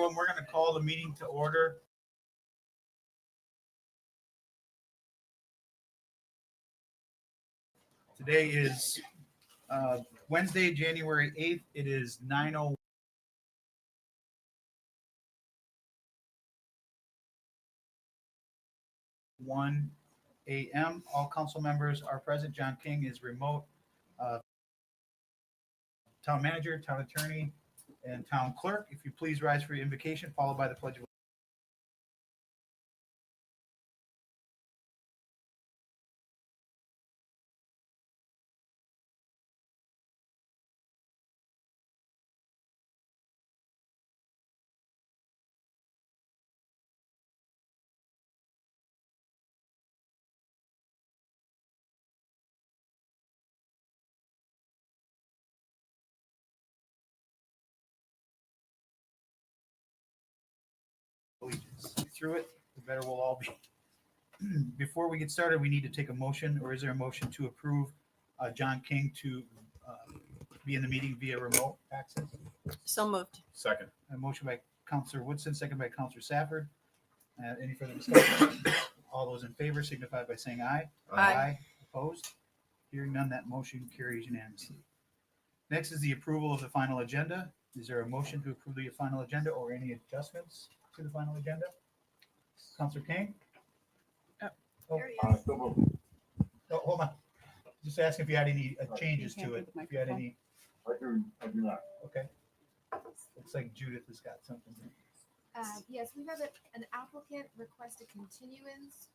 everyone. We're going to call the meeting to order. Today is Wednesday, January 8th. It is 9:01 a.m. All council members are present. John King is remote. Town manager, town attorney, and town clerk. If you please rise for your invocation, followed by the pledge of allegiance. Through it, the better we'll all be. Before we get started, we need to take a motion, or is there a motion to approve John King to be in the meeting via remote access? So moved. Second. A motion by Counselor Woodson, second by Counselor Safford. Any further discussion? All those in favor signify by saying aye. Aye. Opposed? Hearing none, that motion carries unanimously. Next is the approval of the final agenda. Is there a motion to approve the final agenda or any adjustments to the final agenda? Counselor King? Oh, oh, hold on. Just asking if you had any changes to it. If you had any, I do not. okay. Looks like Judith has got something. Yes, we have an applicant request a continuance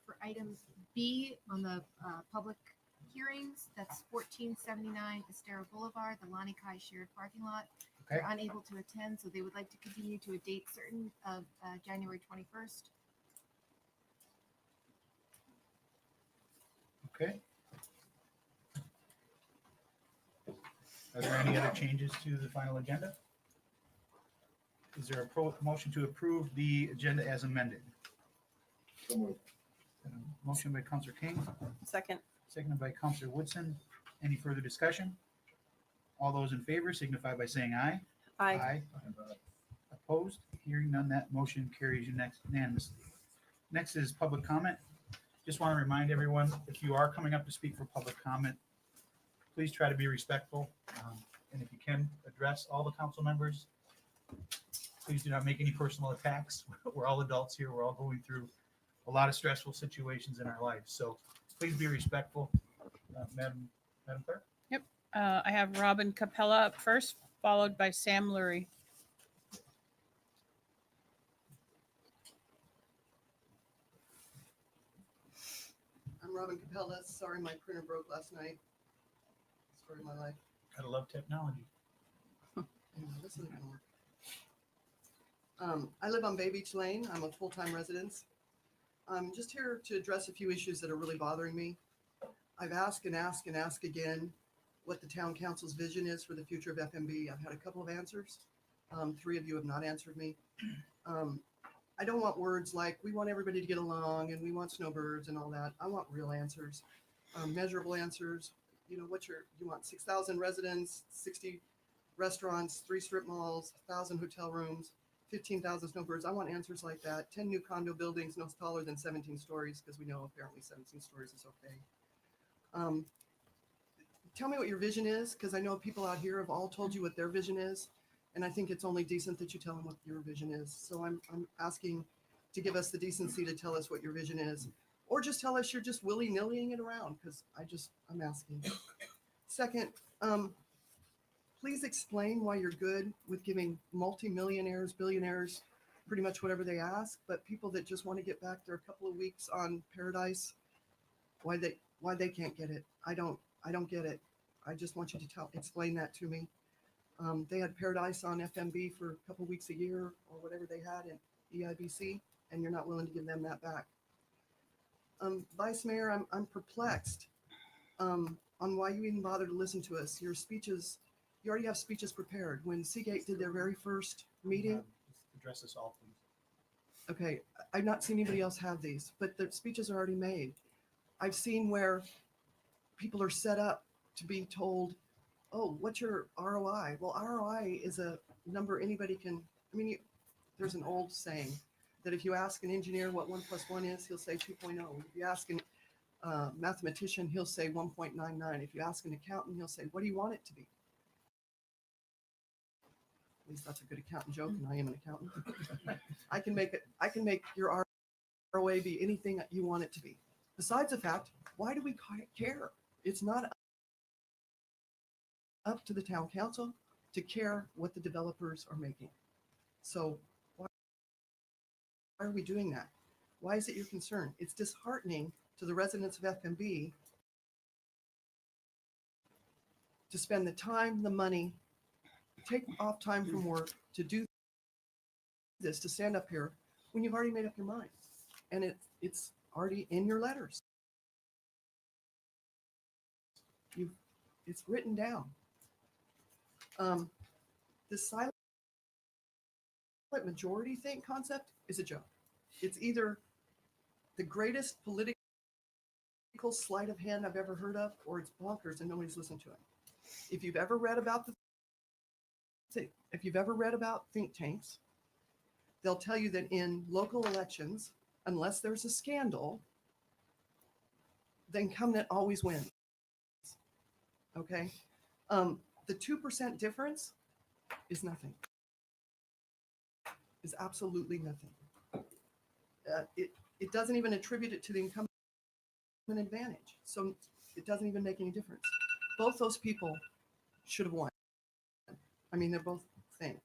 for item B on the public hearings. That's 1479 Estera Boulevard, the Lonnie Kai shared parking lot. Okay. They're unable to attend, so they would like to continue to a date certain of January 21st. Okay. Are there any other changes to the final agenda? Is there a motion to approve the agenda as amended? So moved. Motion by Counselor King, Second. seconded by Counselor Woodson. Any further discussion? All those in favor signify by saying aye. Aye. Opposed? Hearing none, that motion carries unanimously. Next is public comment. Just want to remind everyone, if you are coming up to speak for public comment, please try to be respectful. And if you can address all the council members, please do not make any personal attacks. We're all adults here. We're all going through a lot of stressful situations in our lives. So please be respectful. Madam Clerk? I have Robin Capella up first, followed by Sam Lurie. I'm Robin Capella. Sorry my printer broke last night. Story of my life. Gotta love technology. Anyway, this isn't gonna work. I live on Bay Beach Lane. I'm a full-time resident. I'm just here to address a few issues that are really bothering me. I've asked and asked and asked again what the town council's vision is for the future of FMB. I've had a couple of answers. 3 of you have not answered me. I don't want words like we want everybody to get along and we want snowbirds and all that. I want real answers, measurable answers. You know, you want 6,000 residents, 60 restaurants, 3 strip malls, 1,000 hotel rooms, 15,000 snowbirds. I want answers like that. 10 new condo buildings, no taller than 17 stories, because we know apparently 17 stories is okay. Tell me what your vision is, because I know people out here have all told you what their vision is, and I think it's only decent that you tell them what your vision is. So I'm asking to give us the decency to tell us what your vision is, or just tell us you're just willy-nillying it around, because I'm asking. Second, please explain why you're good with giving multimillionaires, billionaires, pretty much whatever they ask, but people that just want to get back their couple of weeks on paradise, why they can't get it. I don't get it. I just want you to explain that to me. They had paradise on FMB for a couple weeks a year or whatever they had in EIBC, and you're not willing to give them that back. Vice Mayor, I'm perplexed on why you even bother to listen to us. Your speeches, you already have speeches prepared. When Seagate did their very first meeting. Address us all, please. Okay, I've not seen anybody else have these, but the speeches are already made. I've seen where people are set up to be told, oh, what's your ROI? Well, ROI is a number anybody can, there's an old saying that if you ask an engineer what 1 + 1 is, he'll say 2.0. If you ask a mathematician, he'll say 1.99. If you ask an accountant, he'll say, what do you want it to be? At least that's a good accountant joke, and I am an accountant. I can make your ROA be anything that you want it to be. Besides the fact, why do we care? It's not up to the town council to care what the developers are making. So why are we doing that? Why is it your concern? It's disheartening to the residents of FMB to spend the time, the money, take off time from work to do this, to stand up here when you've already made up your mind. And it's already in your letters. It's written down. The silent majority concept is a joke. It's either the greatest political sleight of hand I've ever heard of, or it's bonkers and nobody's listened to it. If you've ever read about think tanks, they'll tell you that in local elections, unless there's a scandal, the incumbent always wins. Okay? The 2% difference is nothing. Is absolutely nothing. It doesn't even attribute it to the incumbent advantage. So it doesn't even make any difference. Both those people should have won. I mean, they're both thing.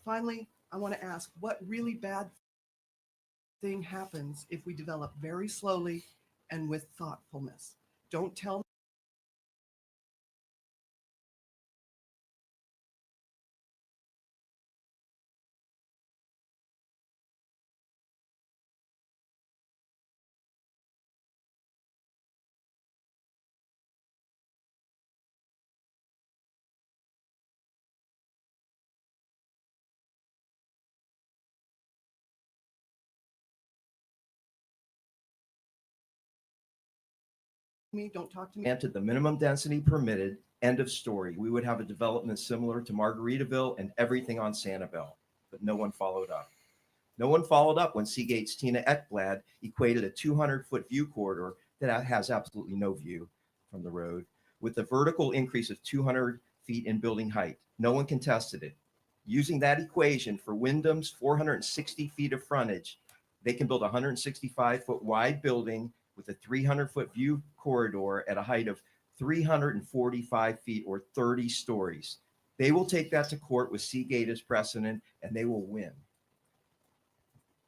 Finally, I want to ask, what really bad thing happens if we develop very slowly and with thoughtfulness? Don't tell me, don't talk to me. Granted the minimum density permitted, end of story. We would have a development similar to Margaritaville and everything on Sanibel, but no one followed up. No one followed up when Seagate's Tina Ekblad equated a 200-foot view corridor that has absolutely no view from the road with a vertical increase of 200 feet in building height. No one contested it. Using that equation for Wyndham's 460 feet of frontage, they can build a 165-foot wide building with a 300-foot view corridor at a height of 345 feet or 30 stories. They will take that to court with Seagate as precedent, and they will win.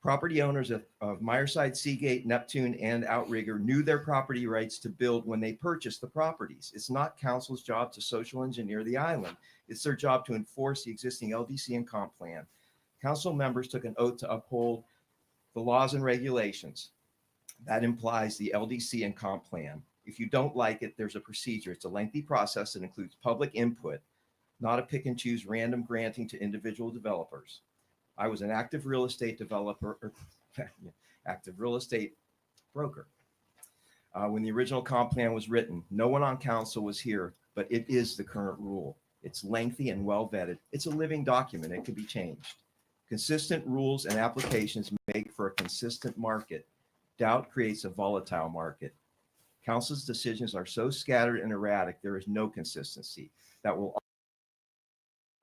Property owners of Myerside, Seagate, Neptune, and Outrigger knew their property rights to build when they purchased the properties. It's not council's job to social engineer the island. It's their job to enforce the existing LDC and comp plan. Council members took an oath to uphold the laws and regulations. That implies the LDC and comp plan. If you don't like it, there's a procedure. It's a lengthy process that includes public input, not a pick and choose random granting to individual developers. I was an active real estate developer, active real estate broker. When the original comp plan was written, no one on council was here, but it is the current rule. It's lengthy and well vetted. It's a living document. It can be changed. Consistent rules and applications make for a consistent market. Doubt creates a volatile market. Council's decisions are so scattered and erratic, there is no consistency that will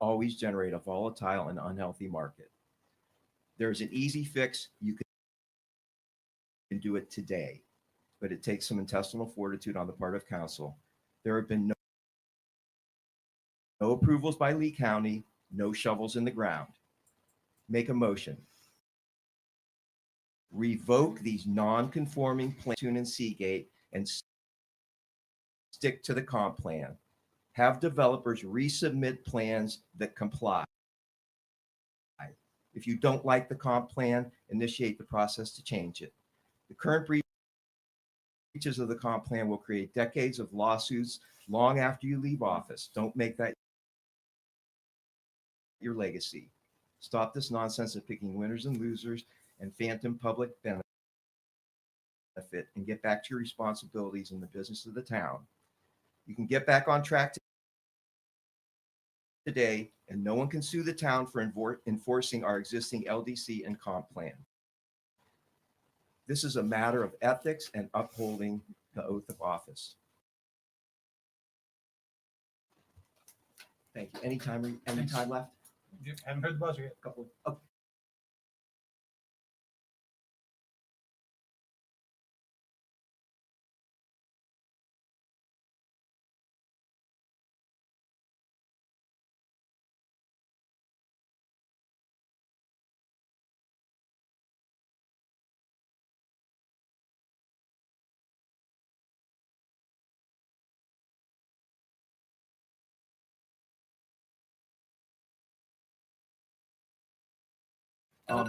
always generate a volatile and unhealthy market. There's an easy fix. You can do it today, but it takes some intestinal fortitude on the part of council. There have been no approvals by Lee County, no shovels in the ground. Make a motion. Revoke these non-conforming plans in Seagate and stick to the comp plan. Have developers resubmit plans that comply. If you don't like the comp plan, initiate the process to change it. The current breaches of the comp plan will create decades of lawsuits long after you leave office. Don't make that your legacy. Stop this nonsense of picking winners and losers and phantom public benefit and get back to your responsibilities in the business of the town. You can get back on track today, and no one can sue the town for enforcing our existing LDC and comp plan. This is a matter of ethics and upholding the oath of office. Thank you. Any time left? You haven't heard the buzzer yet. Couple.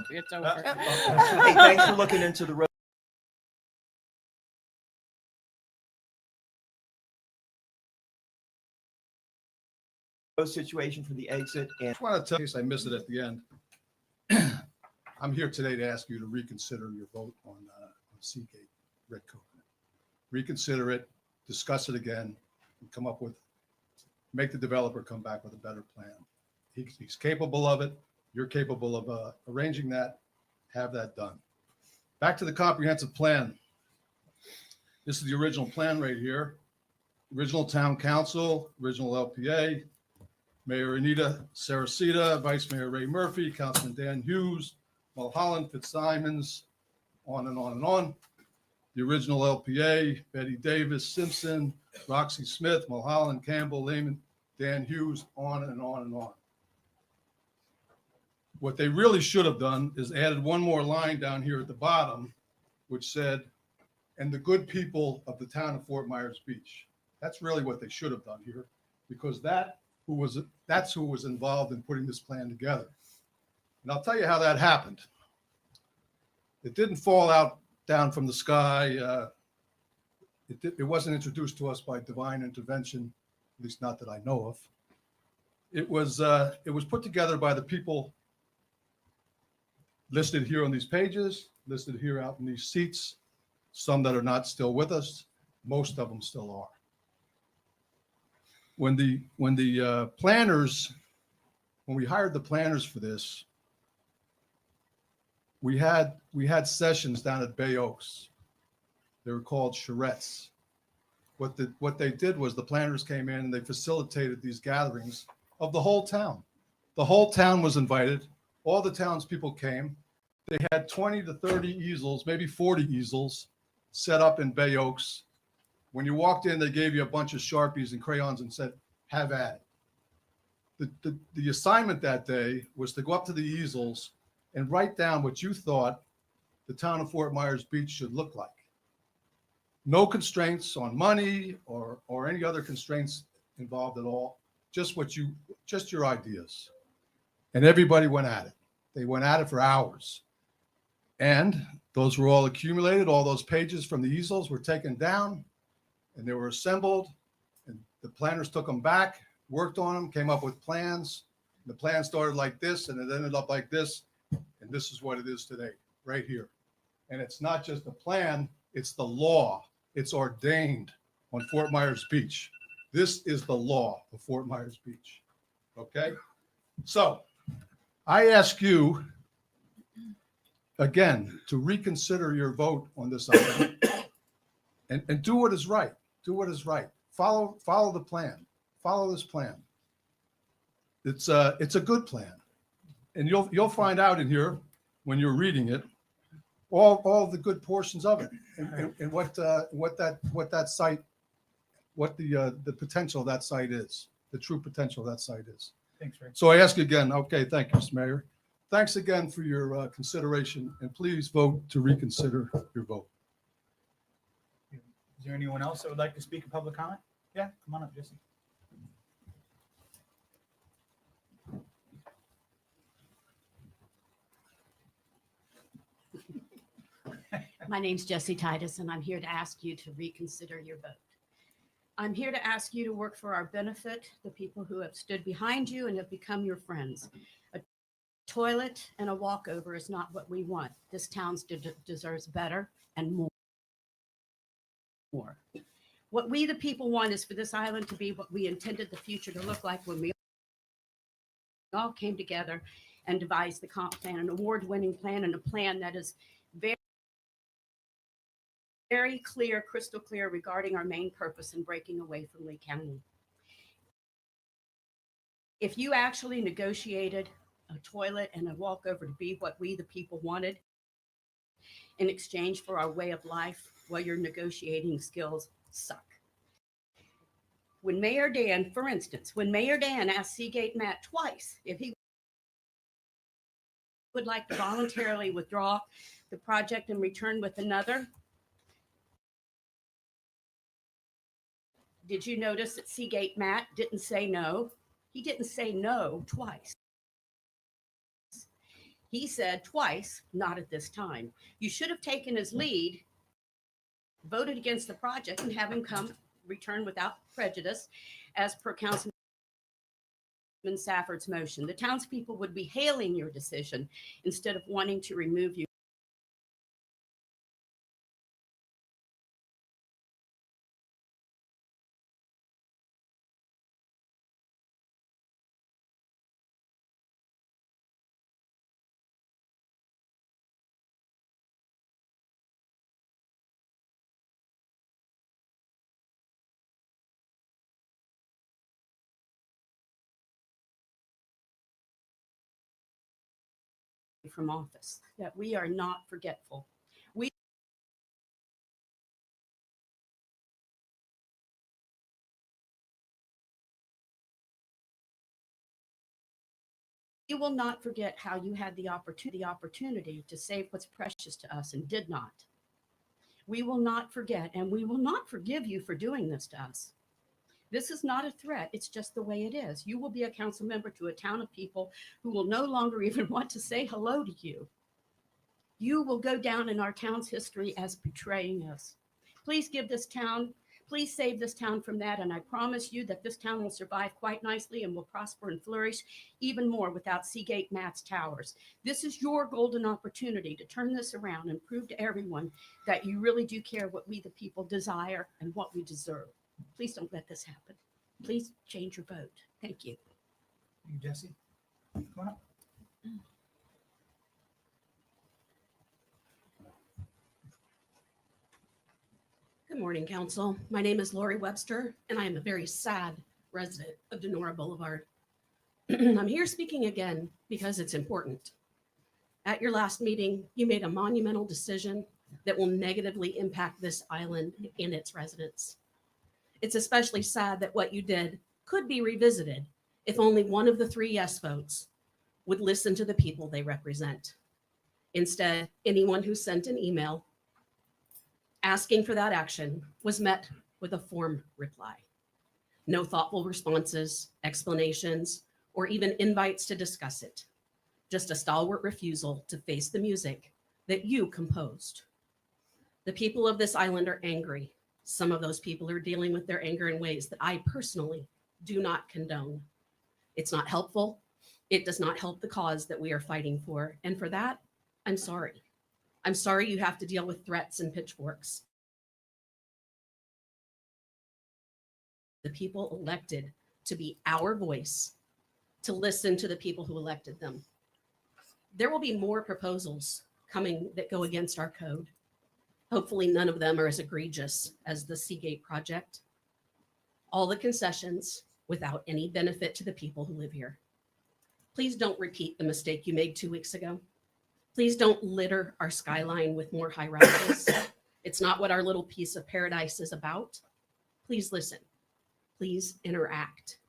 It's over. Hey, thanks for looking into the road situation for the exit. And I just want to tell you, in case I missed it at the end, I'm here today to ask you to reconsider your vote on Seagate Red Covenant. Reconsider it, discuss it again, and come up with, make the developer come back with a better plan. He's capable of it. You're capable of arranging that, have that done. Back to the comprehensive plan. This is the original plan right here. Original town council, original LPA, Mayor Anita Saracita, Vice Mayor Ray Murphy, Councilman Dan Hughes, Mulholland, Fitzsimons, on and on and on. The original LPA, Betty Davis, Simpson, Roxy Smith, Mulholland, Campbell, Lehman, Dan Hughes, on and on and on. What they really should have done is added one more line down here at the bottom, which said, and the good people of the town of Fort Myers Beach. That's really what they should have done here, because that's who was involved in putting this plan together. And I'll tell you how that happened. It didn't fall out down from the sky. It wasn't introduced to us by divine intervention, at least not that I know of. It was put together by the people listed here on these pages, listed here out in these seats, some that are not still with us, most of them still are. When the planners, when we hired the planners for this, we had sessions down at Bay Oaks. They were called charrettes. What they did was the planners came in and they facilitated these gatherings of the whole town. The whole town was invited. All the townspeople came. They had 20 to 30 easels, maybe 40 easels set up in Bay Oaks. When you walked in, they gave you a bunch of Sharpies and crayons and said, have at it. The assignment that day was to go up to the easels and write down what you thought the town of Fort Myers Beach should look like. No constraints on money or any other constraints involved at all. Just your ideas. And everybody went at it. They went at it for hours. And those were all accumulated. All those pages from the easels were taken down and they were assembled. And the planners took them back, worked on them, came up with plans. The plan started like this and it ended up like this. And this is what it is today, right here. And it's not just a plan, it's the law. It's ordained on Fort Myers Beach. This is the law of Fort Myers Beach. Okay? So I ask you again to reconsider your vote on this item and do what is right. Do what is right. Follow the plan. Follow this plan. It's a good plan. And you'll find out in here when you're reading it all the good portions of it and what that site, what the potential of that site is, the true potential of that site is. Thanks, Ray. So I ask you again, okay, thank you, Mr. Mayor. Thanks again for your consideration and please vote to reconsider your vote. Is there anyone else that would like to speak in public comment? Yeah, come on up, Jesse. My name's Jessie Titus, and I'm here to ask you to reconsider your vote. I'm here to ask you to work for our benefit, the people who have stood behind you and have become your friends. A toilet and a walkover is not what we want. This town deserves better and more. What we, the people, want is for this island to be what we intended the future to look like when we all came together and devised the comp plan, an award-winning plan and a plan that is very clear, crystal clear regarding our main purpose in breaking away from Lee County. If you actually negotiated a toilet and a walkover to be what we, the people, wanted in exchange for our way of life, well, your negotiating skills suck. When Mayor Dan, for instance, when Mayor Dan asked Seagate Matt twice if he would like to voluntarily withdraw the project and return with another, did you notice that Seagate Matt didn't say no? He didn't say no twice. He said twice, not at this time. You should have taken his lead, voted against the project, and have him come return without prejudice as per Councilman Safford's motion. The townspeople would be hailing your decision instead of wanting to remove you. From office, that we are not forgetful. We will not forget how you had the opportunity to save what's precious to us and did not. We will not forget, and we will not forgive you for doing this to us. This is not a threat. It's just the way it is. You will be a council member to a town of people who will no longer even want to say hello to you. You will go down in our town's history as betraying us. Please give this town, please save this town from that. And I promise you that this town will survive quite nicely and will prosper and flourish even more without Seagate Matt's towers. This is your golden opportunity to turn this around and prove to everyone that you really do care what we, the people, desire and what we deserve. Please don't let this happen. Please change your vote. Thank you. Thank you, Jesse. Come on up. Good morning, Council. My name is Lori Webster, and I am a very sad resident of Denora Boulevard. I'm here speaking again because it's important. At your last meeting, you made a monumental decision that will negatively impact this island and its residents. It's especially sad that what you did could be revisited if only one of the 3 yes votes would listen to the people they represent. Instead, anyone who sent an email asking for that action was met with a form reply. No thoughtful responses, explanations, or even invites to discuss it. Just a stalwart refusal to face the music that you composed. The people of this island are angry. Some of those people are dealing with their anger in ways that I personally do not condone. It's not helpful. It does not help the cause that we are fighting for. And for that, I'm sorry. I'm sorry you have to deal with threats and pitchforks. The people elected to be our voice, to listen to the people who elected them. There will be more proposals coming that go against our code. Hopefully none of them are as egregious as the Seagate project. All the concessions without any benefit to the people who live here. Please don't repeat the mistake you made 2 weeks ago. Please don't litter our skyline with more high rises. It's not what our little piece of paradise is about. Please listen. Please interact.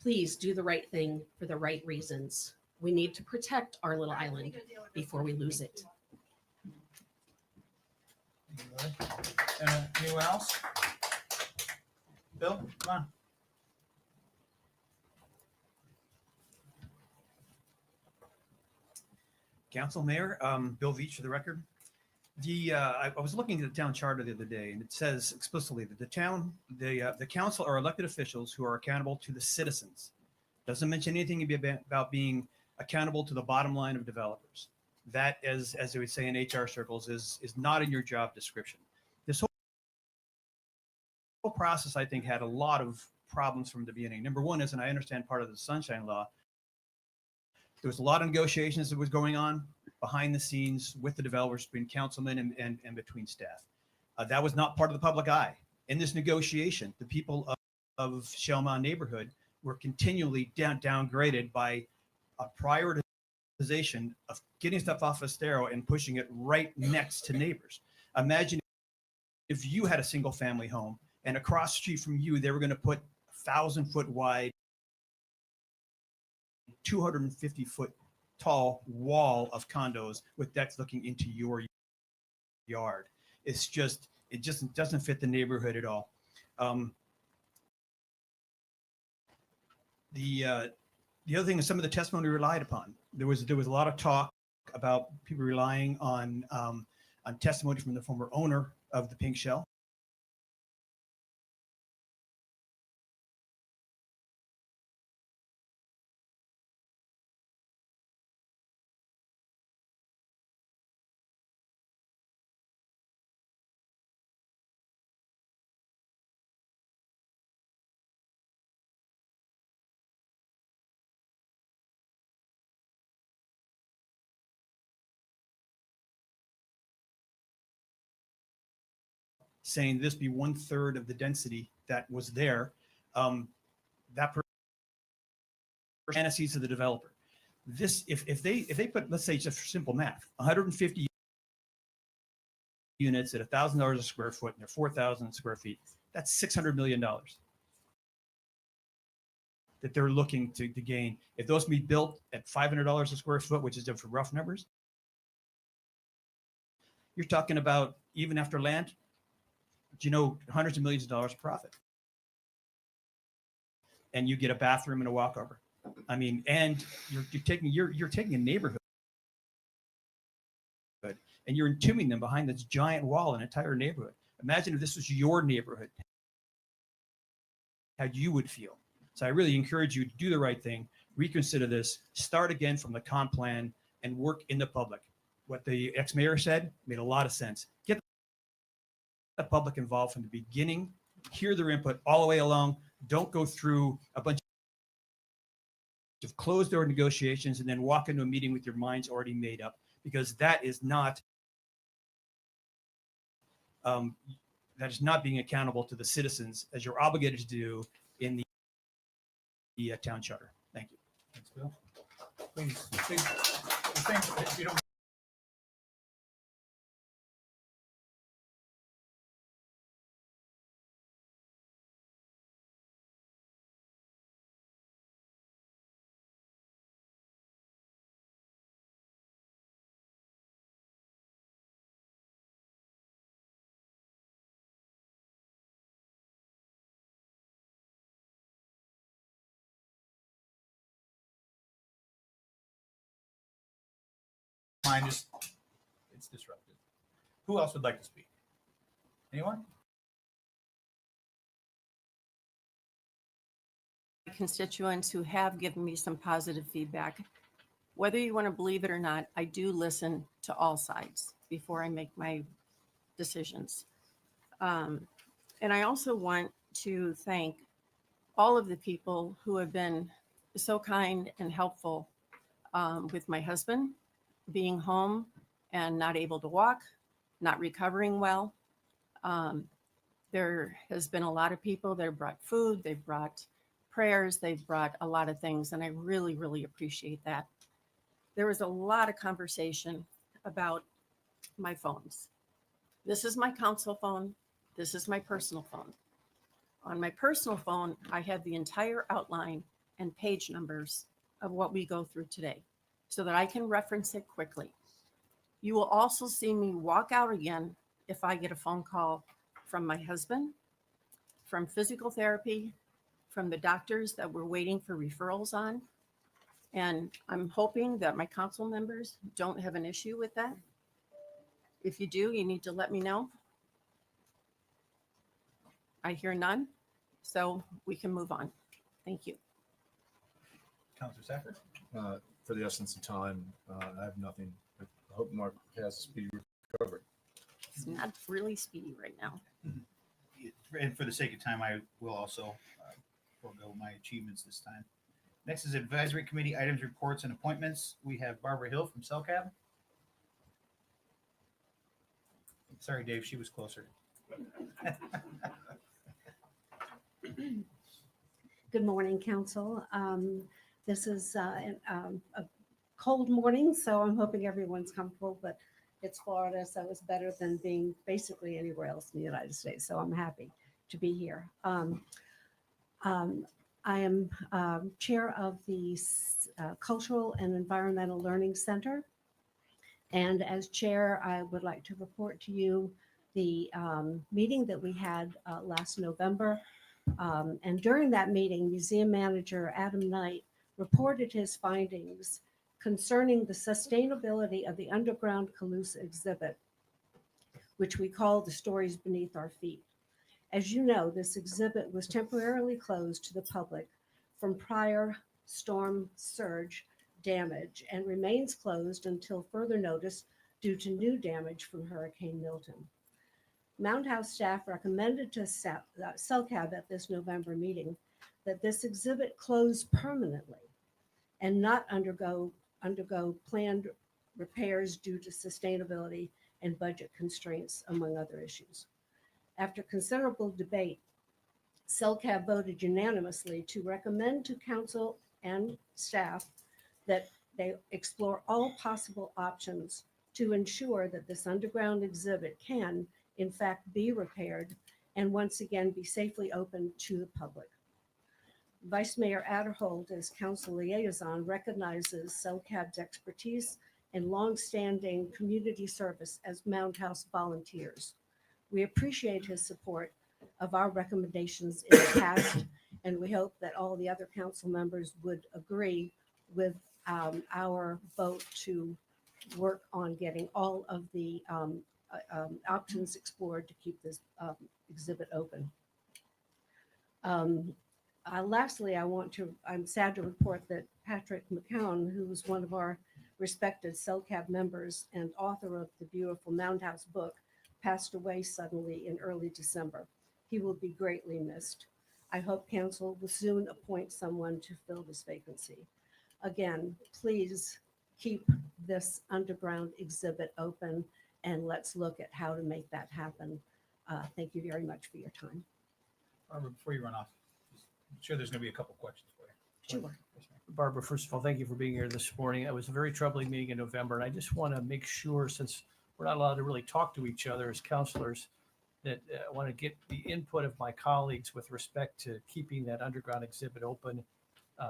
Please do the right thing for the right reasons. We need to protect our little island before we lose it. Anyone else? Bill, come on. Council, Mayor, Bill Veach for the record. I was looking at the town charter the other day, and it says explicitly that the council are elected officials who are accountable to the citizens. Doesn't mention anything about being accountable to the bottom line of developers. That, as they would say in HR circles, is not in your job description. This whole process, I think, had a lot of problems from the beginning. Number one is, and I understand part of the Sunshine Law, There was a lot of negotiations that was going on behind the scenes with the developers, between councilmen and between staff. That was not part of the public eye. In this negotiation, the people of Shellmont neighborhood were continually downgraded by a prioritization of getting stuff off Estero and pushing it right next to neighbors. Imagine if you had a single family home and across the street from you, they were going to put 1,000-foot wide, 250-foot tall wall of condos with decks looking into your yard. It just doesn't fit the neighborhood at all. The other thing is some of the testimony relied upon. There was a lot of talk about people relying on testimony from the former owner of the Pink Shell. Saying this be 1/3 of the density that was there, that fantasies of the developer. This, if they put, let's say just for simple math, 150 units at $1,000 a square foot and they're 4,000 square feet, that's $600 million that they're looking to gain. If those can be built at $500 a square foot, which is for rough numbers, you're talking about, even after land, hundreds of millions of dollars of profit. And you get a bathroom and a walkover. I mean, and you're taking a neighborhood and you're entombing them behind this giant wall, an entire neighborhood. Imagine if this was your neighborhood, how you would feel. So I really encourage you to do the right thing, reconsider this, start again from the comp plan, and work in the public. What the ex-mayor said made a lot of sense. Get the public involved from the beginning, hear their input all the way along. Don't go through a bunch of closed door negotiations and then walk into a meeting with your minds already made up, because that is not being accountable to the citizens as you're obligated to do in the town charter. Thank you. Thanks, Bill. Please, if you don't. Mind just, it's disrupted. Who else would like to speak? Anyone? Constituents who have given me some positive feedback. Whether you want to believe it or not, I do listen to all sides before I make my decisions. And I also want to thank all of the people who have been so kind and helpful with my husband being home and not able to walk, not recovering well. There has been a lot of people that have brought food, they've brought prayers, they've brought a lot of things, and I really, really appreciate that. There was a lot of conversation about my phones. This is my council phone. This is my personal phone. On my personal phone, I have the entire outline and page numbers of what we go through today so that I can reference it quickly. You will also see me walk out again if I get a phone call from my husband, from physical therapy, from the doctors that we're waiting for referrals on. And I'm hoping that my council members don't have an issue with that. If you do, you need to let me know. I hear none, so we can move on. Thank you. Councilor Sacker? For the essence of time, I have nothing. I hope Mark has a speedy recovery. It's not really speedy right now. And for the sake of time, I will also forego my achievements this time. Next is advisory committee items, reports, and appointments. We have Barbara Hill from CellCab. Sorry, Dave, she was closer. Good morning, council. This is a cold morning, so I'm hoping everyone's comfortable, but it's Florida, so it's better than being basically anywhere else in the United States. So I'm happy to be here. I am chair of the Cultural and Environmental Learning Center. And as chair, I would like to report to you the meeting that we had last November. And during that meeting, museum manager Adam Knight reported his findings concerning the sustainability of the underground Calusa exhibit, which we call The Stories Beneath Our Feet. As you know, this exhibit was temporarily closed to the public from prior storm surge damage and remains closed until further notice due to new damage from Hurricane Milton. Mound House staff recommended to CellCab at this November meeting that this exhibit close permanently and not undergo planned repairs due to sustainability and budget constraints, among other issues. After considerable debate, CellCab voted unanimously to recommend to council and staff that they explore all possible options to ensure that this underground exhibit can, in fact, be repaired and once again be safely opened to the public. Vice Mayor Adderhold, as council liaison, recognizes CellCab's expertise and longstanding community service as Mound House volunteers. We appreciate his support of our recommendations in the past, and we hope that all the other council members would agree with our vote to work on getting all of the options explored to keep this exhibit open. Lastly, I'm sad to report that Patrick McCown, who was one of our respected CellCab members and author of the beautiful Mound House book, passed away suddenly in early December. He will be greatly missed. I hope council will soon appoint someone to fill this vacancy. Again, please keep this underground exhibit open and let's look at how to make that happen. Thank you very much for your time. Barbara, before you run off, I'm sure there's going to be a couple questions for you. Sure. Barbara, first of all, thank you for being here this morning. It was a very troubling meeting in November, and I just want to make sure, since we're not allowed to really talk to each other as counselors, that I want to get the input of my colleagues with respect to keeping that underground exhibit open,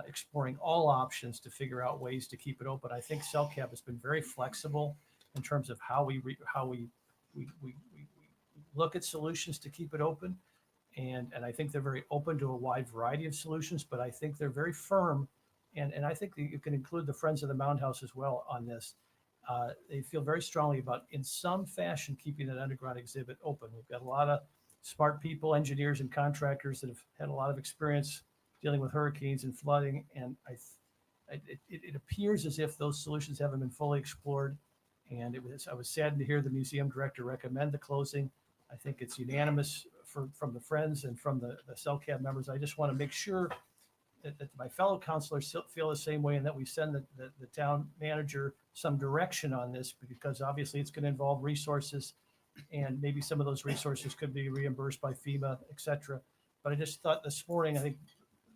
exploring all options to figure out ways to keep it open. I think CellCab has been very flexible in terms of how we look at solutions to keep it open. And I think they're very open to a wide variety of solutions, but I think they're very firm. And I think that you can include the Friends of the Mound House as well on this. They feel very strongly about, in some fashion, keeping that underground exhibit open. We've got a lot of smart people, engineers and contractors that have had a lot of experience dealing with hurricanes and flooding. And it appears as if those solutions haven't been fully explored. And I was saddened to hear the museum director recommend the closing. I think it's unanimous from the Friends and from the CellCab members. I just want to make sure that my fellow counselors feel the same way, and that we send the town manager some direction on this, because obviously it's going to involve resources, and maybe some of those resources could be reimbursed by FEMA, et cetera. But I just thought this morning, I think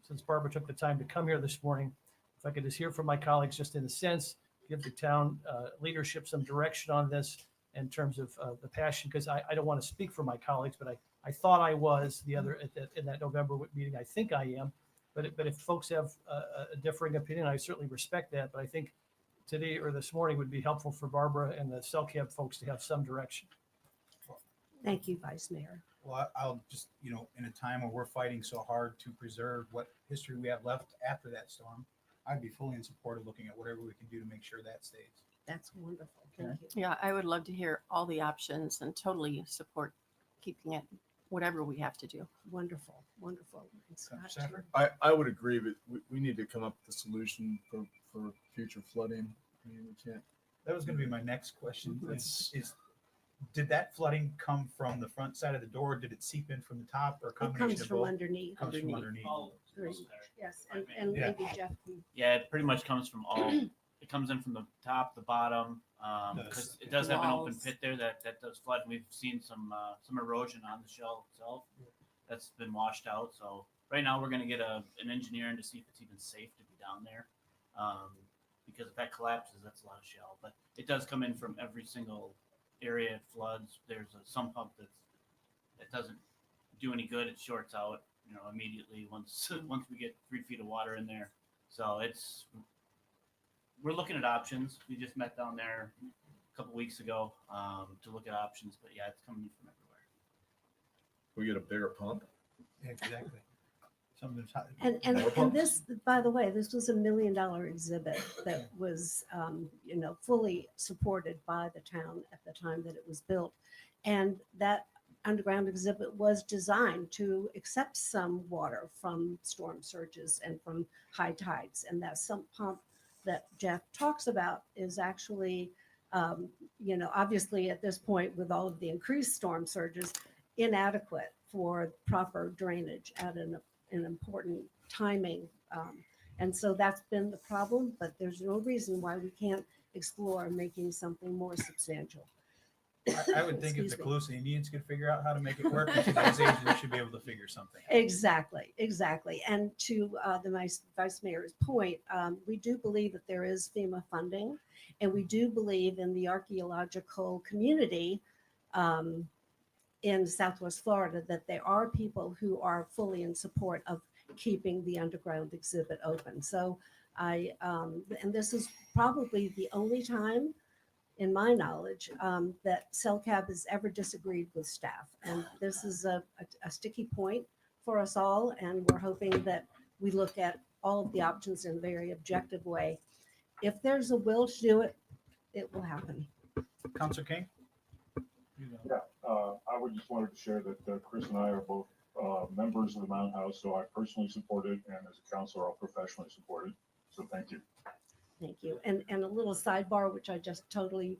since Barbara took the time to come here this morning, if I could just hear from my colleagues, just in a sense, give the town leadership some direction on this in terms of the passion, because I don't want to speak for my colleagues, but I thought I was in that November meeting. I think I am. But if folks have a differing opinion, I certainly respect that. But I think today or this morning would be helpful for Barbara and the CellCab folks to have some direction. Thank you, Vice Mayor. Well, I'll just, in a time where we're fighting so hard to preserve what history we have left after that storm, I'd be fully in support of looking at whatever we can do to make sure that stays. That's wonderful. Thank you. Yeah, I would love to hear all the options and totally support keeping it, whatever we have to do. Wonderful, wonderful. And Scott, Stafford? I would agree, but we need to come up with a solution for future flooding. I mean, we can't. That was going to be my next question. It's- Is Did that flooding come from the front side of the door? Did it seep in from the top or a It combination comes of from both? underneath. Comes from underneath. Yes, and Yeah. maybe Jeff can. Yeah, it pretty much comes from all. It comes in from the top, the bottom, because it does have an open Walls. pit there that does flood. We've seen some erosion on the shell itself. That's been washed out. So right now we're gonna get an engineer in to see if it's even safe to be down there, because if that collapses, that's a lot of shell. But it does come in from every single area it floods. There's a sump pump that doesn't do any good. It shorts out, immediately once we get 3 feet of water in there. So we're looking at options. We just met down there a couple weeks ago to look at options. But yeah, it's coming from everywhere. We get a bigger pump. Yeah, exactly. Something's hot. And this, by the way, this was $1 million exhibit that was, fully supported by the town at the time that it was built. And that underground exhibit was designed to accept some water from storm surges and from high tides. And that sump pump that Jeff talks about is actually, obviously at this point with all of the increased storm surges, inadequate for proper drainage at an important timing. And so that's been the problem, but there's no reason why we can't explore making something more substantial. I would think if Excuse the me. Calusa Indians could figure out how to make it work in today's age, they should be able to figure something out. Exactly. And to the Vice Mayor's point, we do believe that there is FEMA funding, and we do believe in the archaeological community in Southwest Florida that there are people who are fully in support of keeping the underground exhibit open. So and this is probably the only time in my knowledge, that CellCab has ever disagreed with staff. And this is a sticky point for us all, and we're hoping that we look at all of the options in a very objective way. If there's a will to do it, it will happen. Councilor King? Yeah, I would just wanted to share that Chris and I are both members of the Mountain House, so I personally support it, and as a counselor, I'll professionally support it. So thank you. Thank you. And a little sidebar, which I just totally,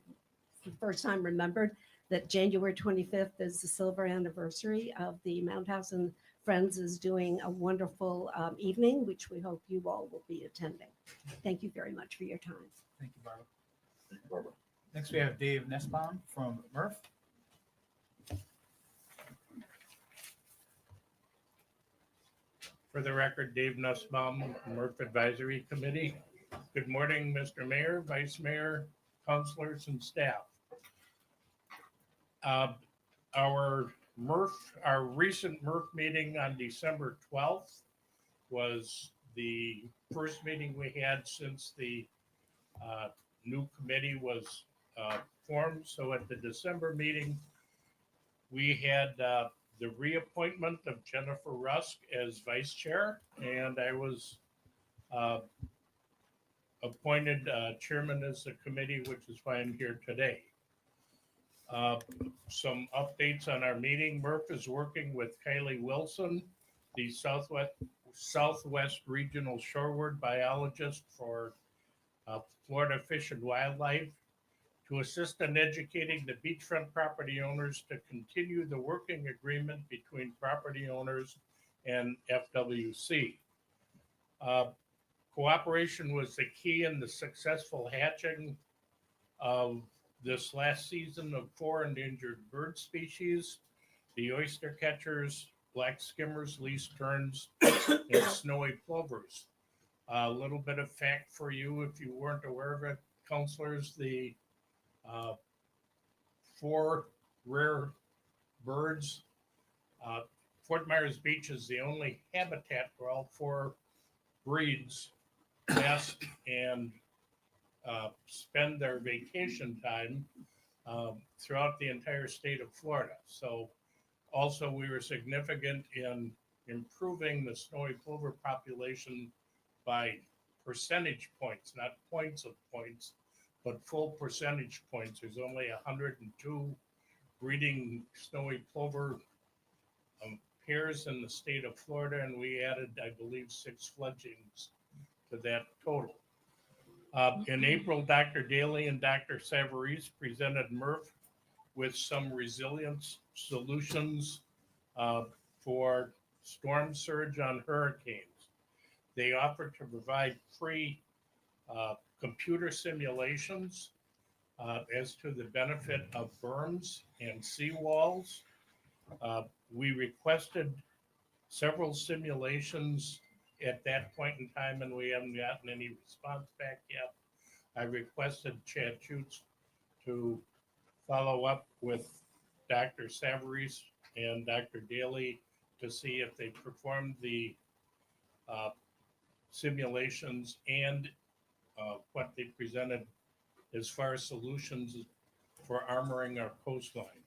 for the first time remembered, that January 25th is the silver anniversary of the Mountain House, and Friends is doing a wonderful evening, which we hope you all will be attending. Thank you very much for your time. Thank you, Barbara. Thank you, Barbara. Next, we have Dave Nussbaum from Murph. For the record, Dave Nussbaum, Murph Advisory Committee. Good morning, Mr. Mayor, Vice Mayor, councilors, and staff. Our recent Murph meeting on December 12th was the first meeting we had since the new committee was formed. So at the December meeting, we had the reappointment of Jennifer Rusk as vice chair, and I was appointed chairman as the committee, which is why I'm here today. Some updates on our meeting. Murph is working with Kylie Wilson, the Southwest Regional Shoreward biologist for Florida Fish and Wildlife, to assist in educating the beachfront property owners to continue the working agreement between property owners and FWC. Cooperation was the key in the successful hatching of this last season of 4 endangered bird species: the oyster catchers, black skimmers, least terns, and snowy plovers. A little bit of fact for you, if you weren't aware of it, counselors, the 4 rare birds. Fort Myers Beach is the only habitat for all 4 breeds nest and spend their vacation time throughout the entire state of Florida. So also we were significant in improving the snowy plover population by percentage points, not points of points, but full percentage points. There's only 102 breeding snowy plover pairs in the state of Florida, and we added, I believe, 6 fledglings to that total. In April, Dr. Daly and Dr. Savarese presented Murph with some resilience solutions for storm surge on hurricanes. They offer to provide free computer simulations as to the benefit of berms and seawalls. We requested several simulations at that point in time, and we haven't gotten any response back yet. I requested Chad Schutz to follow up with Dr. Savarese and Dr. Daly to see if they performed the simulations and what they presented as far as solutions for armoring our coastline.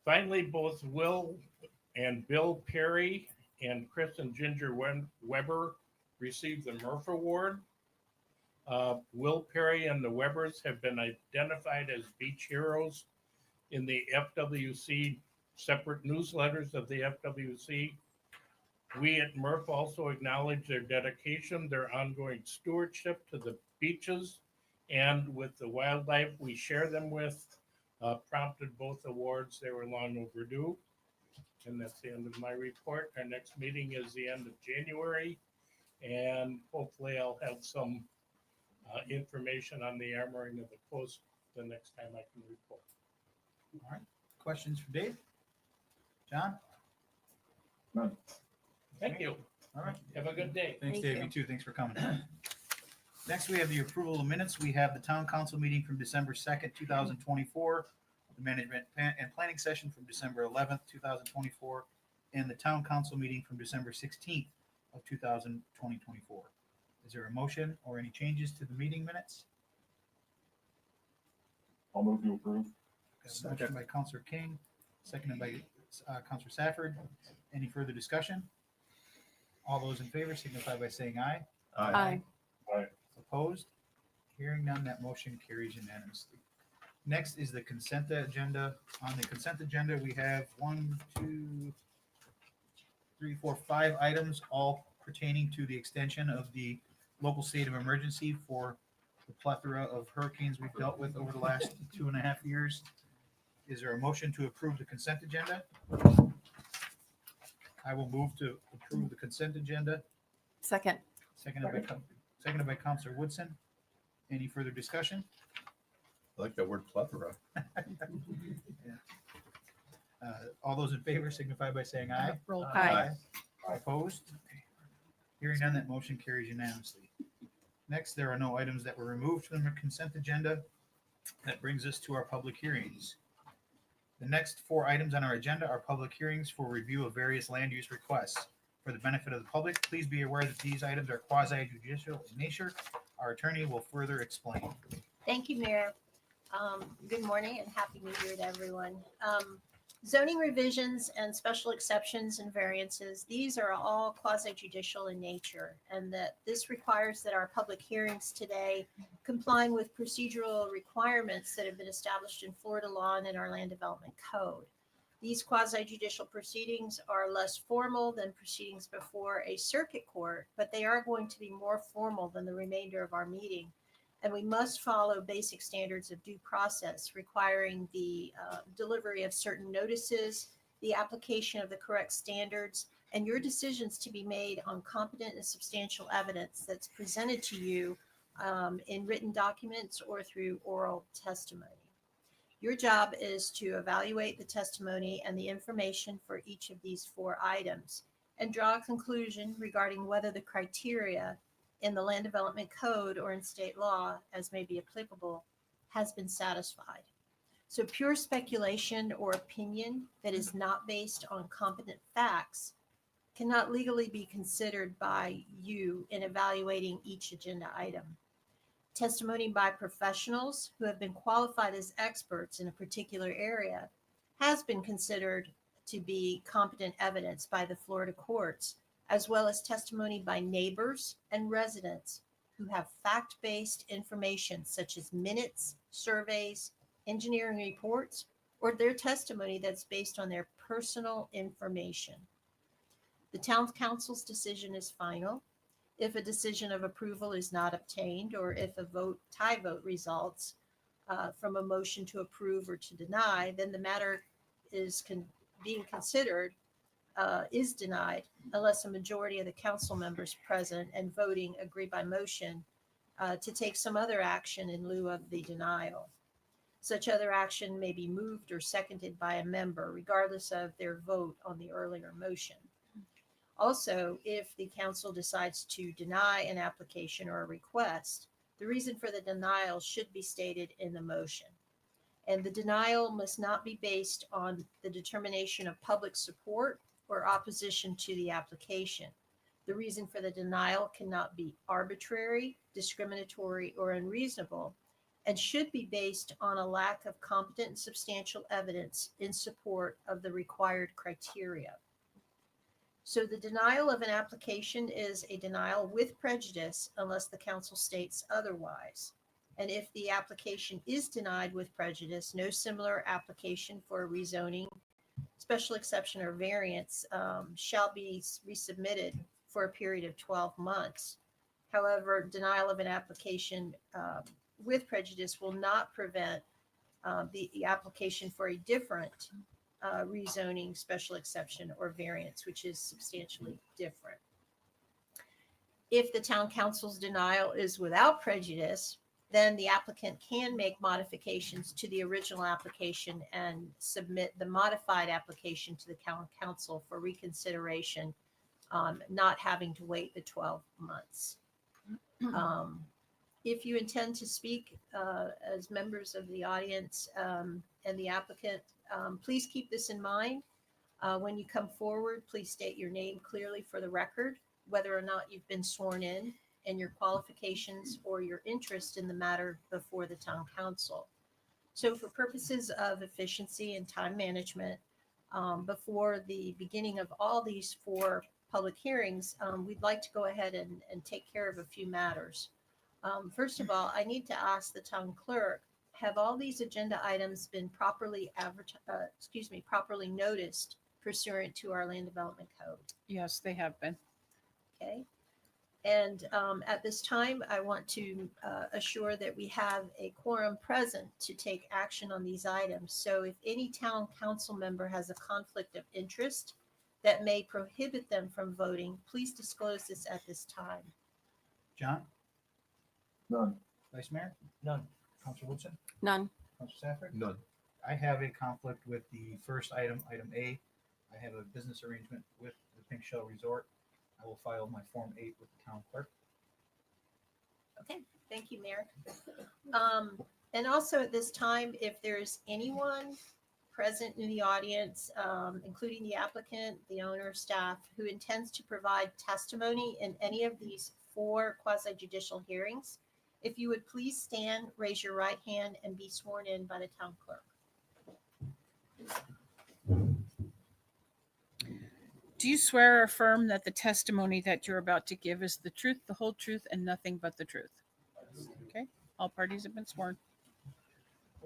Finally, both Will and Bill Perry and Chris and Ginger Weber received the Murph Award. Will Perry and the Webers have been identified as beach heroes in the FWC separate newsletters of the FWC. We at Murph also acknowledge their dedication, their ongoing stewardship to the beaches and with the wildlife we share them with, prompted both awards. They were long overdue. And that's the end of my report. Our next meeting is the end of January, and hopefully I'll have some information on the armoring of the coast the next time I can report. All right. Questions for Dave? John? None. Thank you. All right. Have a good day. Thanks, Thank Dave. you. You too. Thanks for coming. Next, we have the approval of minutes. We have the town council meeting from December 2nd, 2024, the management and planning session from December 11th, 2024, and the town council meeting from December 16th of 2024. Is there a motion or any changes to the meeting minutes? I'll move to approve. Got a motion by Counselor King, seconded by Counselor Safford. Any further discussion? All those in favor signify by saying aye. Aye. Opposed? Hearing none, that motion carries unanimously. Next is the consent agenda. On the consent agenda, we have 5 items, all pertaining to the extension of the local state of emergency for the plethora of hurricanes we've dealt with over the last 2.5 years. Is there a motion to approve the consent agenda? I will move to approve the consent agenda. Second. Seconded by Counselor Woodson. Any further discussion? I like that word plethora. All those in favor signify by saying aye. Roll call. Aye. Opposed? Hearing none, that motion carries unanimously. Next, there are no items that were removed from the consent agenda. That brings us to our public hearings. The next 4 items on our agenda are public hearings for review of various land use requests. For the benefit of the public, please be aware that these items are quasi-judicial in nature. Our attorney will further explain. Thank you, Mayor. Good morning and happy New Year to everyone. Zoning revisions and special exceptions and variances, these are all quasi-judicial in nature, and that this requires that our public hearings today comply with procedural requirements that have been established in Florida law and in our land development code. These quasi-judicial proceedings are less formal than proceedings before a circuit court, but they are going to be more formal than the remainder of our meeting. And we must follow basic standards of due process, requiring the delivery of certain notices, the application of the correct standards, and your decisions to be made on competent and substantial evidence that's presented to you in written documents or through oral testimony. Your job is to evaluate the testimony and the information for each of these 4 items and draw a conclusion regarding whether the criteria in the Land Development Code or in state law, as may be applicable, has been satisfied. So pure speculation or opinion that is not based on competent facts cannot legally be considered by you in evaluating each agenda item. Testimony by professionals who have been qualified as experts in a particular area has been considered to be competent evidence by the Florida courts, as well as testimony by neighbors and residents who have fact-based information such as minutes, surveys, engineering reports, or their testimony that's based on their personal information. The town council's decision is final. If a decision of approval is not obtained, or if a tie vote results, from a motion to approve or to deny, then the matter is being considered is denied unless a majority of the council members present and voting agree by motion to take some other action in lieu of the denial. Such other action may be moved or seconded by a member, regardless of their vote on the earlier motion. Also, if the council decides to deny an application or a request, the reason for the denial should be stated in the motion. And the denial must not be based on the determination of public support or opposition to the application. The reason for the denial cannot be arbitrary, discriminatory, or unreasonable, and should be based on a lack of competent and substantial evidence in support of the required criteria. So the denial of an application is a denial with prejudice unless the council states otherwise. And if the application is denied with prejudice, no similar application for a rezoning, special exception, or variance shall be resubmitted for a period of 12 months. However, denial of an application with prejudice will not prevent the application for a different rezoning, special exception, or variance, which is substantially different. If the town council's denial is without prejudice, then the applicant can make modifications to the original application and submit the modified application to the town council for reconsideration, not having to wait the 12 months. If you intend to speak as members of the audience and the applicant, please keep this in mind. When you come forward, please state your name clearly for the record, whether or not you've been sworn in, and your qualifications or your interest in the matter before the town council. So for purposes of efficiency and time management, before the beginning of all these 4 public hearings, we'd like to go ahead and take care of a few matters. First of all, I need to ask the town clerk, have all these agenda items been properly properly noticed pursuant to our land development code? Yes, they have been. Okay. And at this time, I want to assure that we have a quorum present to take action on these items. So if any town council member has a conflict of interest that may prohibit them from voting, please disclose this at this time. John? None. Vice Mayor? None. Counselor Woodson? None. Counselor Safford? None. I have a conflict with the first item, item A. I have a business arrangement with the Pink Shell Resort. I will file my Form 8 with the town clerk. Okay, thank you, Mayor. And also at this time, if there's anyone present in the audience, including the applicant, the owner, staff, who intends to provide testimony in any of these 4 quasi-judicial hearings, if you would please stand, raise your right hand, and be sworn in by the town clerk. Do you swear or affirm that the testimony that you're about to give is the truth, the whole truth, and nothing but the truth? Okay, all parties have been sworn.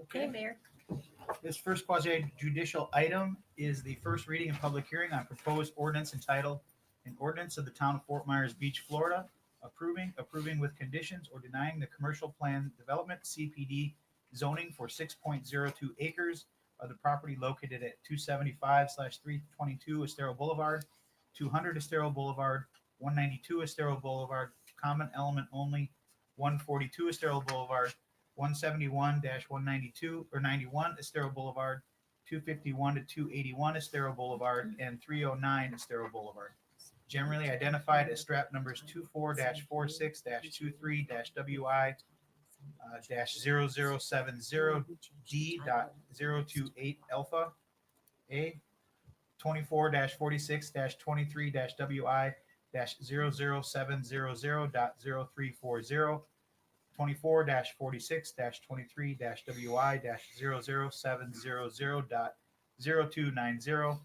Okay, Mayor. This first quasi-judicial item is the first reading and public hearing on proposed ordinance entitled An Ordinance of the Town of Fort Myers Beach, Florida, approving with conditions or denying the commercial plan development CPD zoning for 6.02 acres of the property located at 275/322 Estero Boulevard, 200 Estero Boulevard, 192 Estero Boulevard, common element only, 142 Estero Boulevard, 171-192 or 91 Estero Boulevard, 251 to 281 Estero Boulevard, and 309 Estero Boulevard. Generally identified as strap numbers 24-46-23-WI -0070D.028 Alpha A, 24-46-23-WI -00700.0340, 24-46-23-WI -00700.0290,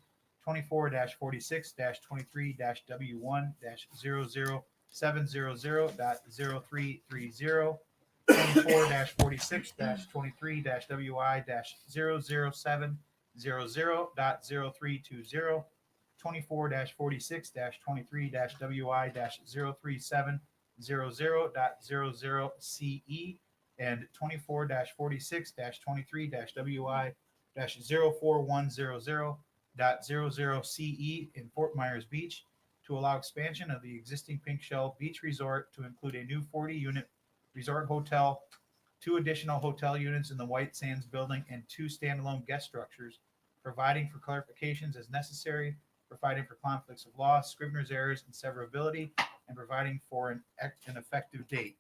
24-46-23-W1-00700.0330, 24-46-23-WI-00700.0320, 24-46-23-WI-03700.00 CE, and 24-46-23-WI-04100.00 CE in Fort Myers Beach to allow expansion of the existing Pink Shell Beach Resort to include a new 40-unit resort hotel, 2 additional hotel units in the White Sands building, and 2 standalone guest structures, providing for clarifications as necessary, providing for conflicts of law, Scrivener's errors, and severability, and providing for an effective date.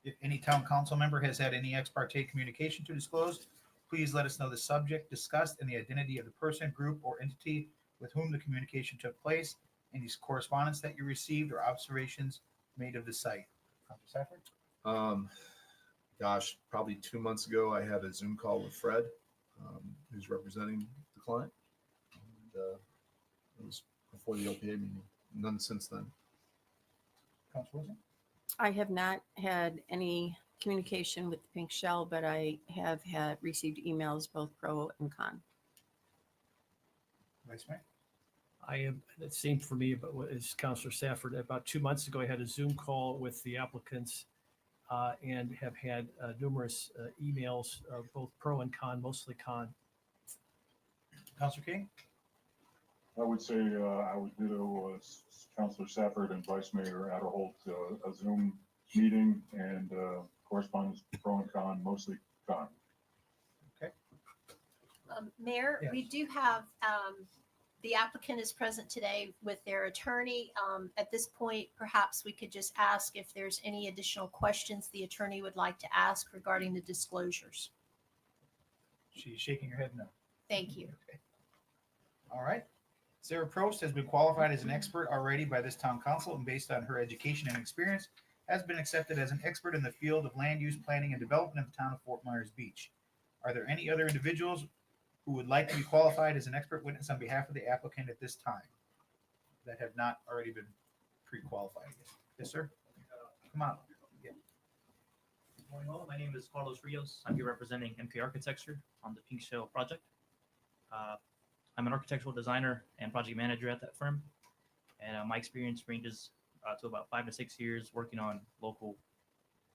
If any town council member has had any ex parte communication to disclose, please let us know the subject discussed and the identity of the person, group, or entity with whom the communication took place, any correspondence that you received, or observations made of the site. Counselor Safford? Gosh, probably 2 months ago, I had a Zoom call with Fred, who's representing the client. And, it was before the LPA meeting. None since then. Counselor Wilson? I have not had any communication with the Pink Shell, but I have had received emails both pro and con. Vice Mayor? I am, it seemed for me, but as Counselor Safford, about 2 months ago, I had a Zoom call with the applicants and have had numerous emails, both pro and con, mostly con. Counselor King? I would say I would ditto Councilor Safford and Vice Mayor Adderholt, a Zoom meeting and correspondence pro and con, mostly con. Mayor, Yes. we do have, the applicant is present today with their attorney. At this point, perhaps we could just ask if there's any additional questions the attorney would like to ask regarding the disclosures. She's shaking her head no. Thank you. Okay. All right. Sarah Prost has been qualified as an expert already by this town council, and based on her education and experience, has been accepted as an expert in the field of land use planning and development in the town of Fort Myers Beach. Are there any other individuals who would like to be qualified as an expert witness on behalf of the applicant at this time that have not already been pre-qualified yet? Yes, sir. Come on. Yeah. Morning all, my name is Carlos Rios. I'm here representing MP Architecture on the Pink Shell project. I'm an architectural designer and project manager at that firm. And my experience ranges to about 5 to 6 years working on local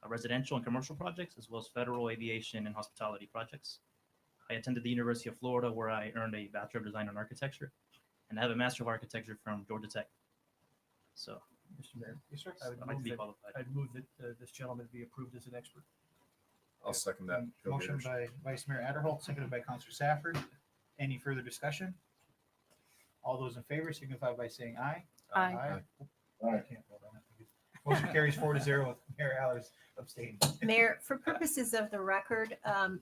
residential and commercial projects, as well as federal aviation and hospitality projects. I attended the University of Florida, where I earned a Bachelor of Design in Architecture, and I have a Master of Architecture from Georgia Tech. So, Mr. Mayor, yes, sir. I'd like to be qualified. I'd move that this gentleman be approved as an expert. I'll second that. Bill Motion Gators. by Vice Mayor Adderholt, seconded by Counselor Safford. Any further discussion? All those in favor signify by saying aye. Aye. I can't vote on it. Motion carries 4-0 with Mayor Allers abstaining. Mayor, for purposes of the record,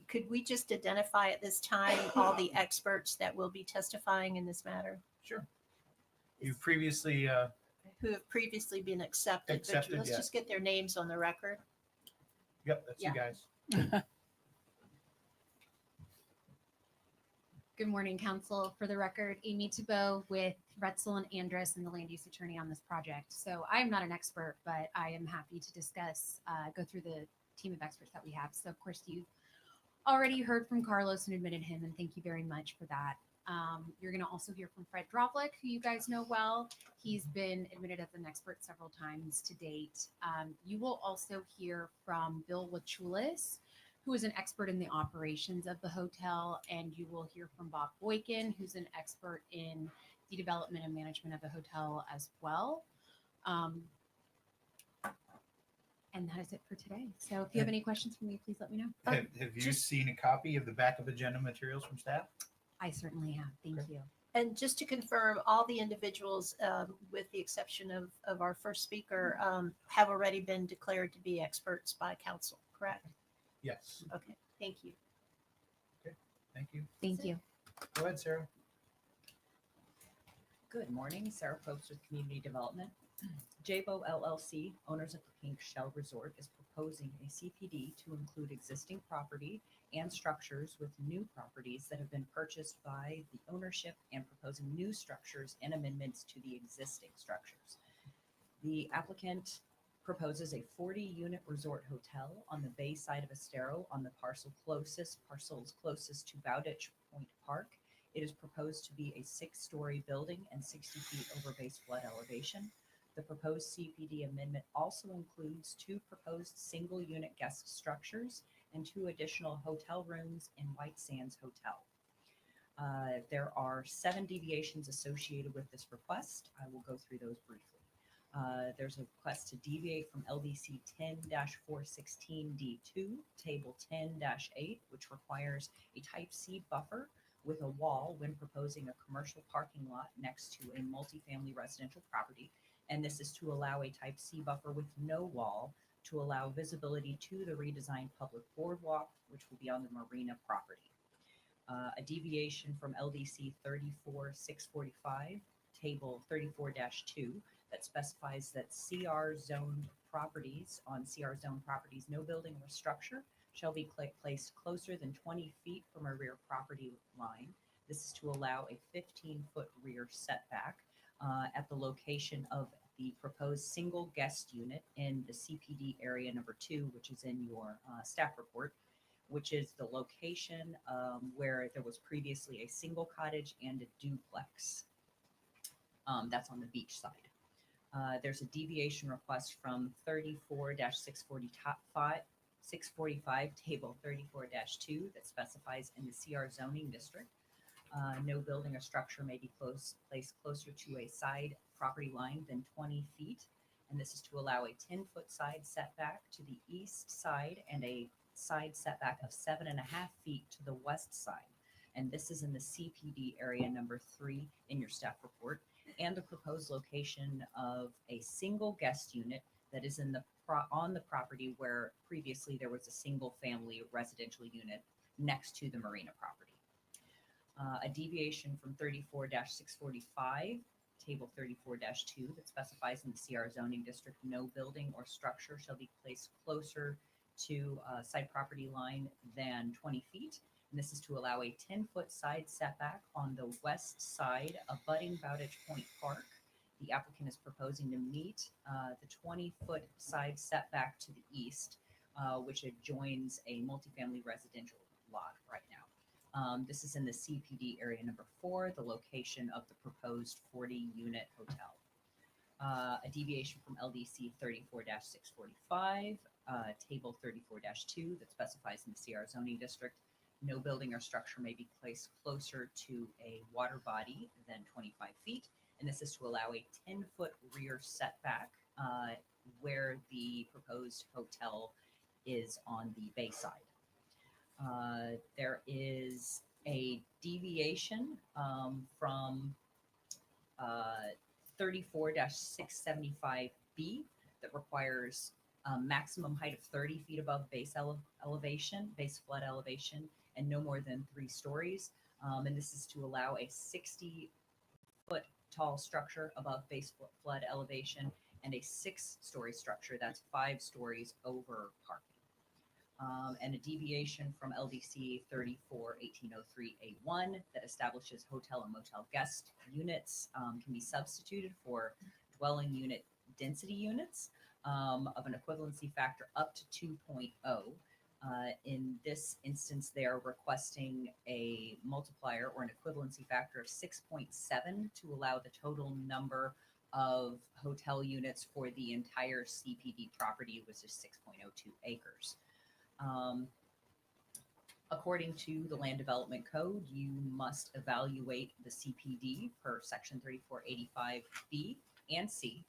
could we just identify at this time all the experts that will be testifying in this matter? Sure. You've previously, Who have previously been accepted, but Accepted, let's yeah. just get their names on the record. yep, that's you Yeah. guys. Good morning, Council. For the record, Amy Tebow with Retzel and Andrus and the land use attorney on this project. So I am not an expert, but I am happy to discuss, go through the team of experts that we have. So of course, you've already heard from Carlos and admitted him, and thank you very much for that. You're going to also hear from Fred Droplik, who you guys know well. He's been admitted as an expert several times to date. You will also hear from Bill Wachulis, who is an expert in the operations of the hotel, and you will hear from Bob Boykin, who's an expert in the development and management of the hotel as well. And that is it for today. So if you have any questions for me, please let me know. Have you seen a copy of the backup agenda materials from staff? I certainly have. Thank you. And just to confirm, all the individuals, with the exception of our first speaker, have already been declared to be experts by council, correct? Yes. Okay, thank you. Thank you. Thank you. Go ahead, Sarah. Good morning, Sarah Probst with Community Development. JBO LLC, owners of the Pink Shell Resort, is proposing a CPD to include existing property and structures with new properties that have been purchased by the ownership and proposing new structures and amendments to the existing structures. The applicant proposes a 40-unit resort hotel on the bay side of Estero on the parcels closest to Bowditch Point Park. It is proposed to be a 6-story building and 60 feet over base flood elevation. The proposed CPD amendment also includes 2 proposed single unit guest structures and 2 additional hotel rooms in White Sands Hotel. There are 7 deviations associated with this request. I will go through those briefly. There's a request to deviate from LDC 10-416D2, Table 10-8, which requires a Type C buffer with a wall when proposing a commercial parking lot next to a multifamily residential property. And this is to allow a Type C buffer with no wall to allow visibility to the redesigned public boardwalk, which will be on the marina property. A deviation from LDC 34645, Table 34-2, that specifies that CR zoned properties, no building or structure shall be placed closer than 20 feet from a rear property line. This is to allow a 15-foot rear setback at the location of the proposed single guest unit in the CPD area number 2, which is in your staff report, which is the location where there was previously a single cottage and a duplex. That's on the beach side. There's a deviation request from 34-645, Table 34-2, that specifies in the CR zoning district, no building or structure may be placed closer to a side property line than 20 feet. And this is to allow a 10-foot side setback to the east side and a side setback of 7.5 feet to the west side. And this is in the CPD area number 3 in your staff report. And the proposed location of a single guest unit that is in on the property where previously there was a single family residential unit next to the marina property. A deviation from 34-645, Table 34-2, that specifies in the CR zoning district no building or structure shall be placed closer to a side property line than 20 feet. And this is to allow a 10-foot side setback on the west side abutting Bowditch Point Park. The applicant is proposing to meet the 20-foot side setback to the east, which adjoins a multifamily residential lot right now. This is in the CPD area number 4, the location of the proposed 40-unit hotel. A deviation from LDC 34-645, Table 34-2, that specifies in the CR zoning district, no building or structure may be placed closer to a water body than 25 feet. And this is to allow a 10-foot rear setback where the proposed hotel is on the bay side. There is a deviation from 34-675B that requires a maximum height of 30 feet above base flood elevation, and no more than 3 stories. And this is to allow a 60-foot tall structure above base flood elevation and a 6-story structure that's 5 stories over parking. And a deviation from LDC 34-1803A1 that establishes hotel and motel guest units can be substituted for dwelling unit density units of an equivalency factor up to 2.0. In this instance, they're requesting a multiplier or an equivalency factor of 6.7 to allow the total number of hotel units for the entire CPD property, which is 6.02 acres. According to the Land Development Code, you must evaluate the CPD per Section 3485B and C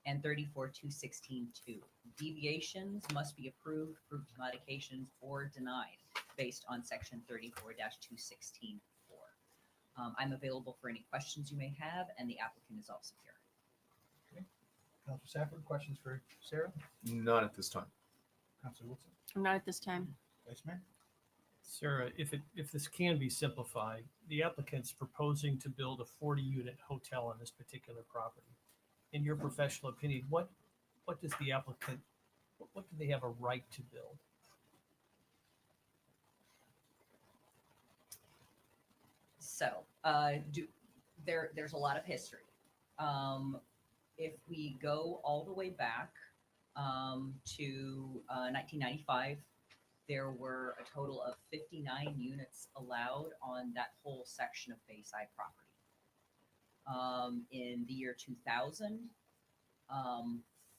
and 34216(2). Deviations must be approved modifications, or denied based on Section 34-216(4). I'm available for any questions you may have, and the applicant is also here. Councilor Safford, questions for Sarah? Not at this time. Councilor Wilson? Not at this time. Vice Mayor? Sarah, if this can be simplified, the applicant's proposing to build a 40-unit hotel on this particular property. In your professional opinion, what does the applicant, what do they have a right to build? So there's a lot of history. If we go all the way back to 1995, there were a total of 59 units allowed on that whole section of Bayside property. In the year 2000,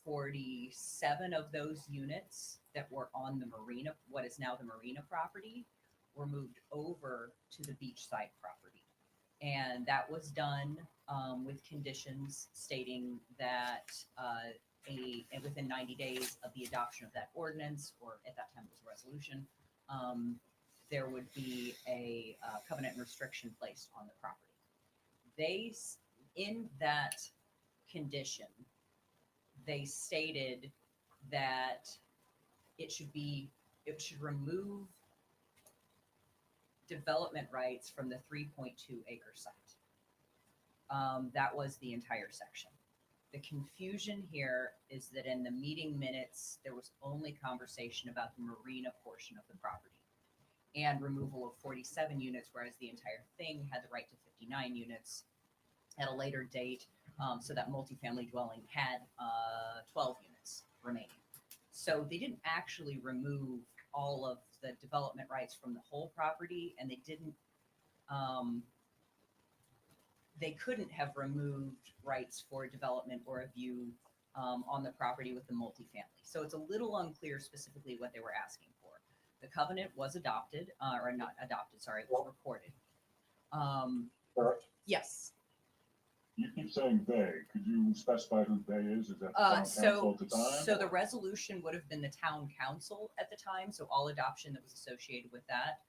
47 of those units that were on the marina, what is now the marina property, were moved over to the beachside property. And that was done with conditions stating that and within 90 days of the adoption of that ordinance, or at that time it was a resolution, there would be a covenant and restriction placed on the property. In that condition, they stated that it should remove development rights from the 3.2 acre site. That was the entire section. The confusion here is that in the meeting minutes, there was only conversation about the marina portion of the property and removal of 47 units, whereas the entire thing had the right to 59 units at a later date. So that multifamily dwelling had 12 units remaining. So they didn't actually remove all of the development rights from the whole property, and they didn't, they couldn't have removed rights for development or a view on the property with the multifamily. So it's a little unclear specifically what they were asking for. The covenant was adopted, or not adopted, sorry, it was recorded. Yes. You keep saying they. Could you specify who they is? Is that the town council at the time? So the resolution would have been the town council at the time, so all adoption that was associated with that.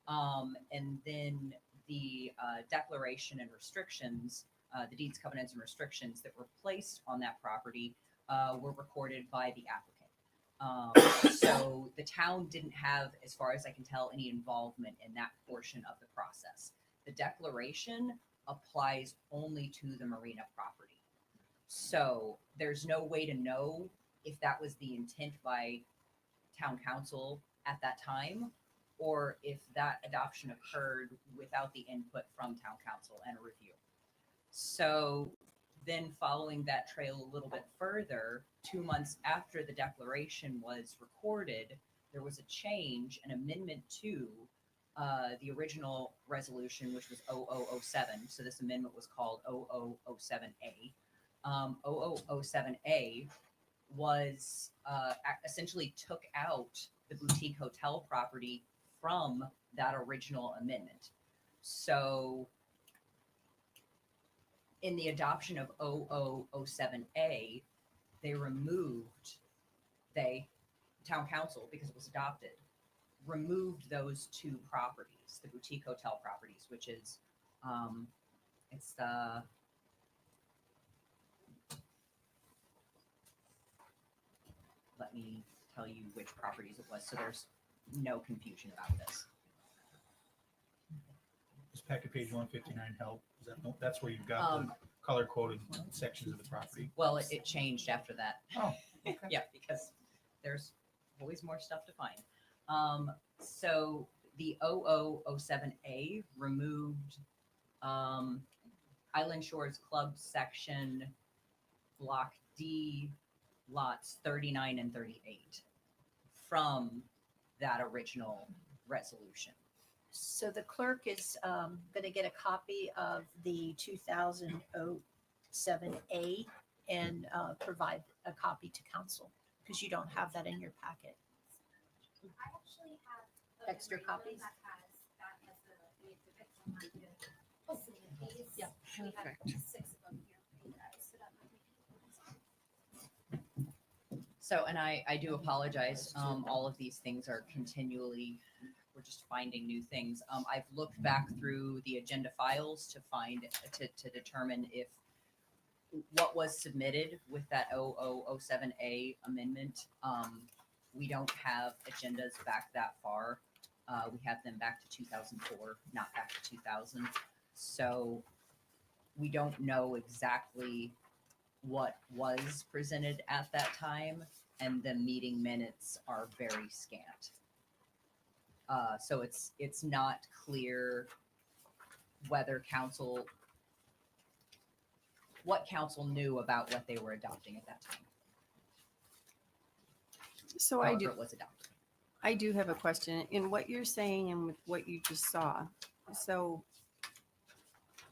And then the declaration and restrictions, the deeds, covenants, and restrictions that were placed on that property were recorded by the applicant. So the town didn't have, as far as I can tell, any involvement in that portion of the process. The declaration applies only to the marina property. So there's no way to know if that was the intent by town council at that time, or if that adoption occurred without the input from town council and a review. So then following that trail a little bit further, 2 months after the declaration was recorded, there was a change, an amendment to the original resolution, which was 0007. So this amendment was called 0007A. 0007A was essentially took out the boutique hotel property from that original amendment. So in the adoption of 0007A, they removed, town council, because it was adopted, removed those two properties, the boutique hotel properties, which is, it's the, let me tell you which properties it was, so there's no confusion about this. This packet page 159 help. Is that, that's where you've got the color coded sections of the property. Well, it changed after that. Oh, okay. Yeah, because there's always more stuff to find. So the 0007A removed Island Shores Club section, block D, lots 39 and 38 from that original resolution. So the clerk is going to get a copy of the 2007A and provide a copy to council, because you don't have that in your packet. I actually have Extra copies? Yeah, perfect. 6 of them here for you guys, so that might make it. So, and I do apologize. All of these things are continually, we're just finding new things. I've looked back through the agenda files to find, to determine if what was submitted with that 0007A amendment. We don't have agendas back that far. We have them back to 2004, not back to 2000. So we don't know exactly what was presented at that time, and the meeting minutes are very scant. So it's not clear whether what council knew about what they were adopting at that time. So However it was adopted. I do have a question in what you're saying and with what you just saw. So,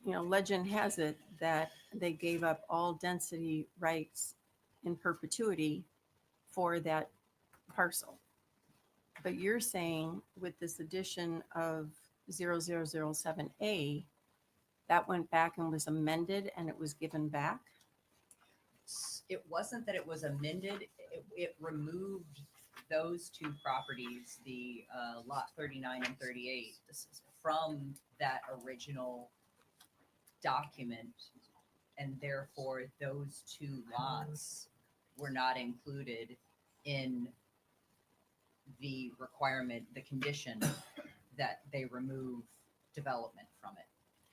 legend has it that they gave up all density rights in perpetuity for that parcel. But you're saying with this addition of 0007A, that went back and was amended and it was given back? It wasn't that it was amended, it removed those two properties, the lot 39 and 38, from that original document. And therefore, those two lots were not included in the requirement, the condition that they remove development from it.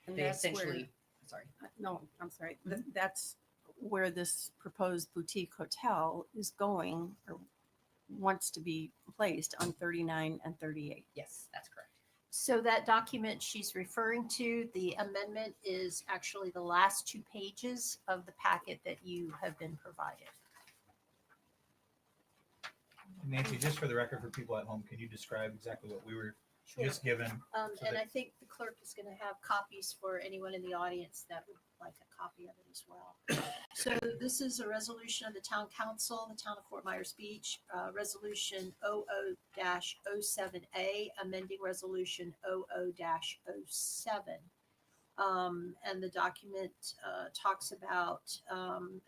And They that's where- essentially, sorry. No, I'm sorry. That's where this proposed boutique hotel is going or wants to be placed on 39 and 38. Yes, that's correct. So that document she's referring to, the amendment is actually the last 2 pages of the packet that you have been provided. Nancy, just for the record, for people at home, can you describe exactly what we were Sure. just given? so And that- I think the clerk is going to have copies for anyone in the audience that would like a copy of it as well. So this is a resolution of the Town Council, the Town of Fort Myers Beach, Resolution 00-07A, amending Resolution 00-07. And the document talks about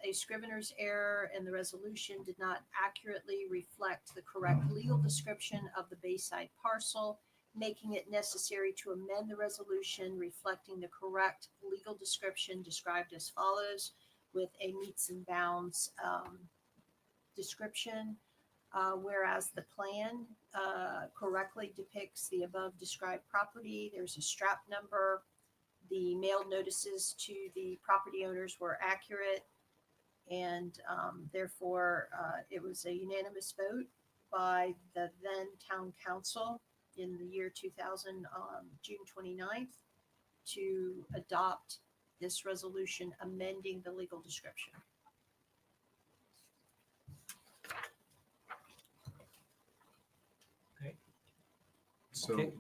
a scrivener's error, and the resolution did not accurately reflect the correct legal description of the Bayside parcel, making it necessary to amend the resolution reflecting the correct legal description described as follows, with a meets and bounds description. Whereas the plan correctly depicts the above described property, there's a strap number. The mailed notices to the property owners were accurate, and therefore it was a unanimous vote by the then town council in the year 2000, June 29th, to adopt this resolution amending the legal description. So, Okay.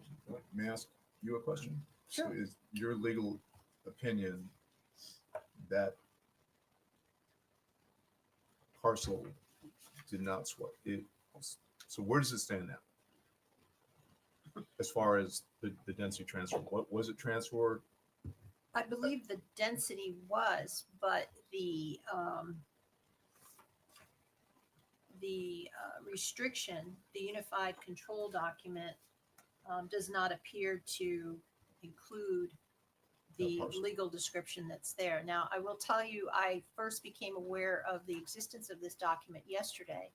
may I ask you a question? Sure. So is your legal opinion that parcel did not sweat it? So where does it stand now? As far as the density transfer, what was it transferred? I believe the density was, but the restriction, the unified control document, does not appear to include the parcel. legal description that's there. Now, I will tell you, I first became aware of the existence of this document yesterday,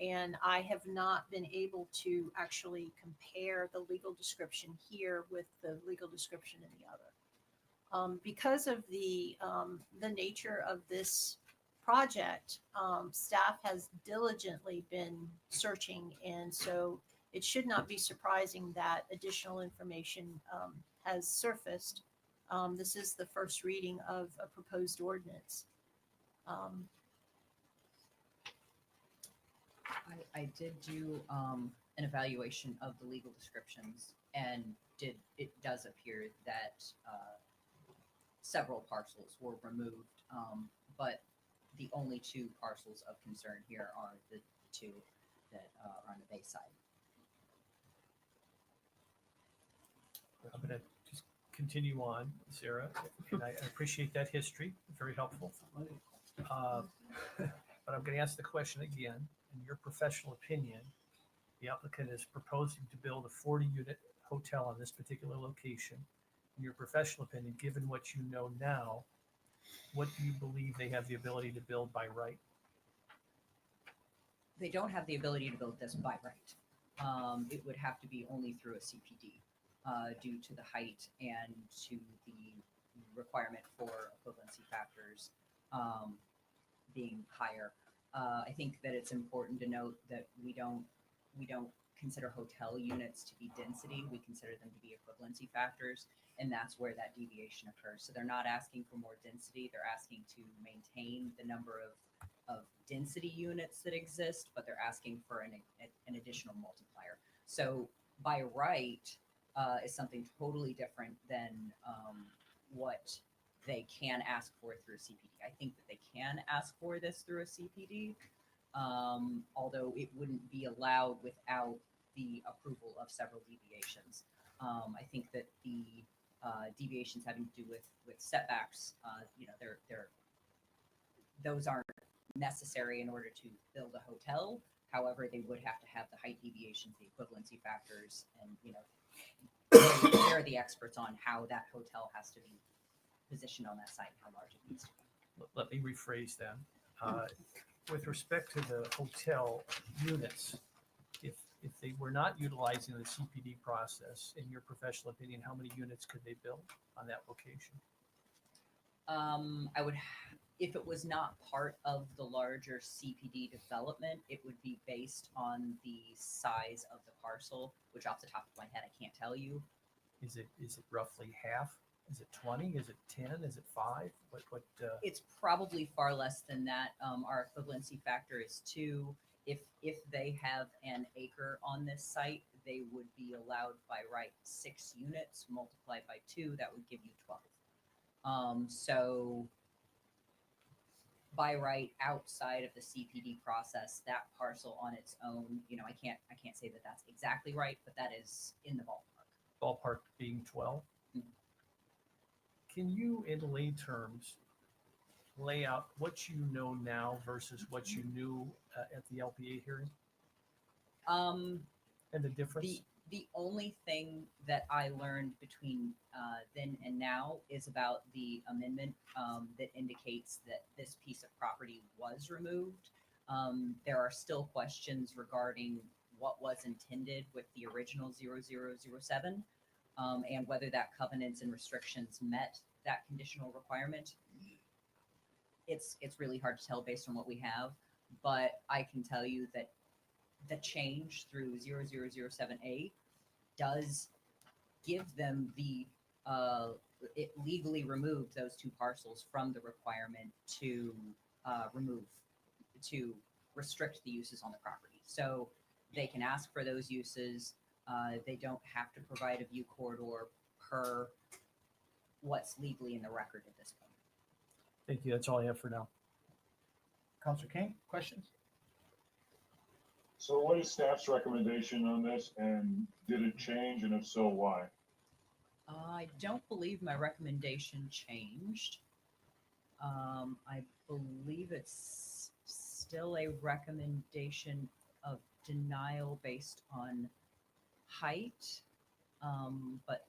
and I have not been able to actually compare the legal description here with the legal description in the other. Because of the nature of this project, staff has diligently been searching, and so it should not be surprising that additional information has surfaced. This is the first reading of a proposed ordinance. I did do an evaluation of the legal descriptions, and it does appear that several parcels were removed, but the only 2 parcels of concern here are the 2 that are on the Bayside. I'm going to just continue on, Sarah, and I appreciate that history, very helpful. But I'm going to ask the question again. In your professional opinion, the applicant is proposing to build a 40-unit hotel on this particular location. In your professional opinion, given what you know now, what do you believe they have the ability to build by right? They don't have the ability to build this by right. It would have to be only through a CPD due to the height and to the requirement for equivalency factors being higher. I think that it's important to note that we don't consider hotel units to be density. We consider them to be equivalency factors, and that's where that deviation occurs. So they're not asking for more density. They're asking to maintain the number of density units that exist, but they're asking for an additional multiplier. So by right is something totally different than what they can ask for it through a CPD. I think that they can ask for this through a CPD, although it wouldn't be allowed without the approval of several deviations. I think that the deviations having to do with setbacks, those aren't necessary in order to build a hotel. However, they would have to have the height deviations, the equivalency factors, and they're the experts on how that hotel has to be positioned on that site, how large it needs to be. Let me rephrase that. With respect to the hotel units, if they were not utilizing the CPD process, in your professional opinion, how many units could they build on that location? If it was not part of the larger CPD development, it would be based on the size of the parcel, which off the top of my head, I can't tell you. Is it roughly half? Is it 20? Is it 10? Is it 5? It's probably far less than that. Our equivalency factor is 2. If they have an acre on this site, they would be allowed by right 6 units multiplied by 2. That would give you 12. So by right outside of the CPD process, that parcel on its own, I can't say that that's exactly right, but that is in the ballpark. Ballpark being 12? Can you, in lay terms, lay out what you know now versus what you knew at the LPA hearing? And the difference? The only thing that I learned between then and now is about the amendment that indicates that this piece of property was removed. There are still questions regarding what was intended with the original 0007 and whether that covenants and restrictions met that conditional requirement. It's really hard to tell based on what we have, but I can tell you that the change through 0007A does give them it legally removed those 2 parcels from the requirement to restrict the uses on the property. So they can ask for those uses. They don't have to provide a view corridor per what's legally in the record at this point. Thank you. That's all I have for now. Councilor King, questions? So what is staff's recommendation on this, and did it change, and if so, why? I don't believe my recommendation changed. I believe it's still a recommendation of denial based on height. But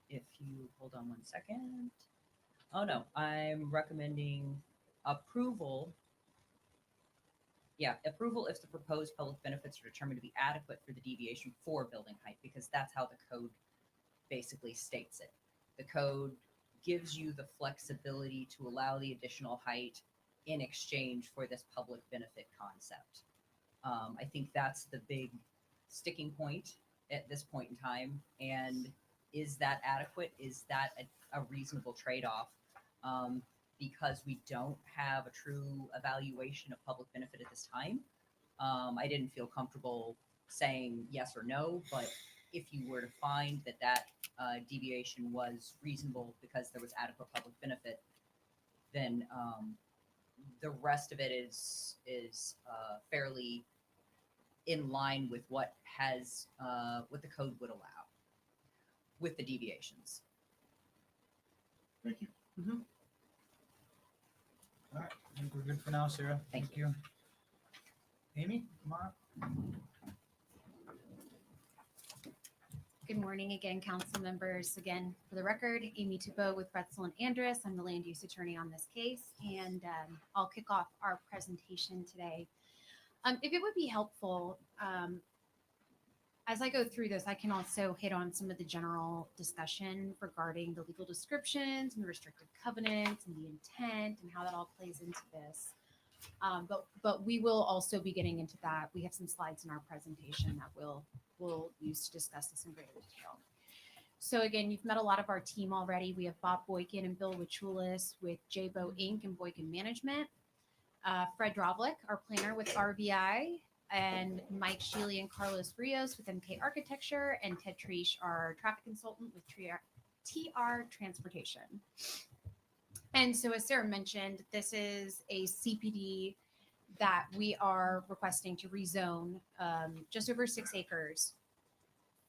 if you hold on 1 second. Oh no, I'm recommending approval. Yeah, approval if the proposed public benefits are determined to be adequate for the deviation for building height, because that's how the code basically states it. The code gives you the flexibility to allow the additional height in exchange for this public benefit concept. I think that's the big sticking point at this point in time. And is that adequate? Is that a reasonable trade-off? Because we don't have a true evaluation of public benefit at this time. I didn't feel comfortable saying yes or no, but if you were to find that deviation was reasonable because there was adequate public benefit, then the rest of it is fairly in line with what the code would allow with the deviations. Thank you. All right, I think we're good for now, Sarah. Thank you. Amy, come on up. Good morning again, council members. Again, for the record, Amy Toubeau with Retzel and Andrus. I'm the land use attorney on this case, and I'll kick off our presentation today. If it would be helpful, as I go through this, I can also hit on some of the general discussion regarding the legal descriptions and the restrictive covenants and the intent and how that all plays into this. But we will also be getting into that. We have some slides in our presentation that we'll use to discuss this in greater detail. So again, you've met a lot of our team already. We have Bob Boykin and Bill Wachulis with Jabo Inc. and Boykin Management. Fred Drovlik, our planner with RBI, and Mike Sheely and Carlos Rios with MK Architecture, and Ted Treesh, our traffic consultant with TR Transportation. And so, as Sarah mentioned, this is a CPD that we are requesting to rezone just over 6 acres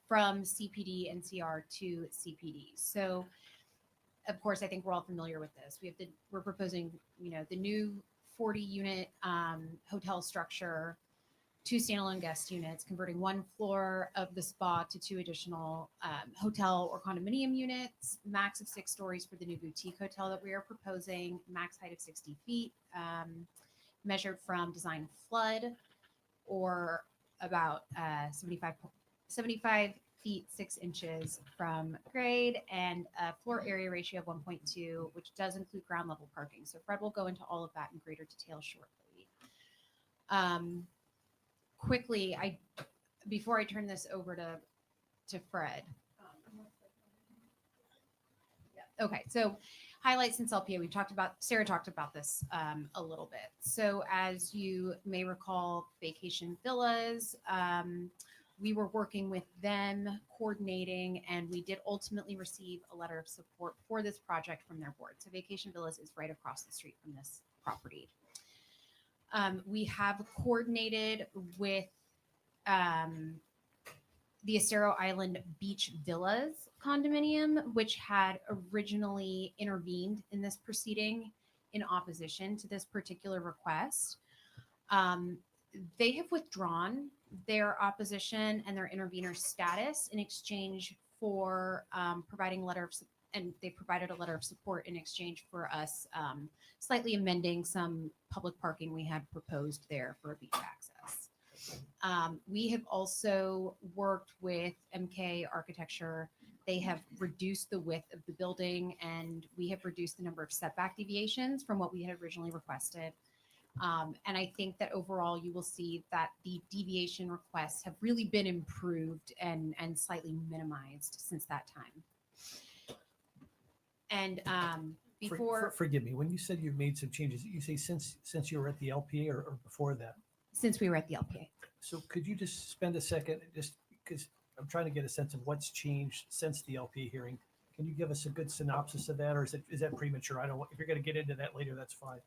from CPD NCR to CPD. So, of course, I think we're all familiar with this. We're proposing, the new 40 unit hotel structure, 2 standalone guest units, converting 1 floor of the spa to 2 additional hotel or condominium units, max of 6 stories for the new boutique hotel that we are proposing, max height of 60 feet, measured from design flood, or about 75 feet 6 inches from grade, and a floor area ratio of 1.2, which does include ground level parking. So Fred will go into all of that in greater detail shortly. Quickly, before I turn this over to Fred. Okay, so highlights since LPA. Sarah talked about this a little bit. So as you may recall, Vacation Villas, we were working with them, coordinating, and we did ultimately receive a letter of support for this project from their board. So Vacation Villas is right across the street from this property. We have coordinated with the Estero Island Beach Villas condominium, which had originally intervened in this proceeding in opposition to this particular request. They have withdrawn their opposition and their intervener status in exchange for providing a letter of and they provided a letter of support in exchange for us slightly amending some public parking we had proposed there for beach access. We have also worked with MK Architecture. They have reduced the width of the building, and we have reduced the number of setback deviations from what we had originally requested. And I think that overall you will see that the deviation requests have really been improved and slightly minimized since that time. And forgive me, when you said you've made some changes, you say since you were at the LPA or before that? Since we were at the LPA. So could you just spend a second, just because I'm trying to get a sense of what's changed since the LPA hearing? Can you give us a good synopsis of that, or is that premature? I don't. If you're going to get into that later, that's fine.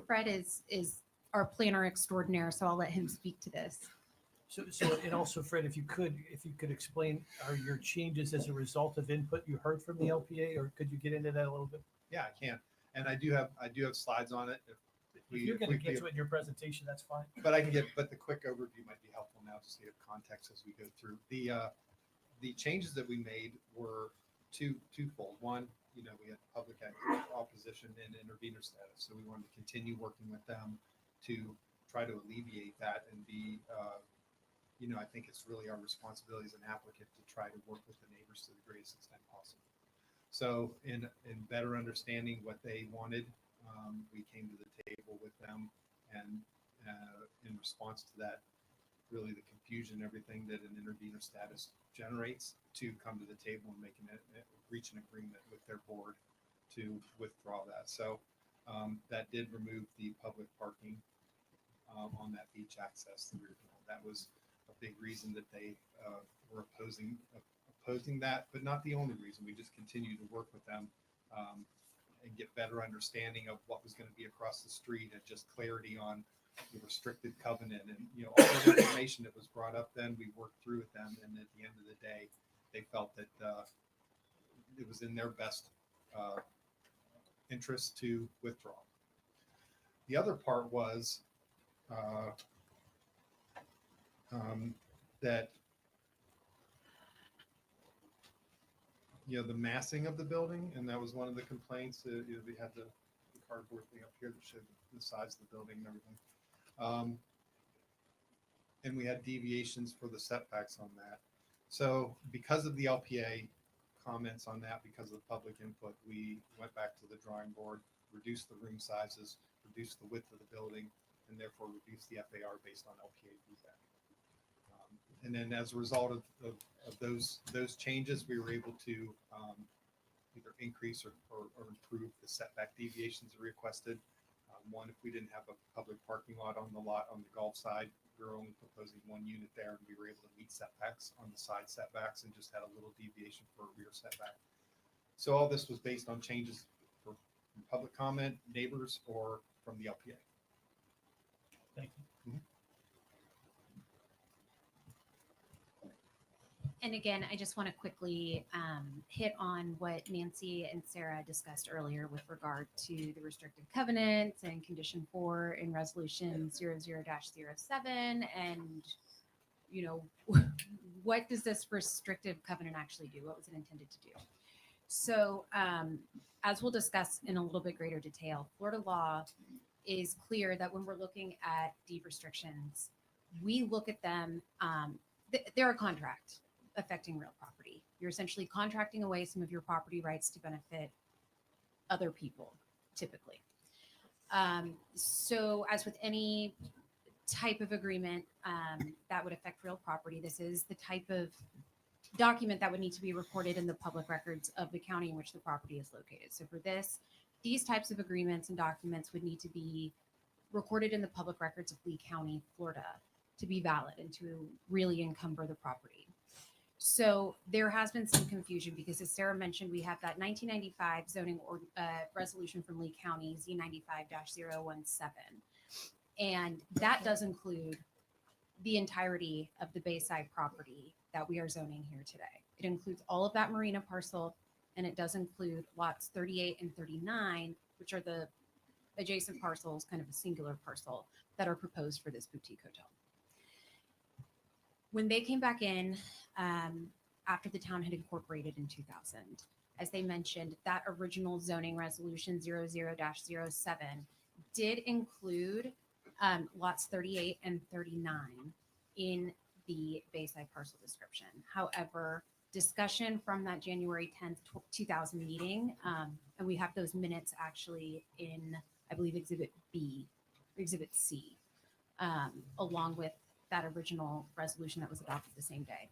Fred is our planner extraordinaire, so I'll let him speak to this. So and also, Fred, if you could explain, are your changes as a result of input you heard from the LPA, or could you get into that a little bit? Yeah, I can, and I do have slides on it. If you're going to get to it in your presentation, that's fine. But the quick overview might be helpful now, just to give context as we go through. The changes that we made were twofold. One, we had public opposition and intervener status, so we wanted to continue working with them to try to alleviate that and be. I think it's really our responsibility as an applicant to try to work with the neighbors to the greatest extent possible. So in better understanding what they wanted, we came to the table with them, and in response to that, really the confusion, everything that an intervener status generates, to come to the table and reach an agreement with their board to withdraw that. So that did remove the public parking on that beach access, the rear wall. That was a big reason that they were opposing that, but not the only reason. We just continued to work with them and get better understanding of what was going to be across the street, and just clarity on the restricted covenant, and all the information that was brought up. Then we worked through with them, and at the end of the day, they felt that it was in their best interest to withdraw. The other part was that the massing of the building, and that was one of the complaints. We had the cardboard thing up here that showed the size of the building and everything, and we had deviations for the setbacks on that. So because of the LPA comments on that, because of the public input, we went back to the drawing board, reduced the room sizes, reduced the width of the building, and therefore reduced the FAR based on LPA feedback. And then as a result of those changes, we were able to either increase or improve the setback deviations requested. One, if we didn't have a public parking lot on the golf side, we were only proposing 1 unit there, and we were able to meet setbacks on the side setbacks and just had a little deviation for a rear setback. So all this was based on changes for from public comment, neighbors, or from the LPA. Thank you. And again, I just want to quickly hit on what Nancy and Sarah discussed earlier with regard to the restrictive covenants and condition 4 in resolution 00-07. And, you know, what does this restrictive covenant actually do? What was it intended to do? So as we'll discuss in a little bit greater detail, Florida law is clear that when we're looking at deed restrictions, we look at them, they're a contract affecting real property. You're essentially contracting away some of your property rights to benefit other people, typically. So as with any type of agreement that would affect real property, this is the type of document that would need to be recorded in the public records of the county in which the property is located. So for this, these types of agreements and documents would need to be recorded in the public records of Lee County, Florida, to be valid and to really encumber the property. So there has been some confusion because, as Sarah mentioned, we have that 1995 zoning resolution from Lee County, Z95-017. And that does include the entirety of the Bayside property that we are zoning here today. It includes all of that marina parcel, and it does include lots 38 and 39, which are the adjacent parcels, kind of a singular parcel, that are proposed for this boutique hotel. When they came back in after the town had incorporated in 2000, as they mentioned, that original zoning resolution 00-07 did include lots 38 and 39 in the Bayside parcel description. However, discussion from that January 10th, 2000 meeting, and we have those minutes actually in, I believe, Exhibit B, or Exhibit C, along with that original resolution that was adopted the same day.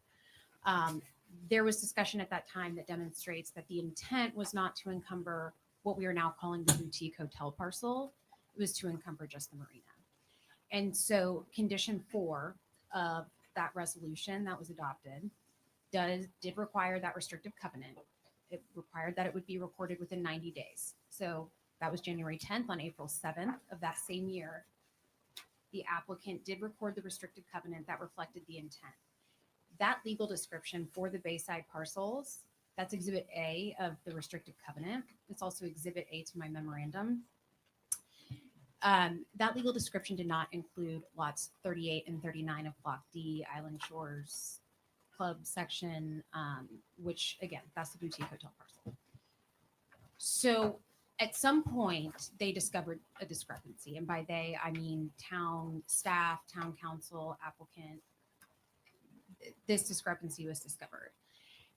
There was discussion at that time that demonstrates that the intent was not to encumber what we are now calling the boutique hotel parcel. It was to encumber just the marina. And so condition 4 of that resolution that was adopted did require that restrictive covenant. It required that it would be recorded within 90 days. So that was January 10th. On April 7th of that same year, the applicant did record the restrictive covenant that reflected the intent. That legal description for the Bayside parcels, that's Exhibit A of the restrictive covenant. It's also Exhibit A to my memorandum. That legal description did not include lots 38 and 39 of Block D, Island Shores Club section, which again, that's the boutique hotel parcel. So at some point, they discovered a discrepancy. And by they, I mean town staff, town council, applicant. This discrepancy was discovered.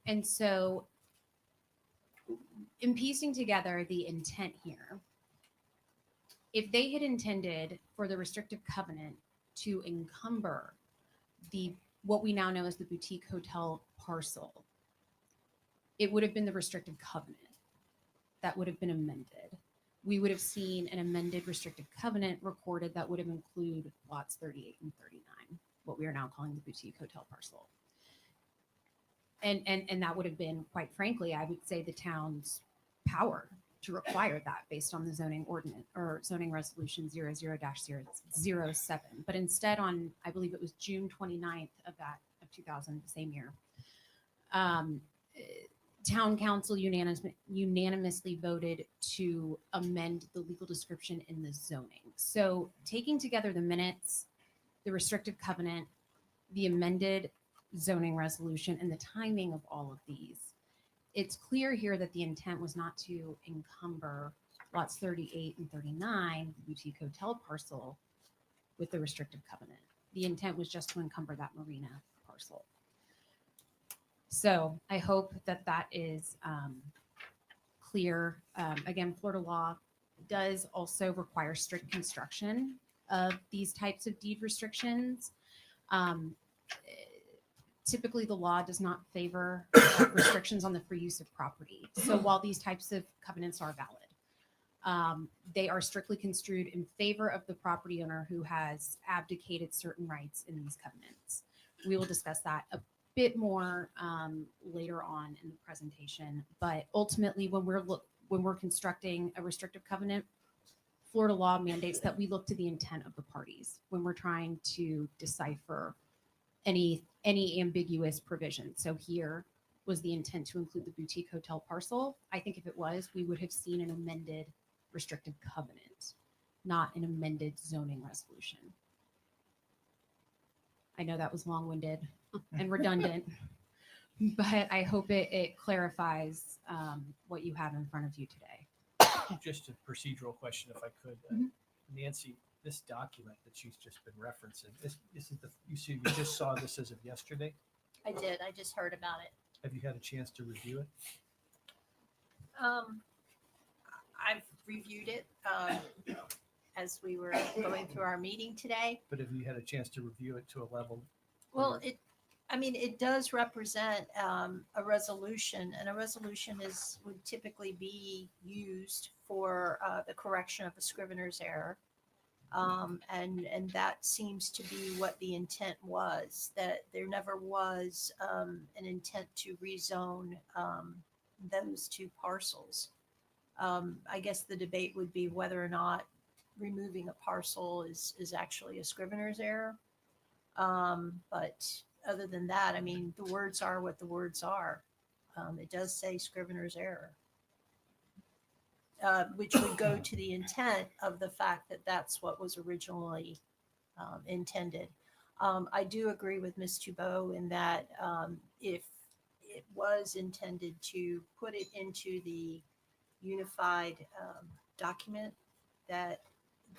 And so in piecing together the intent here, if they had intended for the restrictive covenant to encumber what we now know as the boutique hotel parcel, it would have been the restrictive covenant that would have been amended. We would have seen an amended restrictive covenant recorded that would have included lots 38 and 39, what we are now calling the boutique hotel parcel. And that would have been, quite frankly, I would say, the town's power to require that based on the zoning ordinance or zoning resolution 00-007. But instead on, I believe it was June 29th of 2000, the same year, town council unanimously voted to amend the legal description in the zoning. So taking together the minutes, the restrictive covenant, the amended zoning resolution, and the timing of all of these, it's clear here that the intent was not to encumber lots 38 and 39, the boutique hotel parcel, with the restrictive covenant. The intent was just to encumber that marina parcel. So I hope that that is clear. Again, Florida law does also require strict construction of these types of deed restrictions. Typically, the law does not favor restrictions on the free use of property. So while these types of covenants are valid, they are strictly construed in favor of the property owner who has abdicated certain rights in these covenants. We will discuss that a bit more later on in the presentation. But ultimately, when we're constructing a restrictive covenant, Florida law mandates that we look to the intent of the parties when we're trying to decipher any ambiguous provision. So here was the intent to include the boutique hotel parcel. I think if it was, we would have seen an amended restrictive covenant, not an amended zoning resolution. I know that was long-winded and redundant, but I hope it clarifies what you have in front of you today. Just a procedural question, if I could. Nancy, this document that she's just been referencing, this is you just saw this as of yesterday. I did. I just heard about it. Have you had a chance to review it? I've reviewed it as we were going through our meeting today. But have you had a chance to review it to a level? Well, it does represent a resolution, and a resolution would typically be used for the correction of a scrivener's error. And that seems to be what the intent was, that there never was an intent to rezone those two parcels. I guess the debate would be whether or not removing a parcel is actually a scrivener's error. But other than that, I mean, the words are what the words are. It does say scrivener's error, which would go to the intent of the fact that that's what was originally intended. I do agree with Ms. Toubeau in that if it was intended to put it into the unified document, that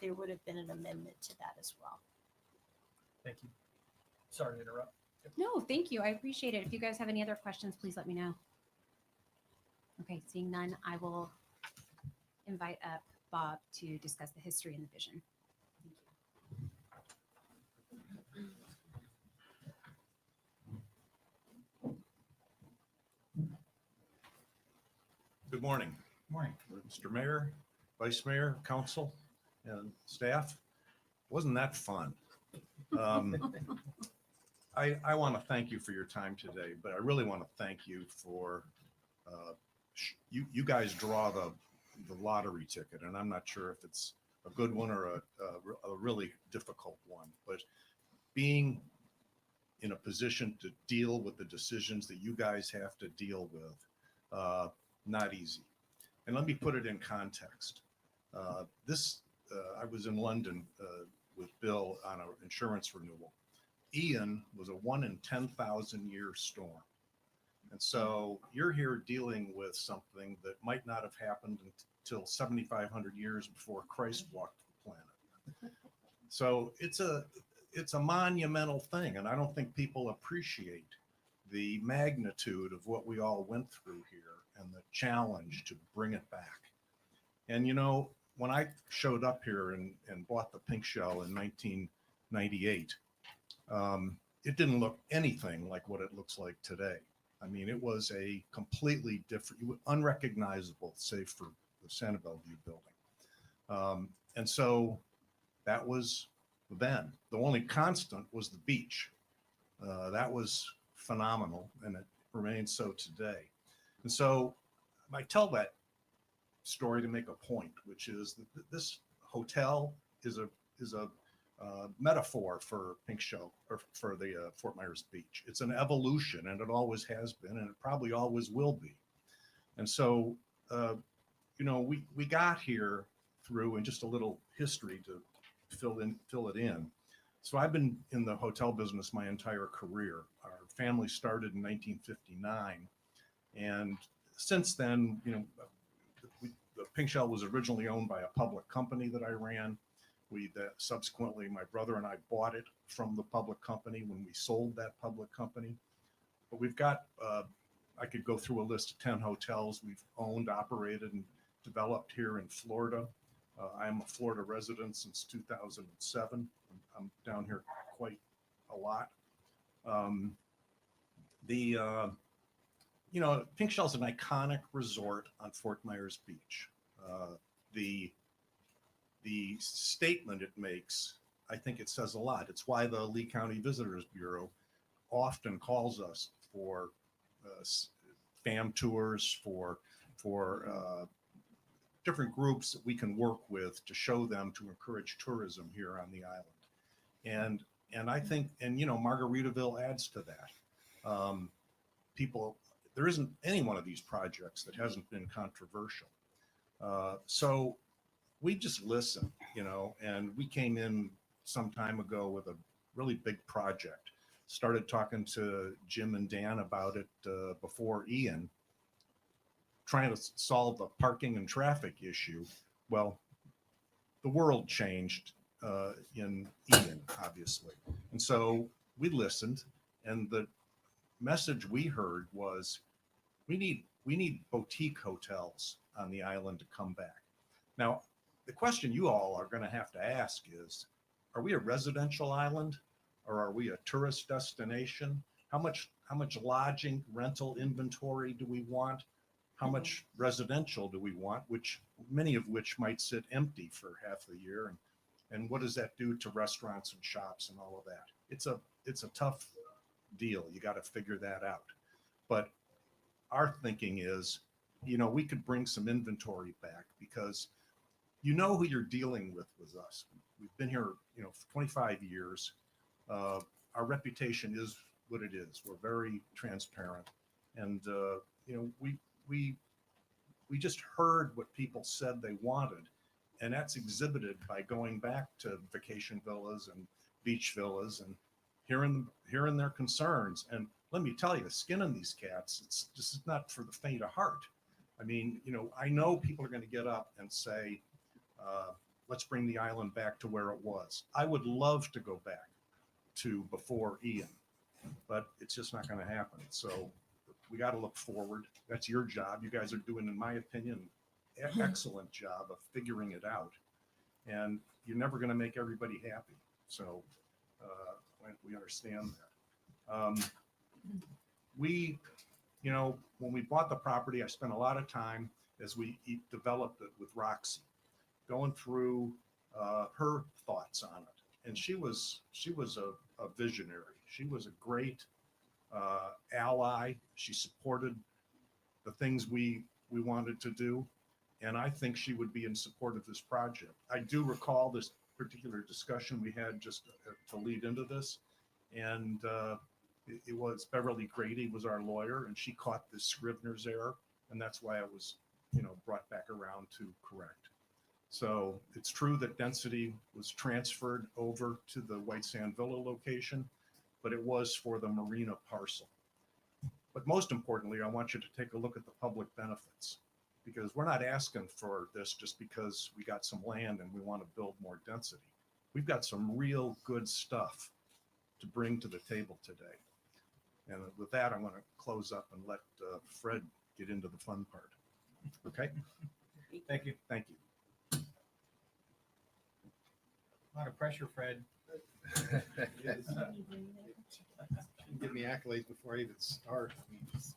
there would have been an amendment to that as well. Thank you. Sorry to interrupt. No, thank you. I appreciate it. If you guys have any other questions, please let me know. Okay, seeing none, I will invite up Bob to discuss the history and the vision. Good morning. Morning. Mr. Mayor, Vice Mayor, Council, and staff. Wasn't that fun? I want to thank you for your time today, but I really want to thank you for you guys draw the lottery ticket, and I'm not sure if it's a good one or a really difficult one, but being in a position to deal with the decisions that you guys have to deal with, not easy. And let me put it in context. I was in London with Bill on an insurance renewal. Ian was a 1 in 10,000 year storm. And so you're here dealing with something that might not have happened until 7,500 years before Christ walked the planet. So it's a monumental thing. And I don't think people appreciate the magnitude of what we all went through here and the challenge to bring it back. And, you know, when I showed up here and bought the Pink Shell in 1998, it didn't look anything like what it looks like today. I mean, it was a completely different, unrecognizable, save for the Santa Bellevue building. And so that was then. The only constant was the beach. That was phenomenal, and it remains so today. And so I tell that story to make a point, which is that this hotel is a metaphor for Pink Shell, or for the Fort Myers Beach. It's an evolution, and it always has been, and it probably always will be. And so, you know, we got here through, and just a little history to fill it in. So I've been in the hotel business my entire career. Our family started in 1959, and since then, you know, the Pink Shell was originally owned by a public company that I ran. Subsequently, my brother and I bought it from the public company when we sold that public company. But we've got, I could go through a list of 10 hotels we've owned, operated, and developed here in Florida. I'm a Florida resident since 2007. I'm down here quite a lot. You know, Pink Shell's an iconic resort on Fort Myers Beach. The statement it makes, I think it says a lot. It's why the Lee County Visitors Bureau often calls us for fam tours, for different groups that we can work with to show them, to encourage tourism here on the island. And I think, and you know, Margaritaville adds to that. People, there isn't any one of these projects that hasn't been controversial. So we just listen, you know, and we came in some time ago with a really big project. Started talking to Jim and Dan about it before Ian, trying to solve the parking and traffic issue. Well, the world changed in Ian, obviously. And so we listened, and the message we heard was we need boutique hotels on the island to come back. Now, the question you all are going to have to ask is, are we a residential island or are we a tourist destination? How much lodging rental inventory do we want? How much residential do we want, which many of which might sit empty for half the year? And what does that do to restaurants and shops and all of that? It's a tough deal. You got to figure that out. But our thinking is, you know, we could bring some inventory back because you know who you're dealing with us. We've been here, you know, for 25 years. Our reputation is what it is. We're very transparent. And, you know, we just heard what people said they wanted. And that's exhibited by going back to vacation villas and beach villas and hearing their concerns. And let me tell you, skinning these cats, it's just not for the faint of heart. I mean, you know, I know people are going to get up and say, let's bring the island back to where it was. I would love to go back to before Ian, but it's just not going to happen. So we got to look forward. That's your job. You guys are doing, in my opinion, an excellent job of figuring it out. And you're never going to make everybody happy. So we understand that. We, you know, when we bought the property, I spent a lot of time as we developed it with Roxy, going through her thoughts on it. And she was a visionary. She was a great ally. She supported the things we wanted to do. And I think she would be in support of this project. I do recall this particular discussion we had just to lead into this. And it was Beverly Grady was our lawyer, and she caught this Scrivener's error. And that's why it was, you know, brought back around to correct. So it's true that density was transferred over to the White Sand Villa location, but it was for the marina parcel. But most importantly, I want you to take a look at the public benefits, because we're not asking for this just because we got some land and we want to build more density. We've got some real good stuff to bring to the table today. And with that, I'm going to close up and let Fred get into the fun part. Okay? Thank you. Thank you. A lot of pressure, Fred. Give me accolades before I even start. I mean, just,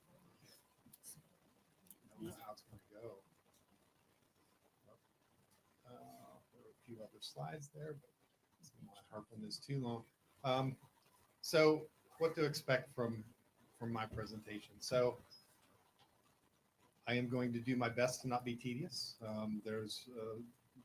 I don't know how it's going to go. There are a few other slides there, but I don't want to harp on this too long. So, what to expect from my presentation? So, I am going to do my best to not be tedious. There's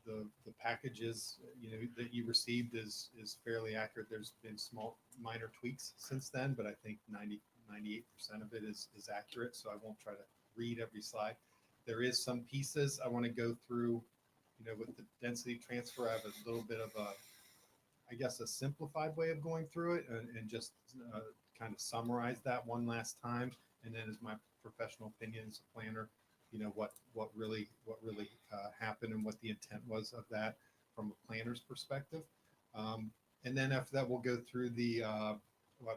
the packages, you know, that you received is fairly accurate. There's been small minor tweaks since then, but I think 98% of it is accurate. So I won't try to read every slide. There is some pieces I want to go through, you know, with the density transfer. I have a little bit of I guess a simplified way of going through it and just kind of summarize that one last time. And then as my professional opinion as a planner, you know, what really happened and what the intent was of that from a planner's perspective. And then after that, we'll go through the,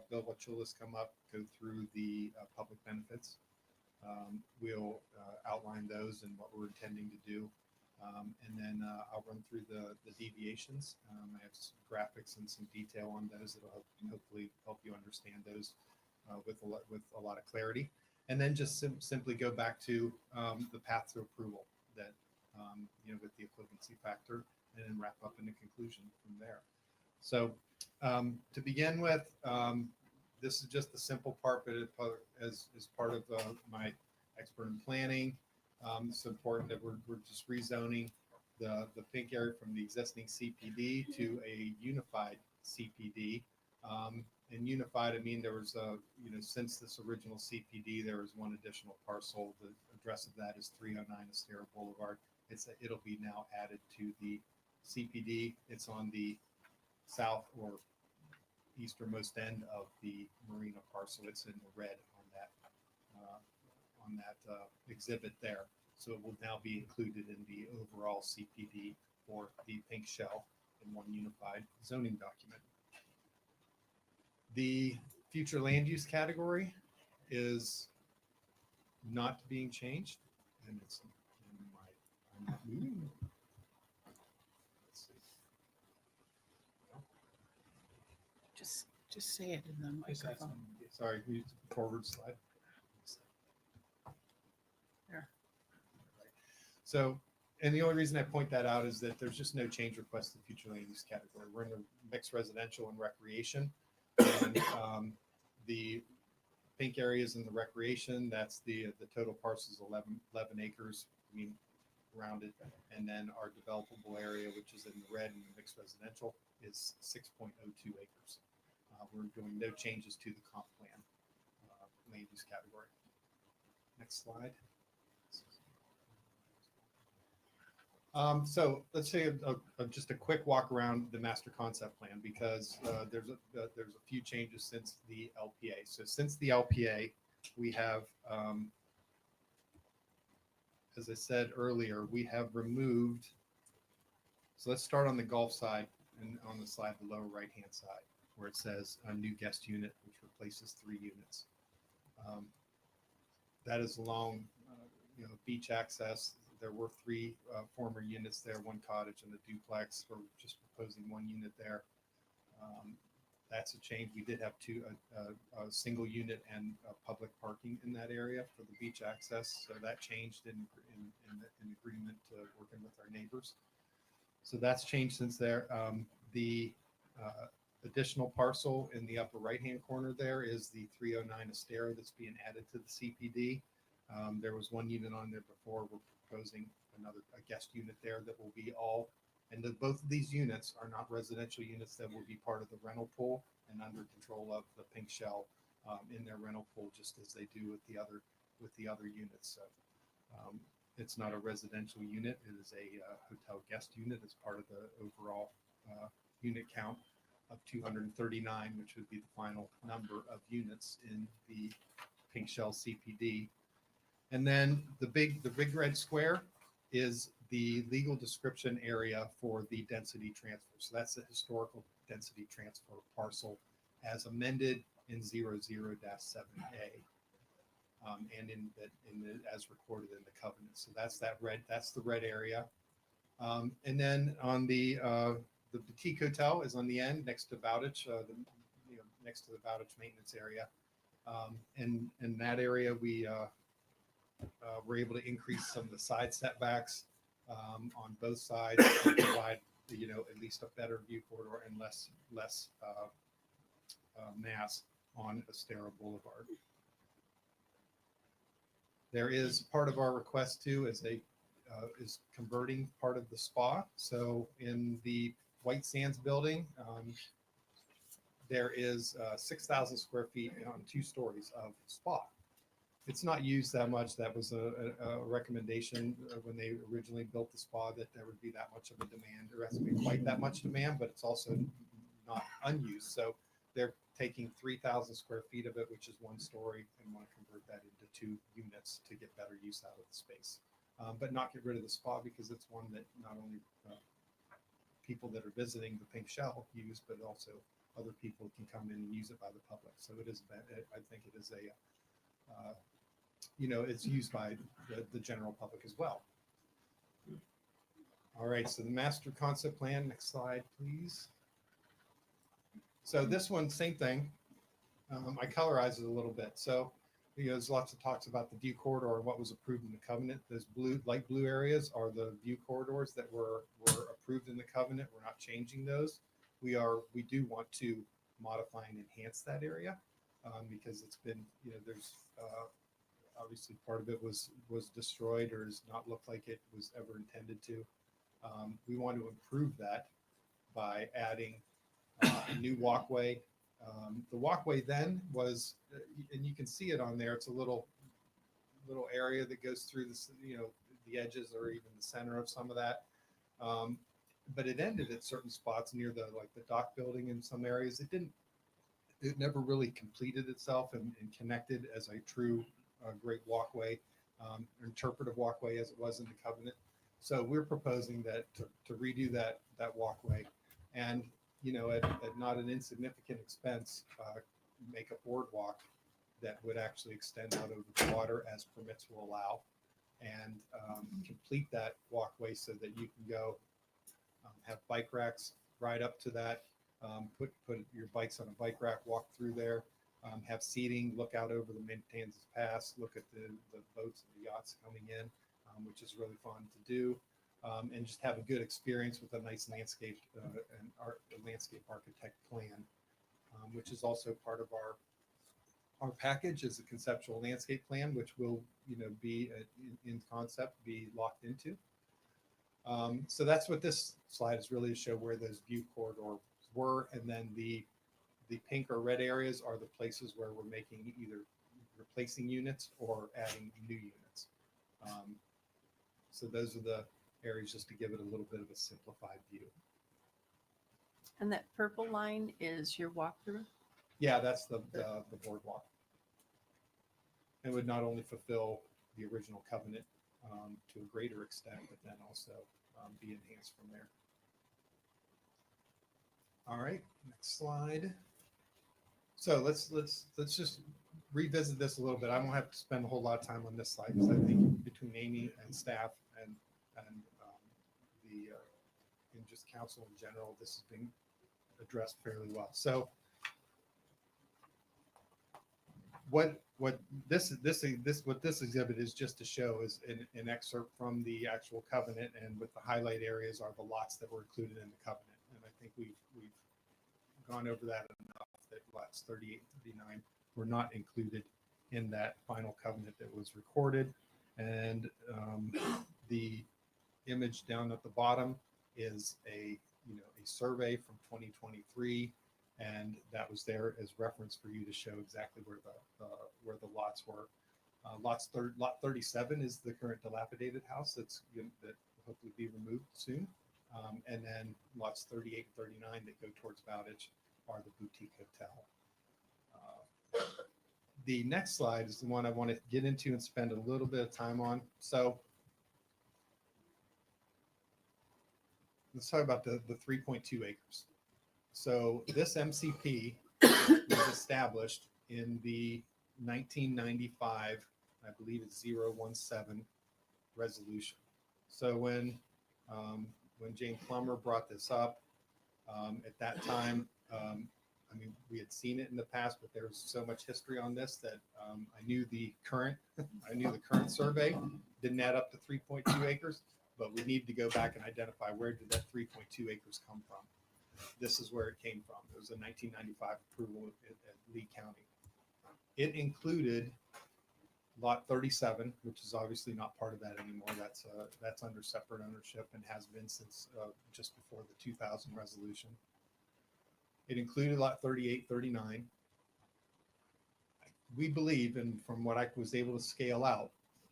Bill Wachulis come up, go through the public benefits. We'll outline those and what we're intending to do. And then I'll run through the deviations. I have some graphics and some detail on those that will hopefully help you understand those with a lot of clarity. And then just simply go back to the path to approval that, you know, with the equivalency factor, and then wrap up in the conclusion from there. So to begin with, this is just the simple part, but as part of my expert in planning, it's important that we're just rezoning the pink area from the existing CPD to a unified CPD. And unified, I mean, there was since this original CPD, there was one additional parcel. The address of that is 309 Estero Boulevard. It'll be now added to the CPD. It's on the south or easternmost end of the marina parcel. It's in the red on that exhibit there. So it will now be included in the overall CPD for the pink shell in one unified zoning document. The future land use category is not being changed, and it's in I'm not moving. Let's see. Just say it in the microphone. Sorry, we used the forward slide. There. So, and the only reason I point that out is that there's just no change request in future land use category. We're in the mixed residential and recreation. And the pink areas in the recreation, that's the total parcels 11 acres, I mean, rounded. And then our developable area, which is in the red in the mixed residential, is 6.02 acres. We're doing no changes to the comp plan land use category. Next slide. So let's say just a quick walk around the master concept plan, because there's a few changes since the LPA. So since the LPA, we have, as I said earlier, we have removed. So let's start on the golf side and on the slide, the lower right-hand side, where it says a new guest unit, which replaces 3 units. That is along, beach access. There were 3 former units there, 1 cottage and a duplex. We're just proposing 1 unit there. That's a change. We did have a single unit and public parking in that area for the beach access. So that changed in agreement working with our neighbors. So that's changed since there. The additional parcel in the upper right-hand corner there is the 309 Estero that's being added to the CPD. There was 1 unit on there before. We're proposing a guest unit there that will be all, and both of these units are not residential units that will be part of the rental pool and under control of the pink shell in their rental pool, just as they do with the other units. So it's not a residential unit. It is a hotel guest unit as part of the overall unit count of 239, which would be the final number of units in the pink shell CPD. And then the big red square is the legal description area for the density transfer. So that's the historical density transfer parcel as amended in 00-7A and as recorded in the covenant. So that's the red area. And then on the boutique hotel is on the end next to Bowditch, next to the Bowditch maintenance area. And in that area, we're able to increase some of the side setbacks on both sides to provide, at least a better view corridor and less mass on Estero Boulevard. There is part of our request too is converting part of the spa. So in the White Sands building, there is 6,000 square feet on 2 stories of spa. It's not used that much. That was a recommendation when they originally built the spa, that there would be that much of a demand. There hasn't been quite that much demand, but it's also not unused. So they're taking 3,000 square feet of it, which is 1 story, and want to convert that into 2 units to get better use out of the space. But not get rid of the spa, because it's one that not only people that are visiting the pink shell use, but also other people can come in and use it by the public. So it is, I think it is it's used by the general public as well. All right, so the master concept plan, next slide, please. So this one, same thing. I colorize it a little bit. So there's lots of talks about the view corridor and what was approved in the covenant. Those light blue areas are the view corridors that were approved in the covenant. We're not changing those. We do want to modify and enhance that area. because it's been, there's obviously part of it was destroyed or does not look like it was ever intended to. We want to improve that by adding a new walkway. The walkway then was, and you can see it on there. It's a little area that goes through this, the edges or even the center of some of that. But it ended at certain spots near the dock building in some areas. It never really completed itself and connected as a true great walkway, interpretive walkway as it was in the covenant. So we're proposing that to redo that walkway, and at not an insignificant expense, make a boardwalk that would actually extend out over the water as permits will allow, and complete that walkway so that you can go have bike racks ride up to that, put your bikes on a bike rack, walk through there, have seating, look out over the Matanzas Pass, look at the boats and the yachts coming in, which is really fun to do, and just have a good experience with a nice landscape landscape architect plan, which is also part of our package is a conceptual landscape plan, which will be in concept be locked into. So that's what this slide is really to show where those view corridors were, and then the pink or red areas are the places where we're making either replacing units or adding new units. So those are the areas just to give it a little bit of a simplified view. And that purple line is your walkthrough? Yeah, that's the boardwalk. It would not only fulfill the original covenant to a greater extent, but then also be enhanced from there. All right, next slide. So let's just revisit this a little bit. I won't have to spend a whole lot of time on this slide because I think between Amy and staff and and just council in general, this has been addressed fairly well. So what this exhibit is just to show is an excerpt from the actual covenant, and with the highlight areas are the lots that were included in the covenant. And I think we've gone over that enough that lots 38 and 39 were not included in that final covenant that was recorded. And the image down at the bottom is a survey from 2023, and that was there as reference for you to show exactly where the lots were. Lot 37 is the current dilapidated house that will hopefully be removed soon, and then lots 38 and 39 that go towards Bowditch are the boutique hotel. The next slide is the one I want to get into and spend a little bit of time on. So let's talk about the 3.2 acres. So this MCP was established in the 1995, I believe it's 017 resolution. So when Jane Plummer brought this up, at that time, I mean, we had seen it in the past, but there was so much history on this that I knew the current survey didn't add up to 3.2 acres, but we need to go back and identify where did that 3.2 acres come from. This is where it came from. It was a 1995 approval at Lee County. It included lot 37, which is obviously not part of that anymore. That's under separate ownership and has been since just before the 2000 resolution. It included lot 38, 39. We believe, and from what I was able to scale out,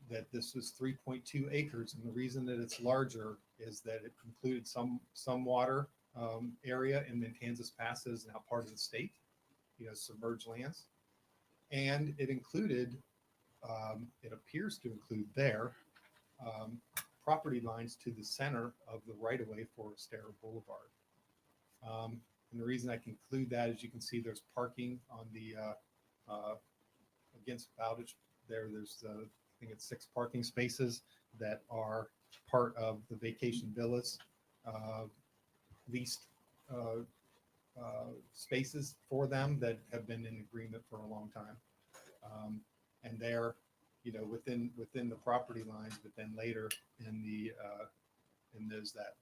that this was 3.2 acres. And the reason that it's larger is that it included some water area in Matanzas Pass is now part of the state, submerged lands. And it included, it appears to include there, property lines to the center of the right-of-way for Estero Boulevard. And the reason I conclude that is you can see there's parking on the, against Bowditch there. There's, I think it's 6 parking spaces that are part of the vacation villas leased spaces for them that have been in agreement for a long time. And they're, within the property lines, but then later in the, in those that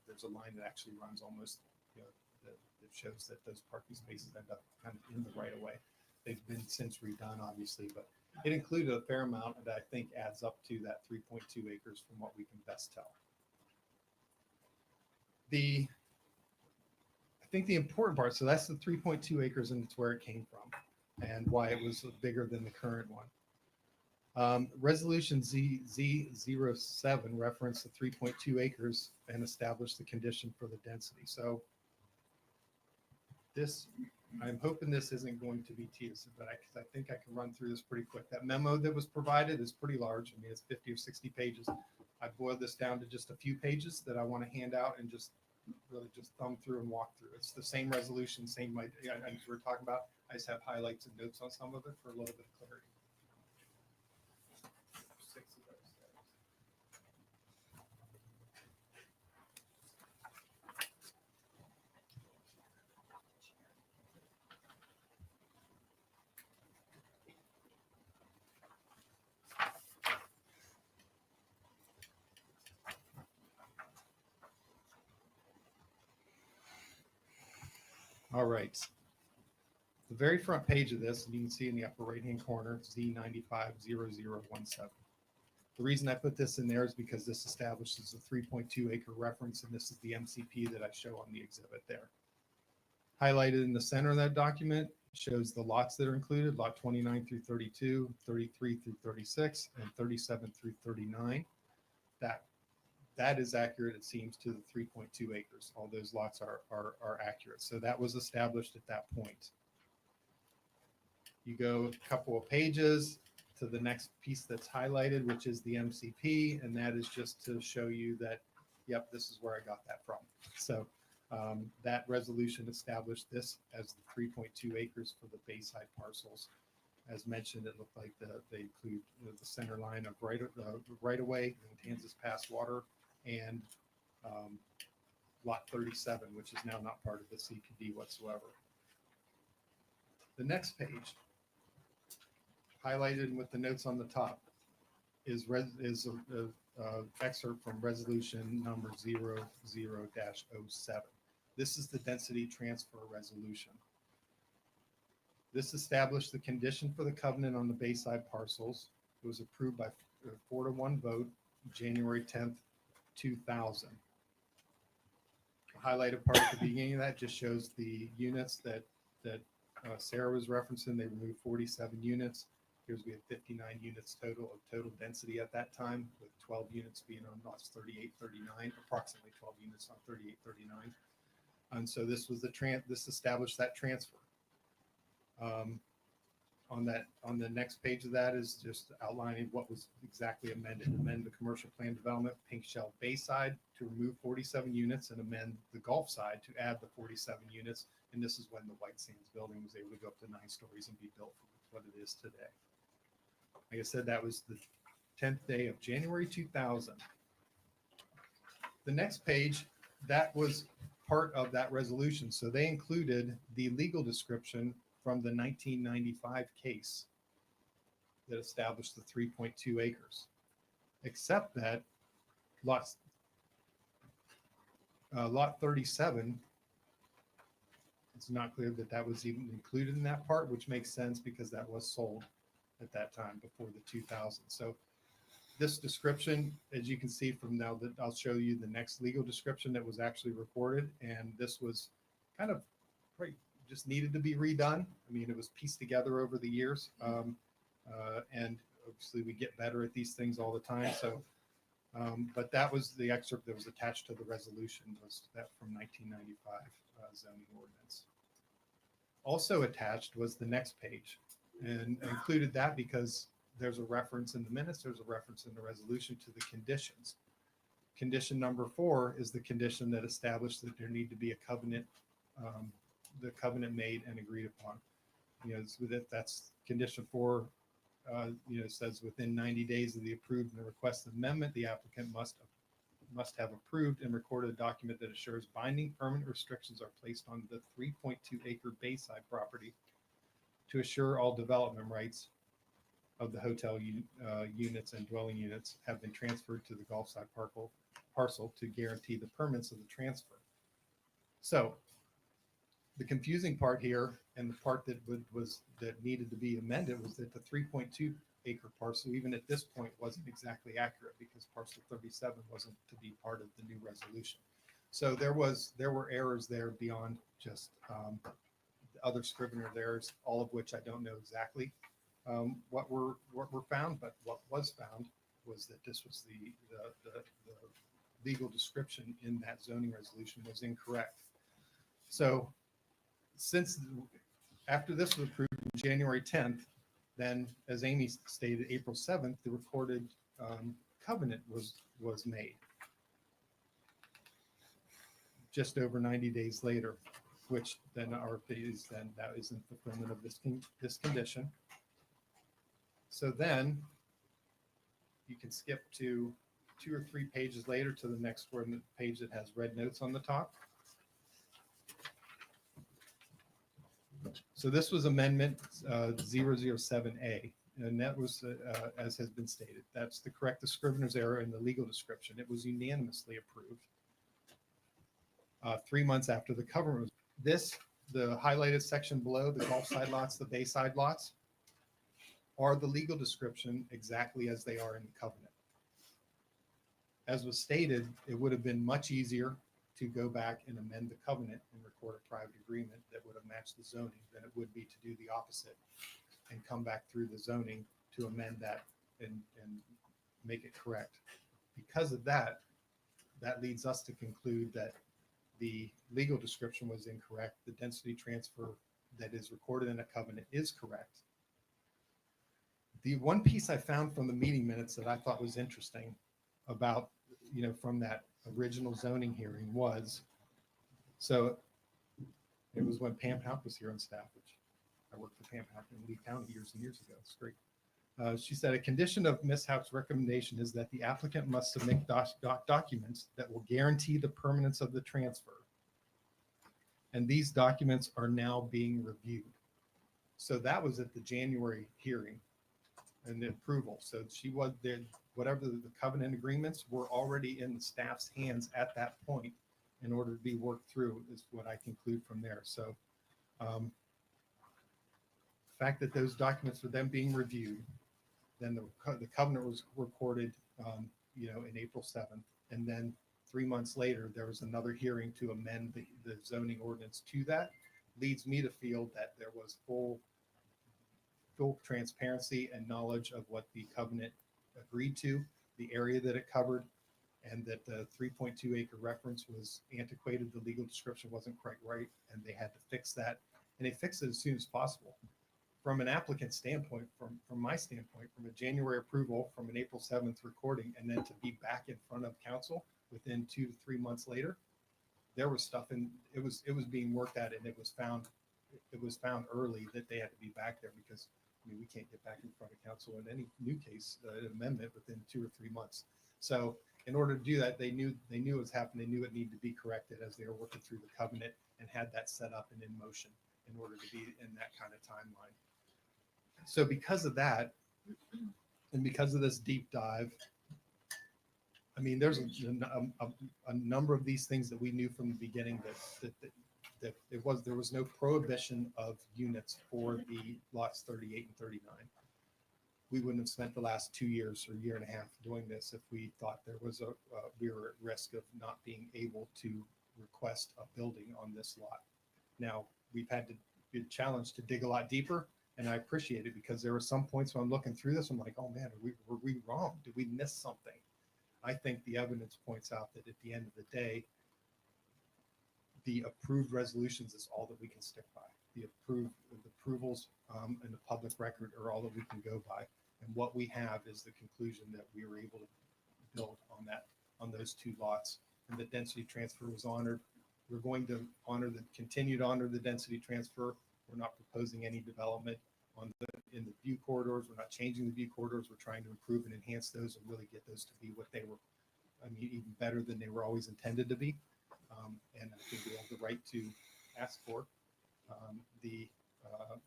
there's a line that actually runs almost, that shows that those parking spaces end up kind of in the right of way. they've been since redone, obviously, but it included a fair amount that I think adds up to that 3.2 acres from what we can best tell. I think the important part, so that's the 3.2 acres and it's where it came from and why it was bigger than the current one. Resolution Z07 referenced the 3.2 acres and established the condition for the density. So this, I'm hoping this isn't going to be tedious, but I think I can run through this pretty quick. That memo that was provided is pretty large. I mean, it's 50 or 60 pages. I boiled this down to just a few pages that I want to hand out and just really just thumb through and walk through. It's the same resolution, same idea as we're talking about. I just have highlights and notes on some of it for a little bit of clarity. All right. The very front page of this, and you can see in the upper right-hand corner, Z950017. The reason I put this in there is because this establishes a 3.2 acre reference, and this is the MCP that I show on the exhibit there. Highlighted in the center of that document shows the lots that are included, lot 29 through 32, 33 through 36, and 37 through 39. That is accurate, it seems, to the 3.2 acres. All those lots are accurate. So that was established at that point. You go a couple of pages to the next piece that's highlighted, which is the MCP, and that is just to show you that, yep, this is where I got that from. So that resolution established this as the 3.2 acres for the Bayside parcels. As mentioned, it looked like they include the center line of right-of-way, Kansas Pass Water, and lot 37, which is now not part of the CPD whatsoever. The next page, highlighted with the notes on the top, is an excerpt from resolution number 00-07. This is the density transfer resolution. This established the condition for the covenant on the Bayside parcels. It was approved by 4-1 vote, January 10th, 2000. The highlighted part at the beginning of that just shows the units that Sarah was referencing. They removed 47 units. Here's we had 59 units total density at that time, with 12 units being on lots 38, 39, approximately 12 units on 38, 39. And so this was this established that transfer. On the next page of that is just outlining what was exactly amended. Amend the commercial plan development, Pink Shell Bayside, to remove 47 units and amend the Gulf side to add the 47 units. And this is when the White Sands building was able to go up to 9 stories and be built for what it is today. Like I said, that was the 10th day of January 2000. The next page, that was part of that resolution. So they included the legal description from the 1995 case that established the 3.2 acres, except that lot 37, it's not clear that that was even included in that part, which makes sense because that was sold at that time before the 2000. So this description, as you can see from now, that I'll show you the next legal description that was actually recorded, and this was kind of just needed to be redone. I mean, it was pieced together over the years, and obviously we get better at these things all the time. So, but that was the excerpt that was attached to the resolution, was that from 1995 zoning ordinance. Also attached was the next page, and included that because there's a reference in the minutes, there's a reference in the resolution to the conditions. Condition number 4 is the condition that established that there need to be a covenant, the covenant made and agreed upon. You know, that's condition 4. Says within 90 days of the approved and requested amendment, the applicant must have approved and recorded a document that assures binding permanent restrictions are placed on the 3.2 acre Bayside property to assure all development rights of the hotel units and dwelling units have been transferred to the Gulfside parcel to guarantee the permanence of the transfer. So the confusing part here, and the part that that needed to be amended, was that the 3.2 acre parcel, even at this point, wasn't exactly accurate because parcel 37 wasn't to be part of the new resolution. So there were errors there beyond just the other Scrivener errors, all of which I don't know exactly what were found, but what was found was that this was the legal description in that zoning resolution was incorrect. So since after this was approved on January 10th, then as Amy stated, April 7th, the recorded covenant was made. Just over 90 days later, which then our is then that is in fulfillment of this condition. So then you can skip to 2 or 3 pages later to the next one, page that has red notes on the top. So this was amendment 007A, and that was, as has been stated, that's the correct the Scrivener's error in the legal description. It was unanimously approved 3 months after the covenant was. The highlighted section below, the Gulf side lots, the Bayside lots, are the legal description exactly as they are in the covenant. As was stated, it would have been much easier to go back and amend the covenant and record a private agreement that would have matched the zoning than it would be to do the opposite and come back through the zoning to amend that and make it correct. Because of that, that leads us to conclude that the legal description was incorrect. The density transfer that is recorded in a covenant is correct. The one piece I found from the meeting minutes that I thought was interesting about, from that original zoning hearing was, so it was when Pam Houck was here on staff, which I worked for Pam Houck in Lee County years and years ago. It's great. She said a condition of Ms. Houck's recommendation is that the applicant must submit documents that will guarantee the permanence of the transfer. And these documents are now being reviewed. So that was at the January hearing and the approval. So she was there, whatever the covenant agreements were already in the staff's hands at that point in order to be worked through is what I conclude from there. So the fact that those documents were then being reviewed, then the covenant was recorded, in April 7th. And then 3 months later, there was another hearing to amend the zoning ordinance to that, leads me to feel that there was full transparency and knowledge of what the covenant agreed to, the area that it covered, and that the 3.2 acre reference was antiquated. The legal description wasn't quite right, and they had to fix that. And they fixed it as soon as possible. From an applicant standpoint, from my standpoint, from a January approval, from an April 7th recording, and then to be back in front of council within 2 to 3 months later, there was stuff in it was being worked at, and it was found early that they had to be back there because we can't get back in front of council in any new case, an amendment within 2 or 3 months. So in order to do that, they knew it was happening. They knew it needed to be corrected as they were working through the covenant and had that set up and in motion in order to be in that kind of timeline. So because of that, and because of this deep dive, I mean, there's a number of these things that we knew from the beginning that there was no prohibition of units for the lots 38 and 39. We wouldn't have spent the last 2 years or year and a half doing this if we thought there was we were at risk of not being able to request a building on this lot. Now we've had to be challenged to dig a lot deeper. And I appreciate it because there were some points when I'm looking through this, I'm like, oh man, were we wrong? Did we miss something? I think the evidence points out that at the end of the day, the approved resolutions is all that we can stick by. The approvals and the public record are all that we can go by. And what we have is the conclusion that we were able to build on those 2 lots, and the density transfer was honored. We're going to continue to honor the density transfer. We're not proposing any development in the view corridors. We're not changing the view corridors. We're trying to improve and enhance those and really get those to be what they were, even better than they were always intended to be. And I think we have the right to ask for the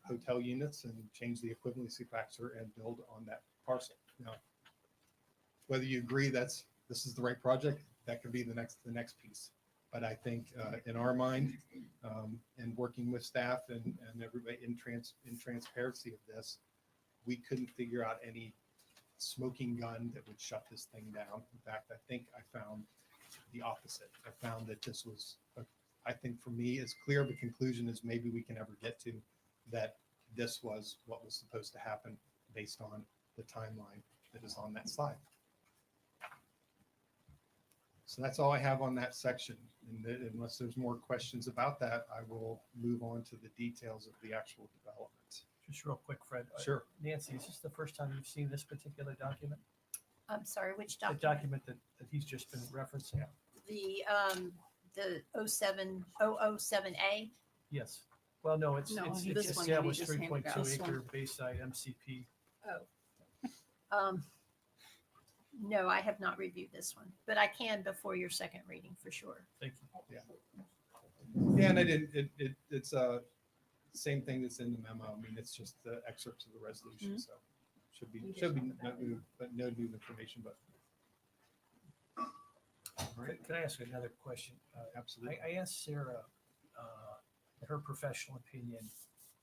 hotel units and change the equivalency factor and build on that parcel. Now, whether you agree this is the right project, that could be the next piece. But I think in our mind, and working with staff and everybody in transparency of this, we couldn't figure out any smoking gun that would shut this thing down. In fact, I think I found the opposite. I found that this was, I think for me, as clear of a conclusion as maybe we can ever get to, that this was what was supposed to happen based on the timeline that is on that slide. So that's all I have on that section. And unless there's more questions about that, I will move on to the details of the actual development. Just real quick, Fred. Sure. Nancy, is this the first time you've seen this particular document? I'm sorry, which The document? document that he's just been referencing? The 07007A. Yes. Well, no, it's No, it's this it's one that he established just handed 3.2 out. This acre one. Bayside MCP. Oh. No, I have not reviewed this one, but I can before your second reading for sure. Thank you. Yeah. Yeah, and I didn't, it's same thing that's in the memo. I mean, it's just the excerpts of the resolution, Mhm. so should be not new, but no new information, but. All right. Can I ask another question? Absolutely. I asked Sarah, in her professional opinion,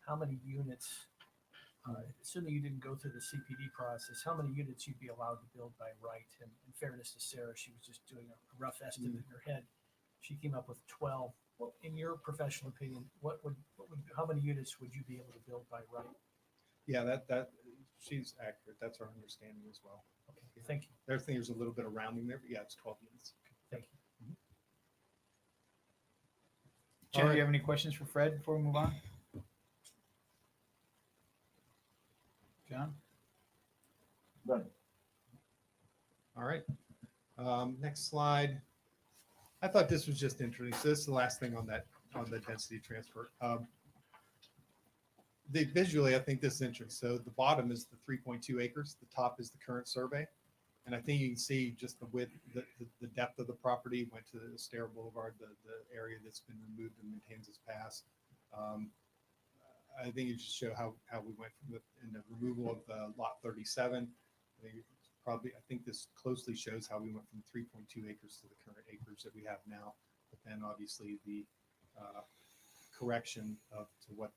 how many units, assuming you didn't go through the CPD process, how many units you'd be allowed to build by right? And in fairness to Sarah, she was just doing a rough estimate in her head. She came up with 12. Well, in your professional opinion, how many units would you be able to build by right? Yeah, that she's accurate. That's our understanding as well. Okay, thank you. There's a little bit of rounding there, but yeah, it's 12 units. Thank you. Jen, do you have any questions for Fred before we move on? John? Done. All right. Next slide. I thought this was just interesting. So this is the last thing on that, on the density transfer. Visually, I think this is interesting. So the bottom is the 3.2 acres. The top is the current survey. And I think you can see just the width, the depth of the property went to the Astaire Boulevard, the area that's been removed in Matanzas Pass. I think it just show how we went from in the removal of lot 37. I think this closely shows how we went from 3.2 acres to the current acres that we have now. But then obviously the correction to what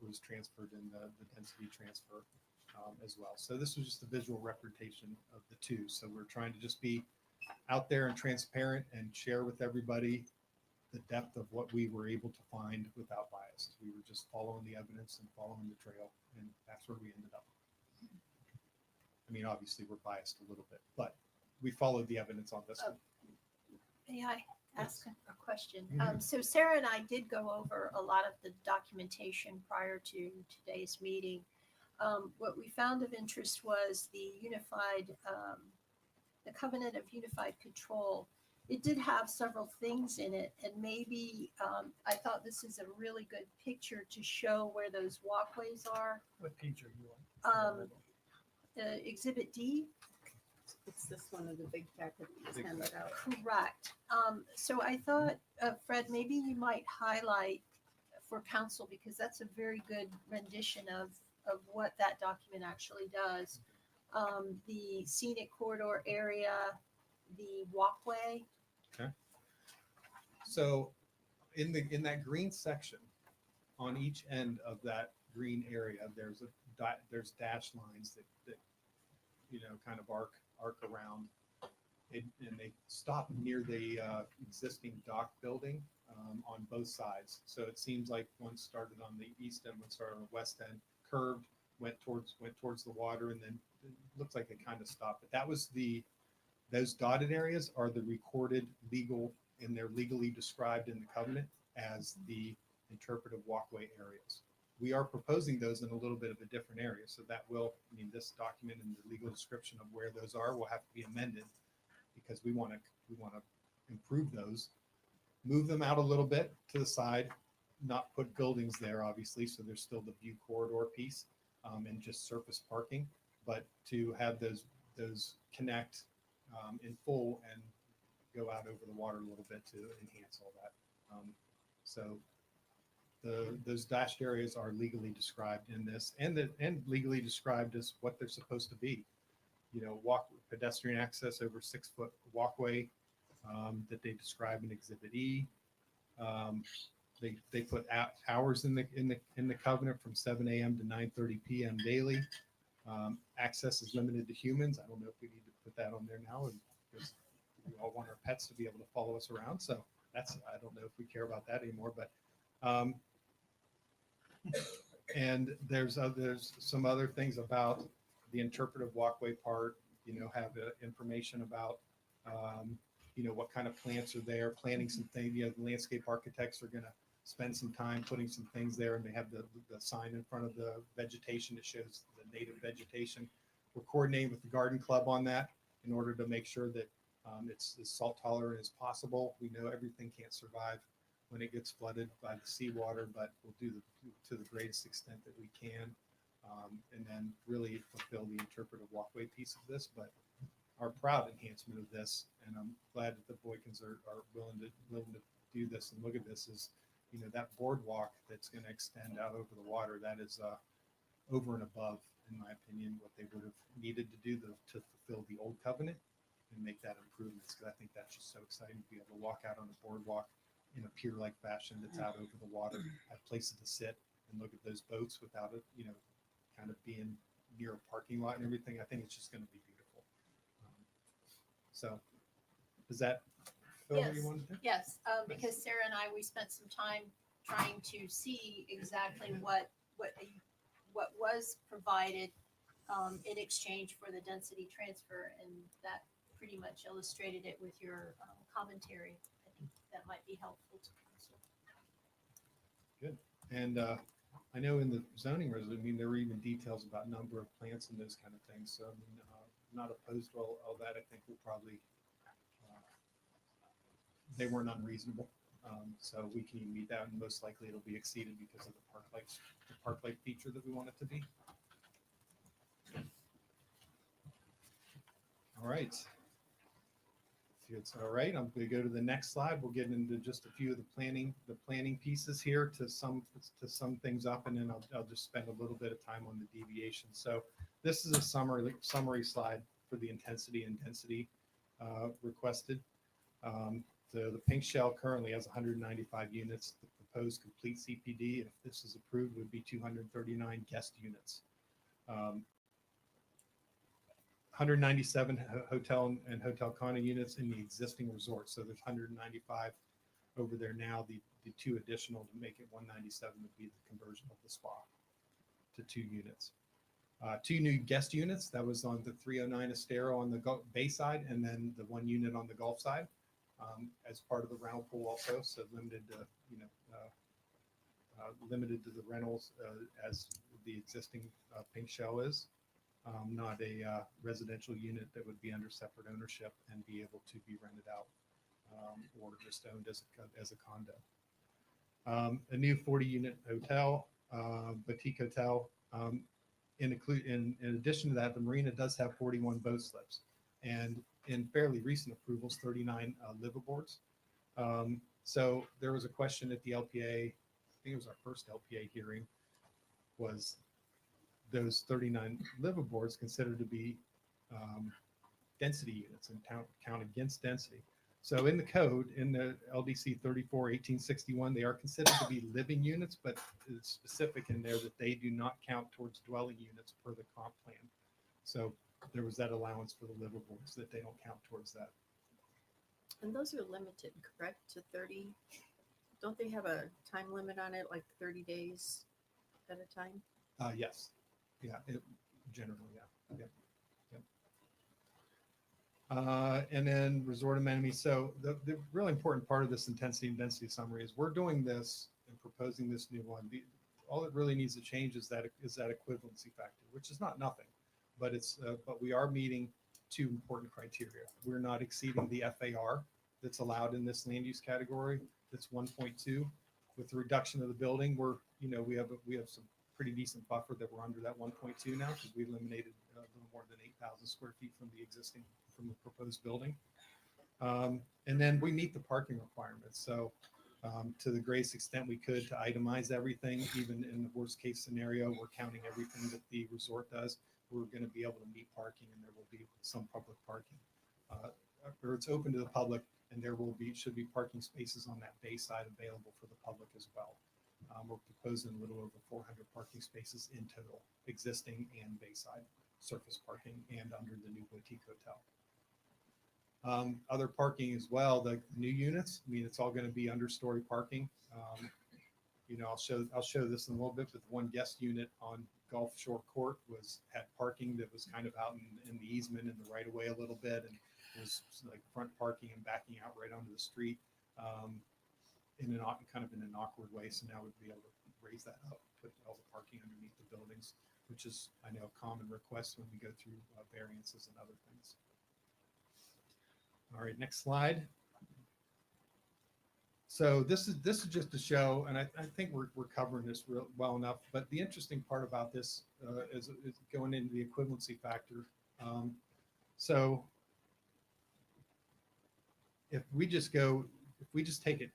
was transferred in the density transfer as well. So this was just a visual representation of the two. So we're trying to just be out there and transparent and share with everybody the depth of what we were able to find without bias. We were just following the evidence and following the trail, and that's where we ended up. I mean, obviously we're biased a little bit, but we followed the evidence on this one. May I ask a question? Mhm. So Sarah and I did go over a lot of the documentation prior to today's meeting. What we found of interest was the the covenant of unified control. It did have several things in it, and maybe I thought this is a really good picture to show where those walkways are. What page are you on? Exhibit D. It's this one of the big packet that was handed out. Correct. So I thought, Fred, maybe you might highlight for council, because that's a very good rendition of what that document actually does. The scenic corridor area, the walkway. Okay. So in that green section, on each end of that green area, there's dash lines that kind of arc around, and they stop near the existing dock building on both sides. So it seems like one started on the east end, one started on the west end, curved, went towards the water, and then it looks like it kind of stopped. But that was those dotted areas are the recorded legal, and they're legally described in the covenant as the interpretive walkway areas. We are proposing those in a little bit of a different area. So that will, this document and the legal description of where those are will have to be amended, because we want to improve those, move them out a little bit to the side, not put buildings there, obviously. So there's still the view corridor piece and just surface parking, but to have those connect in full and go out over the water a little bit to enhance all that. So those dashed areas are legally described in this, and legally described as what they're supposed to be. Pedestrian access over 6-foot walkway, that they describe in Exhibit E. They put hours in the covenant from 7 a.m. to 9:30 p.m. daily. Access is limited to humans. I don't know if we need to put that on there now because we all want our pets to be able to follow us around. So I don't know if we care about that anymore, but and there's some other things about the interpretive walkway part, have information about, what kind of plants are there, planting some things, the landscape architects are going to spend some time putting some things there, and they have the sign in front of the vegetation that shows the native vegetation. We're coordinating with the garden club on that in order to make sure that it's as salt tolerant as possible. We know everything can't survive when it gets flooded by the seawater, but we'll do to the greatest extent that we can, and then really fulfill the interpretive walkway piece of this. But our proud enhancement of this, and I'm glad that the Boykins are willing to do this and look at this, is that boardwalk that's going to extend out over the water. That is over and above, in my opinion, what they would have needed to do to fulfill the old covenant and make that improvements. Because I think that's just so exciting to be able to walk out on a boardwalk in a pier-like fashion that's out over the water, have places to sit and look at those boats without it, kind of being near a parking lot and everything. I think it's just going to be beautiful. So, does that fill what you wanted to do? Yes, because Sarah and I, we spent some time trying to see exactly what was provided in exchange for the density transfer, and that pretty much illustrated it with your commentary. I think that might be helpful to council. Good. And I know in the zoning resolution, there were even details about number of plants and those kind of things. So, not opposed to all that. I think we'll probably, they weren't unreasonable. So we can meet that, and most likely it'll be exceeded because of the park-like feature that we want it to be. All right. If it's all right, I'm going to go to the next slide. We'll get into just a few of the planning pieces here to sum things up, and then I'll just spend a little bit of time on the deviation. So this is a summary slide for the intensity and density requested. The pink shell currently has 195 units. The proposed complete CPD, if this is approved, would be 239 guest units. 197 hotel and hotel condo units in the existing resort. So there's 195 over there now. The two additional to make it 197 would be the conversion of the spa to 2 units. 2 new guest units. That was on the 309 Estero on the bay side, and then the 1 unit on the Gulf side as part of the rental pool also. So limited to limited to the rentals as the existing pink shell is. Not a residential unit that would be under separate ownership and be able to be rented out or just owned as a condo. A new 40-unit hotel, boutique hotel. In addition to that, the marina does have 41 boat slips, and in fairly recent approvals, 39 liveaboards. So there was a question at the LPA. I think it was our first LPA hearing. Was those 39 liveaboards considered to be density units and count against density? So in the code, in the LDC 34-1861, they are considered to be living units, but it's specific in there that they do not count towards dwelling units per the comp plan. So there was that allowance for the liveaboards that they don't count towards that. And those are limited, correct, to 30? Don't they have a time limit on it, like 30 days at a time? Yes. Yeah, generally, yeah. Yep. And then resort amenities. So the really important part of this intensity and density summary is we're doing this and proposing this new one. All it really needs to change is that equivalency factor, which is not nothing, but but we are meeting 2 important criteria. We're not exceeding the FAR that's allowed in this land use category. That's 1.2. With the reduction of the building, we have some pretty decent buffer that we're under that 1.2 now because we eliminated a little more than 8,000 square feet from the proposed building. And then we meet the parking requirements. So to the greatest extent we could to itemize everything, even in the worst case scenario, we're counting everything that the resort does. We're going to be able to meet parking, and there will be some public parking. Or it's open to the public, And there will be, should be parking spaces on that bay side available for the public as well. We're proposing a little over 400 parking spaces in total, existing and bayside surface parking and under the new boutique hotel. Other parking as well, the new units, I mean, it's all going to be understory parking. You know, I'll show this in a little bit, but the one guest unit on Gulf Shore Court had parking that was kind of out in the easement in the right of way a little bit, and it was like front parking and backing out right onto the street in an awkward way. So now we'd be able to raise that up, put all the parking underneath the buildings, which is, I know, a common request when we go through variances and other things. All right, next slide. So this is just to show, and I think we're covering this real well enough. But the interesting part about this is going into the equivalency factor. So if we just take it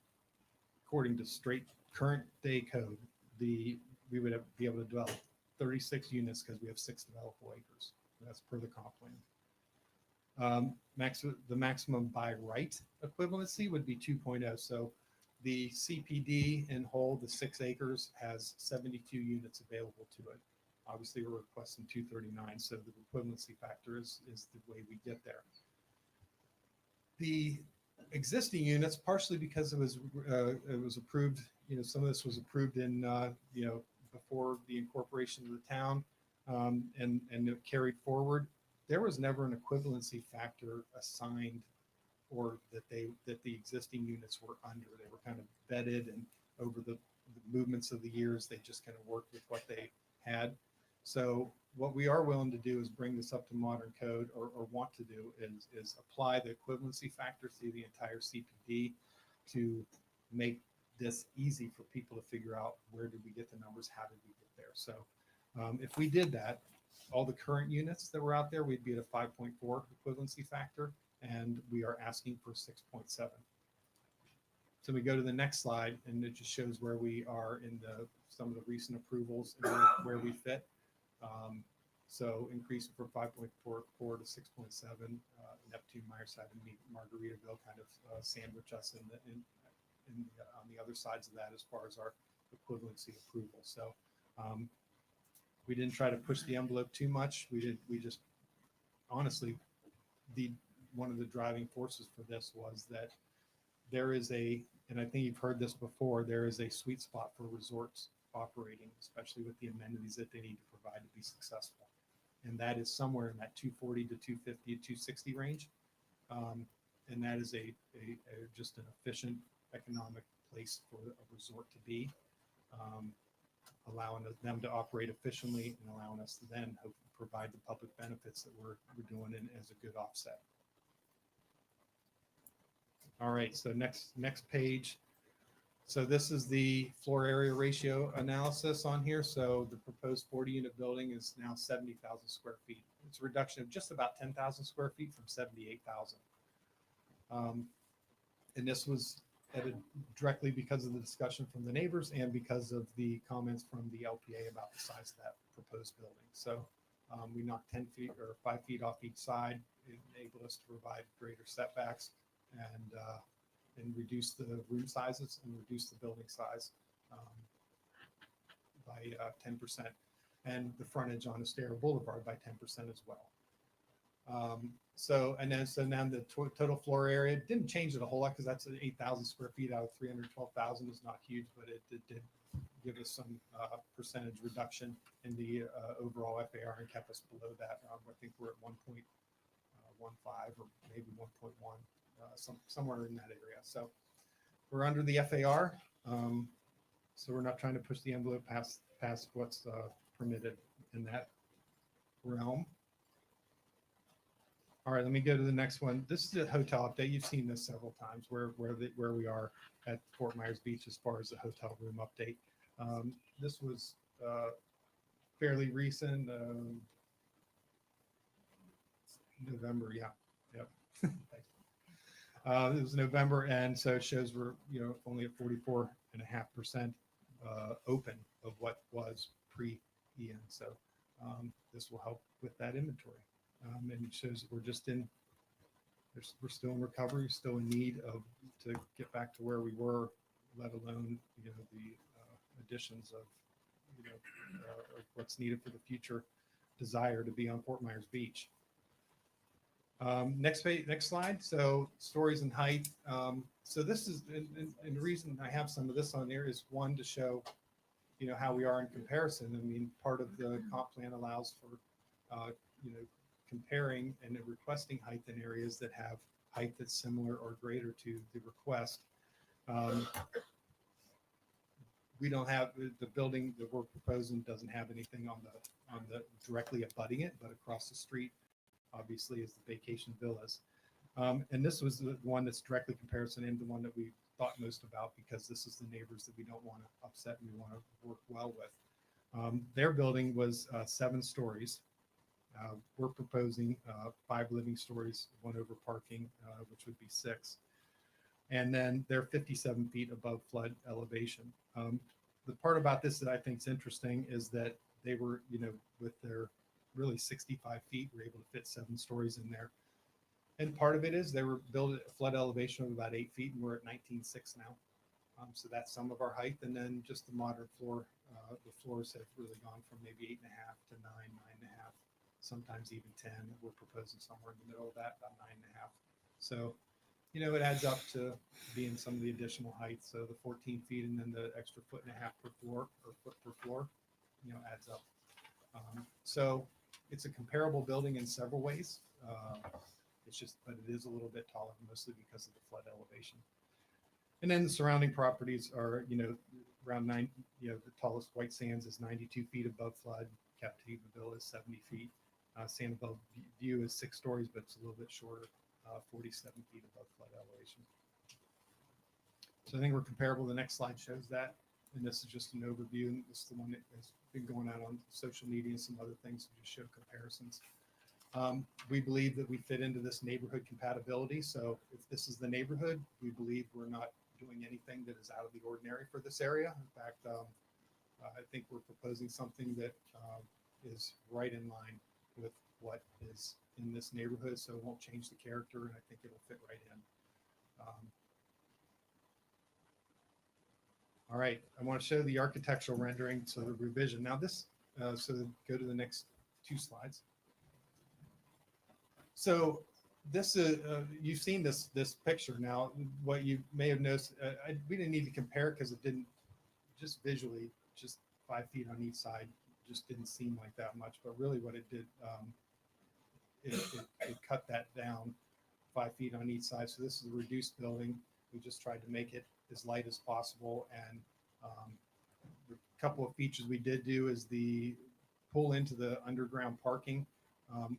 according to straight current day code, we would be able to develop 36 units because we have 6 developable acres. That's per the comp plan. The maximum by right equivalency would be 2.0. So the CPD in whole, the 6 acres, has 72 units available to it. Obviously, we're requesting 239, so the equivalency factor is the way we get there. The existing units, partially because it was approved, you know, some of this was approved in, you know, before the incorporation of the town, and it carried forward. There was never an equivalency factor assigned, or that the existing units were under. They were kind of vetted, and over the movements of the years, they just kind of worked with what they had. So what we are willing to do is bring this up to modern code, or want to do is apply the equivalency factor through the entire CPD to make this easy for people to figure out where did we get the numbers, how did we get there. So if we did that, all the current units that were out there, we'd be at a 5.4 equivalency factor, and we are asking for 6.7. So we go to the next slide, and it just shows where we are in some of the recent approvals and where we fit. So increase from 5.44 to 6.7. Neptune, Myerside, and Margaritaville kind of sandwich us on the other sides of that as far as our equivalency approval. So we didn't try to push the envelope too much. We just honestly, one of the driving forces for this was that there is and I think you've heard this before, there is a sweet spot for resorts operating, especially with the amenities that they need to provide to be successful. And that is somewhere in that 240 to 250 to 260 range. And that is just an efficient economic place for a resort to be, allowing them to operate efficiently and allowing us to then provide the public benefits that we're doing as a good offset. All right, so next page. So this is the floor area ratio analysis on here. So the proposed 40-unit building is now 70,000 square feet. It's a reduction of just about 10,000 square feet from 78,000. And this was added directly because of the discussion from the neighbors and because of the comments from the LPA about the size of that proposed building. So we knocked 10 feet or 5 feet off each side. It enabled us to provide greater setbacks and reduce the room sizes and reduce the building size by 10%, and the frontage on Estero Boulevard by 10% as well. So now the total floor area didn't change it a whole lot because that's 8,000 square feet out of 312,000 is not huge, but it did give us some percentage reduction in the overall FAR and kept us below that. I think we're at 1.15 or maybe 1.1. Somewhere in that area. So we're under the FAR. So we're not trying to push the envelope past what's permitted in that realm. All right, let me go to the next one. This is a hotel update. You've seen this several times where we are at Fort Myers Beach as far as the hotel room update. This was fairly recent, November. Yeah. Yep. Thanks. It was November, and so it shows we're only at 44.5% open of what was pre-Ian. So this will help with that inventory, and it shows that we're just in we're still in recovery, still in need of to get back to where we were, let alone the additions of of what's needed for the future desire to be on Fort Myers Beach. Next page, next slide. So stories and height. So this is, and the reason I have some of this on there is one to show, how we are in comparison. I mean, part of the comp plan allows for, comparing and requesting height in areas that have height that's similar or greater to the request. We don't have the building that we're proposing doesn't have anything on the directly abutting it, but across the street, obviously, is the vacation villas. And this was the one that's directly comparison and the one that we thought most about because this is the neighbors that we don't want to upset and we want to work well with. Their building was 7 stories. We're proposing 5 living stories, 1 over parking, which would be 6. And then they're 57 feet above flood elevation. The part about this that I think is interesting is that they were, with their really 65 feet, were able to fit 7 stories in there. And part of it is they were built at a flood elevation of about 8 feet, and we're at 19.6 now. So that's some of our height. And then just the modern floor, the floors have really gone from maybe 8.5 to 9, 9.5, sometimes even 10. We're proposing somewhere in the middle of that, about 9.5. So, it adds up to being some of the additional heights. So the 14 feet and then the extra 1.5 feet per floor or foot per floor, adds up. So it's a comparable building in several ways. It's just, but it is a little bit taller, mostly because of the flood elevation. And then the surrounding properties are, around 9, the tallest White Sands is 92 feet above flood. Captiva Villa is 70 feet. Sanibel View is 6 stories, but it's a little bit shorter, 47 feet above flood elevation. So I think we're comparable. The next slide shows that. And this is just an overview. And this is the one that has been going out on social media and some other things to just show comparisons. We believe that we fit into this neighborhood compatibility. So if this is the neighborhood, we believe we're not doing anything that is out of the ordinary for this area. In fact, I think we're proposing something that is right in line with what is in this neighborhood. So it won't change the character, and I think it'll fit right in. All right, I want to show the architectural rendering, so the revision. Now this, so go to the next 2 slides. So this is, you've seen this picture. Now, what you may have noticed, we didn't need to compare because it didn't, just visually, just 5 feet on each side, just didn't seem like that much. But really what it did, it cut that down 5 feet on each side. So this is a reduced building. We just tried to make it as light as possible. And the couple of features we did do is the pull into the underground parking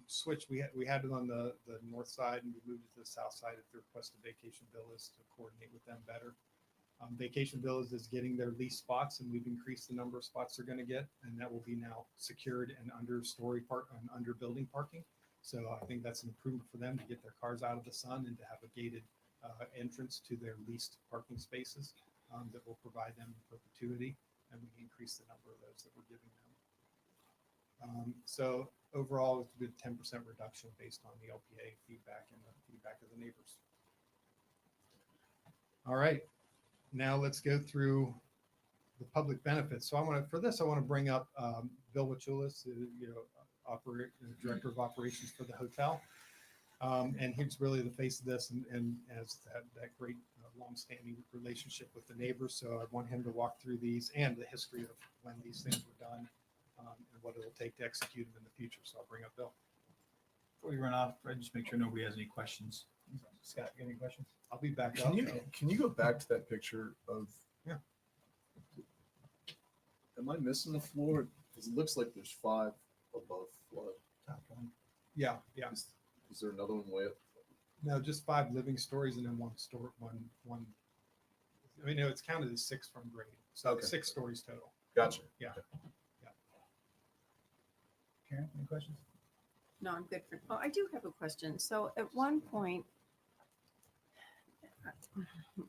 switch. We had it on the north side, and we moved it to the south side at the request of Vacation Villas to coordinate with them better. Vacation Villas is getting their lease spots, and we've increased the number of spots they're going to get, and that will be now secured and under building parking. So I think that's an improvement for them to get their cars out of the sun and to have a gated entrance to their leased parking spaces that will provide them in perpetuity, and we increase the number of those that we're giving them. So overall, it's a good 10% reduction based on the LPA feedback and the feedback of the neighbors. All right, now let's go through the public benefits. So I want to bring up Bill Wachulis, Director of Operations for the hotel. And he's really the face of this and has that great long-standing relationship with the neighbors. So I want him to walk through these and the history of when these things were done and what it'll take to execute them in the future. So I'll bring up Bill. Before we run off, Fred, just make sure nobody has any questions. Scott, you got any questions? I'll be back up. Can you go back to that picture of? Yeah. Am I missing the floor? Because it looks like there's 5 above flood. Top one. Yeah. Is there another one way up? No, just 5 living stories and then one. I mean, no, it's counted as 6 from grade. So Okay. 6 stories total. Gotcha. Yeah. Karen, any questions? No, I'm good for, oh, I do have a question. So at one point,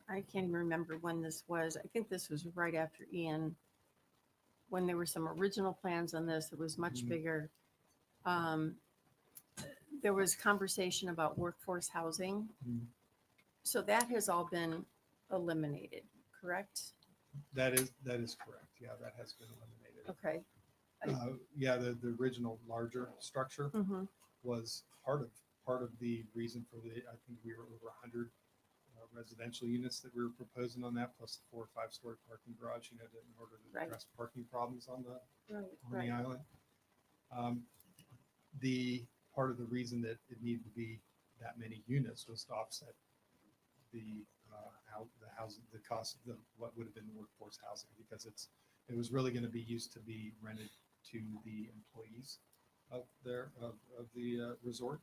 I can't even remember when this was. I think this was right after Ian, when there were some original plans on this. It was much bigger. there was conversation about workforce housing. Mhm. So that has all been eliminated, correct? That is correct. Yeah, that has been eliminated. Okay. Yeah, the original larger structure Mhm. was part of the reason for I think we were over 100 residential units that we were proposing on that, plus the 4 or 5 story parking garage, in order to Right. address parking problems on the Right. island. The part of the reason that it needed to be that many units was to offset the the cost of what would have been workforce housing, because it was really going to be used to be rented to the employees of the resort,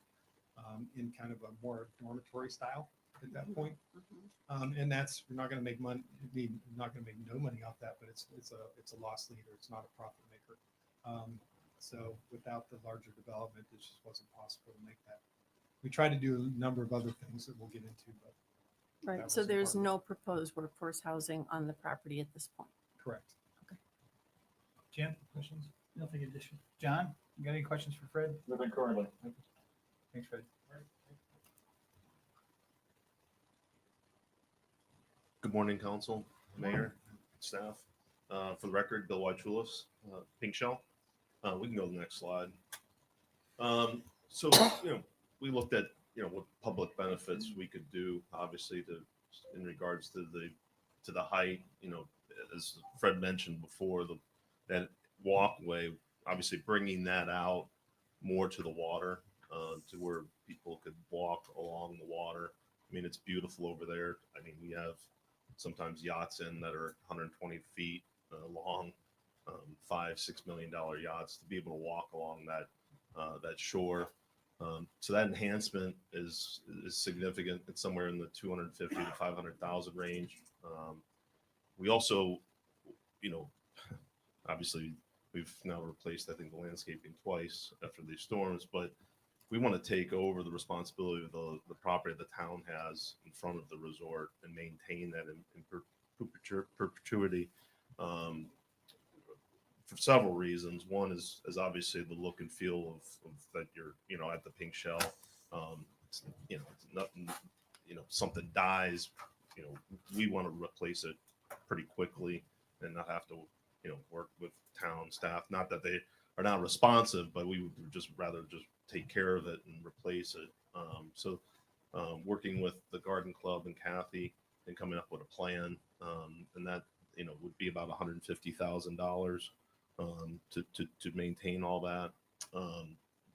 in kind of a more dormitory style at that point. And we're not going to make money. We're not going to make no money off that, but it's a loss leader. It's not a profit maker. So without the larger development, it just wasn't possible to make that. We tried to do a number of other things that we'll get into, but that Right. So wasn't there's part of it. no proposed workforce housing on the property at this point. Correct. Jim, questions? Nothing additional. John, you got any questions for Fred? Nothing currently. Thanks, Fred. Good morning, council, mayor, staff. For the record, Bill Wychulis, Pink Shell. We can go to the next slide. So, we looked at, what public benefits we could do, obviously, in regards to the height, as Fred mentioned before, that walkway, obviously bringing that out more to the water, to where people could walk along the water. I mean, it's beautiful over there. I mean, we have sometimes yachts in that are 120 feet long, $5-6 million yachts, to be able to walk along that shore. So that enhancement is significant. It's somewhere in the 250 to 500,000 range. We also, obviously we've now replaced, I think, the landscaping twice after these storms, but we want to take over the responsibility of the property the town has in front of the resort and maintain that in perpetuity, for several reasons. One is obviously the look and feel of that you're, at the Pink Shell. It's nothing, something dies, we want to replace it pretty quickly and not have to, work with town staff. Not that they are not responsive, but we would just rather just take care of it and replace it. So working with the garden club and Kathy and coming up with a plan, and that, would be about $150,000 to maintain all that.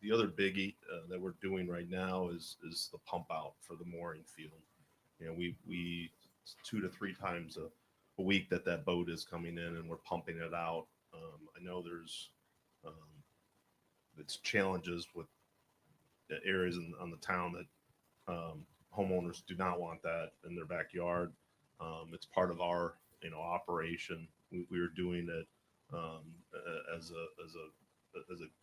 The other biggie that we're doing right now is the pump out for the mooring field. We 2 to 3 times a week that boat is coming in and we're pumping it out. I know there's it's challenges with the areas on the town that homeowners do not want that in their backyard. It's part of our operation. We are doing it as a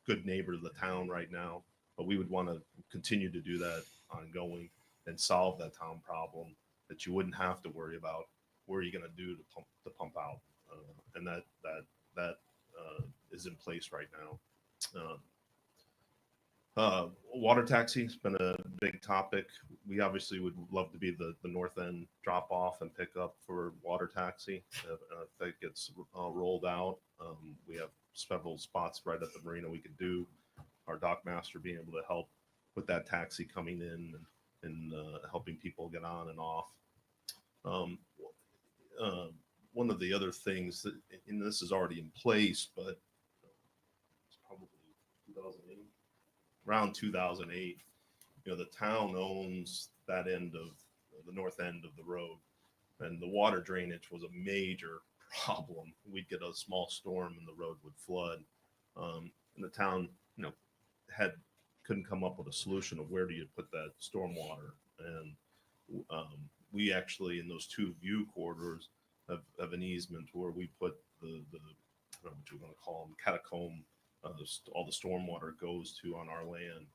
good neighbor to the town right now, but we would want to continue to do that ongoing and solve that town problem, that you wouldn't have to worry about what are you going to do to pump out, and that is in place right now. Water taxi has been a big topic. We obviously would love to be the north end drop off and pick up for water taxi. If that gets rolled out, we have several spots right at the marina we could do. Our dock master being able to help with that taxi coming in and helping people get on and off. One of the other things that, and this is already in place, but it's probably 2008. Around 2008, the town owns that end of the north end of the road, and the water drainage was a major problem. We'd get a small storm and the road would flood, and the town, couldn't come up with a solution of where do you put that storm water. And we actually, in those 2 view corridors, have an easement where we put the I don't know what you want to call them, catacomb. All the stormwater goes to on our land.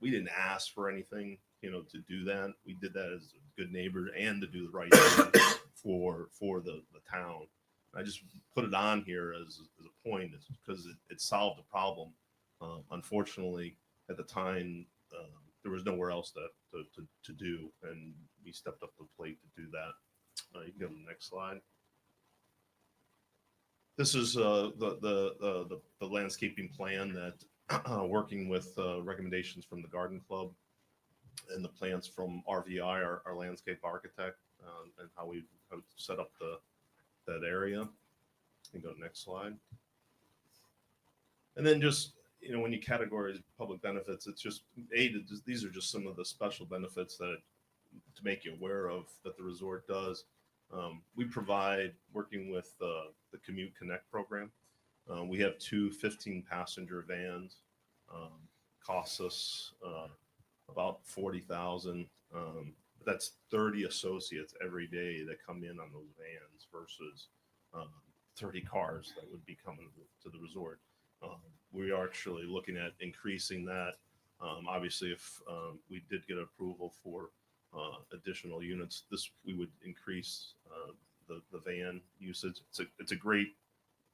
We didn't ask for anything, to do that. We did that as a good neighbor and to do the right thing for the town. I just put it on here as a point, is because it solved the problem. Unfortunately, at the time, there was nowhere else to do, and we stepped up to the plate to do that. You can go to the next slide. This is the landscaping plan that working with recommendations from the Garden Club and the plans from RVI, our landscape architect, and how we have set up that area. You can go to the next slide. And then just, when you categorize public benefits, it's just, these are just some of the special benefits that to make you aware of that the resort does. We provide, working with the Commute Connect program, we have 2 15-passenger vans. Costs us about $40,000. That's 30 associates every day that come in on those vans versus 30 cars that would be coming to the resort. We are actually looking at increasing that. Obviously, if we did get approval for additional units, we would increase the van usage. It's a great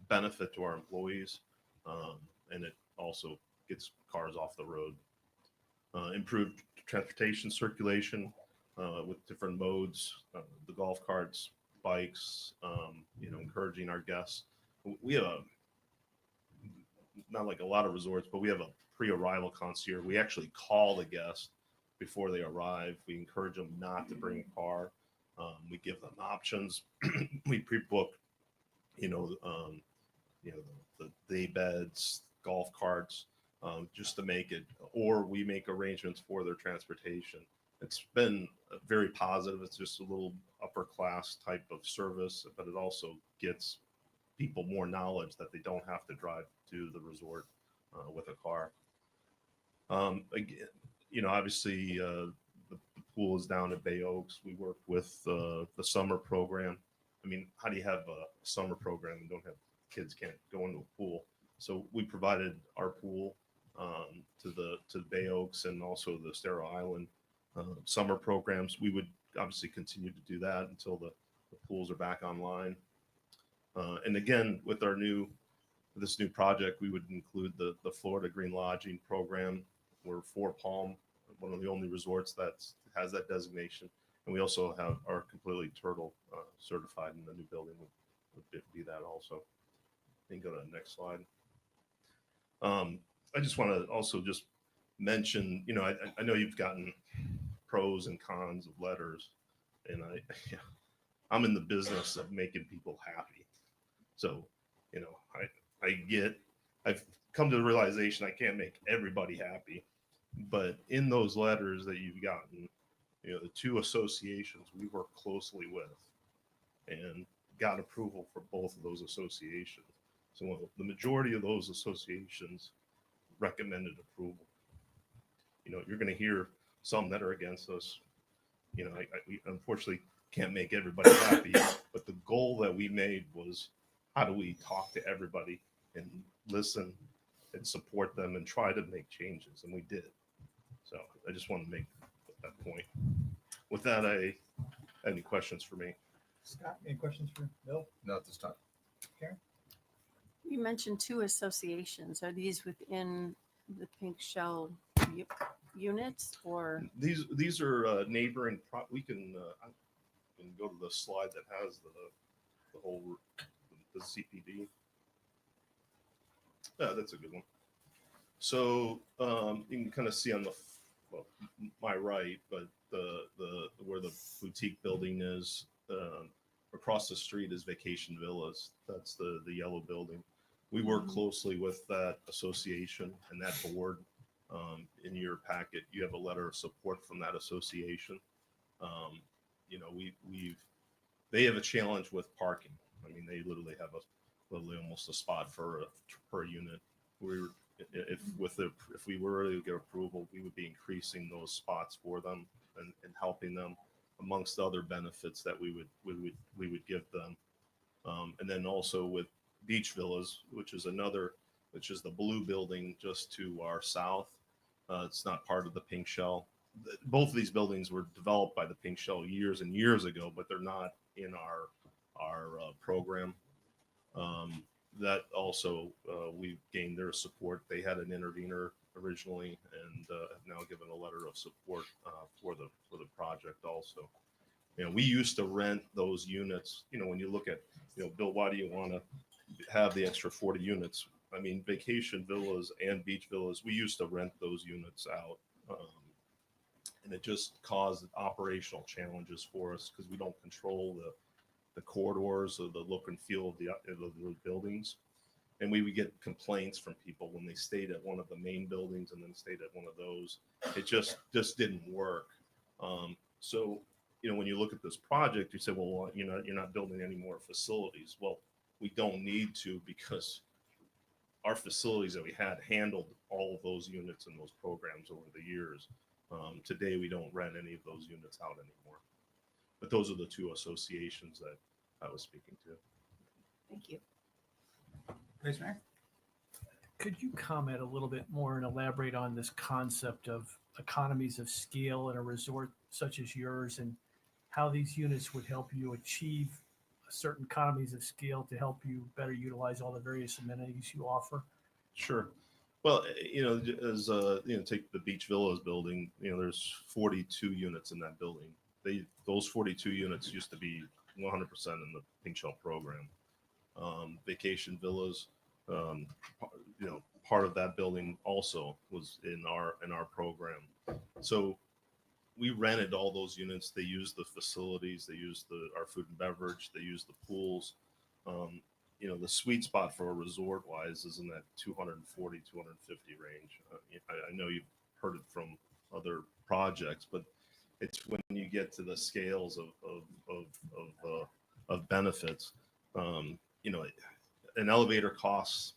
benefit to our employees, and it also gets cars off the road. Improved transportation circulation with different modes, the golf carts, bikes, encouraging our guests. We have not like a lot of resorts, but we have a pre-arrival concierge. We actually call the guest before they arrive. We encourage them not to bring a car. We give them options. We pre-book, the day beds, golf carts, just to make it, or we make arrangements for their transportation. It's been very positive. It's just a little upper class type of service, but it also gets people more knowledge that they don't have to drive to the resort with a car. Again, obviously the pool is down at Bay Oaks. We work with the summer program. I mean, how do you have a summer program and don't have kids can't go into a pool? So we provided our pool to the Bay Oaks and also the Estero Island summer programs. We would obviously continue to do that until the pools are back online. And again, with this new project, we would include the Florida Green Lodging program. We're Fort Palm, one of the only resorts that has that designation. And we also are completely turtle certified in the new building would be that also. You can go to the next slide. I just want to also just mention, I know you've gotten pros and cons of letters, and I'm in the business of making people happy. So, I've come to the realization I can't make everybody happy, but in those letters that you've gotten, the 2 associations we work closely with and got approval for both of those associations. So the majority of those associations recommended approval. You're going to hear some that are against us. We unfortunately can't make everybody happy, but the goal that we made was, how do we talk to everybody and listen and support them and try to make changes? And we did. So I just want to make that point. With that, any questions for me? Scott, any questions for Bill? Not this time. Karen? You mentioned 2 associations. Are these within the Pink Shell units or? These are neighboring. We can go to the slide that has the whole the CPD. Yeah, that's a good one. So you can kind of see on my right, but where the boutique building is, across the street is Vacation Villas. That's the yellow building. We work closely with that association and that board. In your packet, you have a letter of support from that association. They have a challenge with parking. I mean, they literally have almost a spot per unit. If we were to get approval, we would be increasing those spots for them and helping them, amongst other benefits that we would give them. And then also with Beach Villas, which is the blue building just to our south. It's not part of the Pink Shell. Both of these buildings were developed by the Pink Shell years and years ago, but they're not in our program. That also, we've gained their support. They had an intervener originally, and have now given a letter of support for the project also. We used to rent those units. When you look at, Bill, why do you want to have the extra 40 units? I mean, vacation villas and beach villas, we used to rent those units out. And it just caused operational challenges for us because we don't control the corridors or the look and feel of the buildings. And we would get complaints from people when they stayed at one of the main buildings and then stayed at one of those. It just didn't work. So, when you look at this project, you say, well, you're not building any more facilities. Well, we don't need to, because our facilities that we had handled all of those units and those programs over the years. Today, we don't rent any of those units out anymore. But those are the two associations that I was speaking to. Thank you. Vice Mayor? Could you comment a little bit more and elaborate on this concept of economies of scale in a resort such as yours, and how these units would help you achieve certain economies of scale to help you better utilize all the various amenities you offer? Sure. Well, as take the Beach Villas building, there's 42 units in that building. Those 42 units used to be 100% in the Pink Shell program. Vacation Villas, part of that building also was in our program. So we rented all those units. They used the facilities, they used our food and beverage, they used the pools. The sweet spot for a resort wise is in that 240, 250 range. I know you've heard it from other projects, but it's when you get to the scales of benefits. An elevator costs,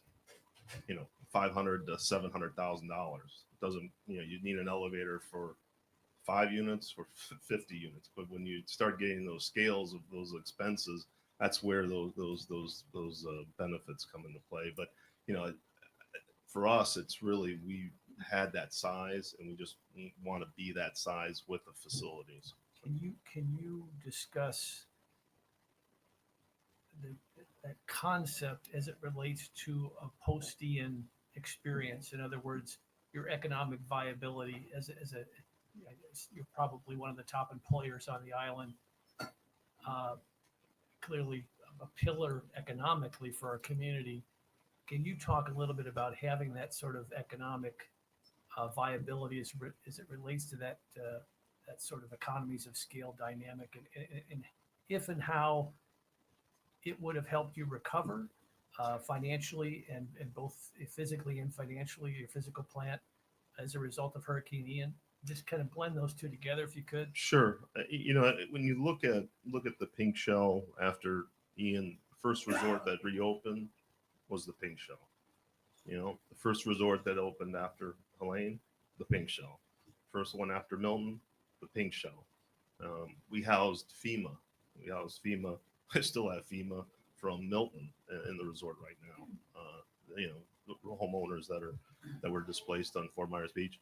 $500,000 to $700,000. Doesn't, you need an elevator for 5 units or 50 units. But when you start getting those scales of those expenses, that's where those benefits come into play. But for us, it's really, we had that size, and we just want to be that size with the facilities. Can you discuss that concept as it relates to a post-Ian experience? In other words, your economic viability as a you're probably one of the top employers on the island. Clearly a pillar economically for our community. Can you talk a little bit about having that sort of economic viability as it relates to that sort of economies of scale dynamic, and if and how it would have helped you recover financially and both physically and financially, your physical plant, as a result of Hurricane Ian? Just kind of blend those two together if you could. Sure. When you look at the Pink Shell after Ian, the first resort that reopened was the Pink Shell. The first resort that opened after Helene, the Pink Shell. First one after Milton, the Pink Shell. We housed FEMA. I still have FEMA from Milton in the resort right now. The homeowners that were displaced on Fort Myers Beach.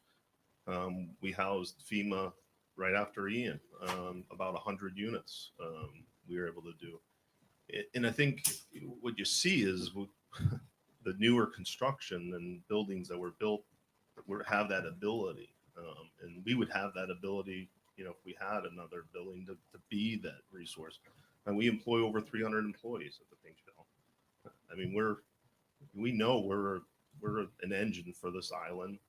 We housed FEMA right after Ian, about 100 units we were able to do. And I think what you see is the newer construction and buildings that were built have that ability. And we would have that ability, if we had another building to be that resource. And we employ over 300 employees at the Pink Shell. I mean, we know we're an engine for this island.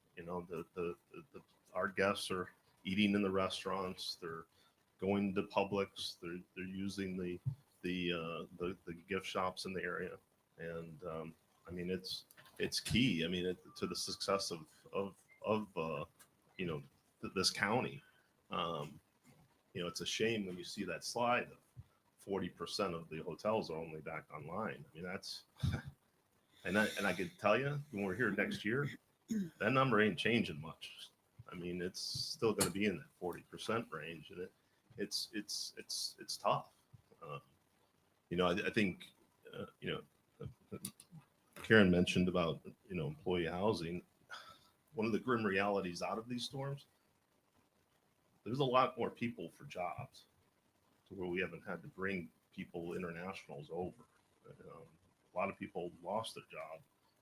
Our guests are eating in the restaurants. They're going to Publix. They're using the gift shops in the area, and I mean it's key. I mean to the success of this county. It's a shame when you see that slide. 40% of the hotels are only back online. I mean that's, and I can tell you when we're here next year, that number ain't changing much. I mean, it's still going to be in that 40% range, and it's tough. I think Karen mentioned about employee housing. One of the grim realities out of these storms, there's a lot more people for jobs, to where we haven't had to bring people internationals over. A lot of people lost their job,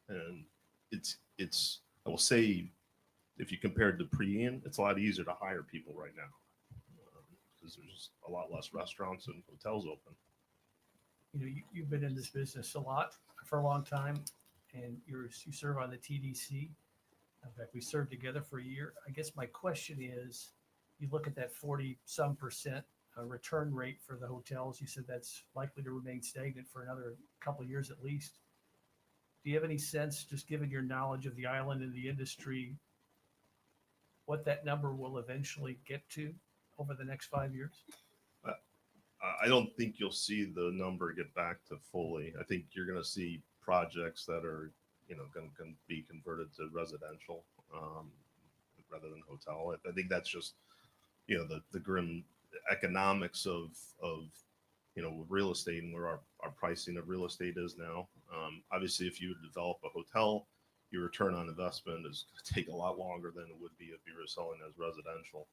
and it's I will say if you compared to pre-Ian, it's a lot easier to hire people right now because there's just a lot less restaurants and hotels open. You know, you've been in this business a lot for a long time, and you serve on the TDC. In fact, we served together for a year. I guess my question is, you look at that 40-some% return rate for the hotels. You said that's likely to remain stagnant for another couple of years at least. Do you have any sense, just given your knowledge of the island and the industry, what that number will eventually get to over the next 5 years? I don't think you'll see the number get back to fully. I think you're going to see projects that are, going to be converted to residential rather than hotel. I think that's just, the grim economics of real estate and where our pricing of real estate is now. Obviously, if you develop a hotel, your return on investment is going to take a lot longer than it would be if you were selling as residential.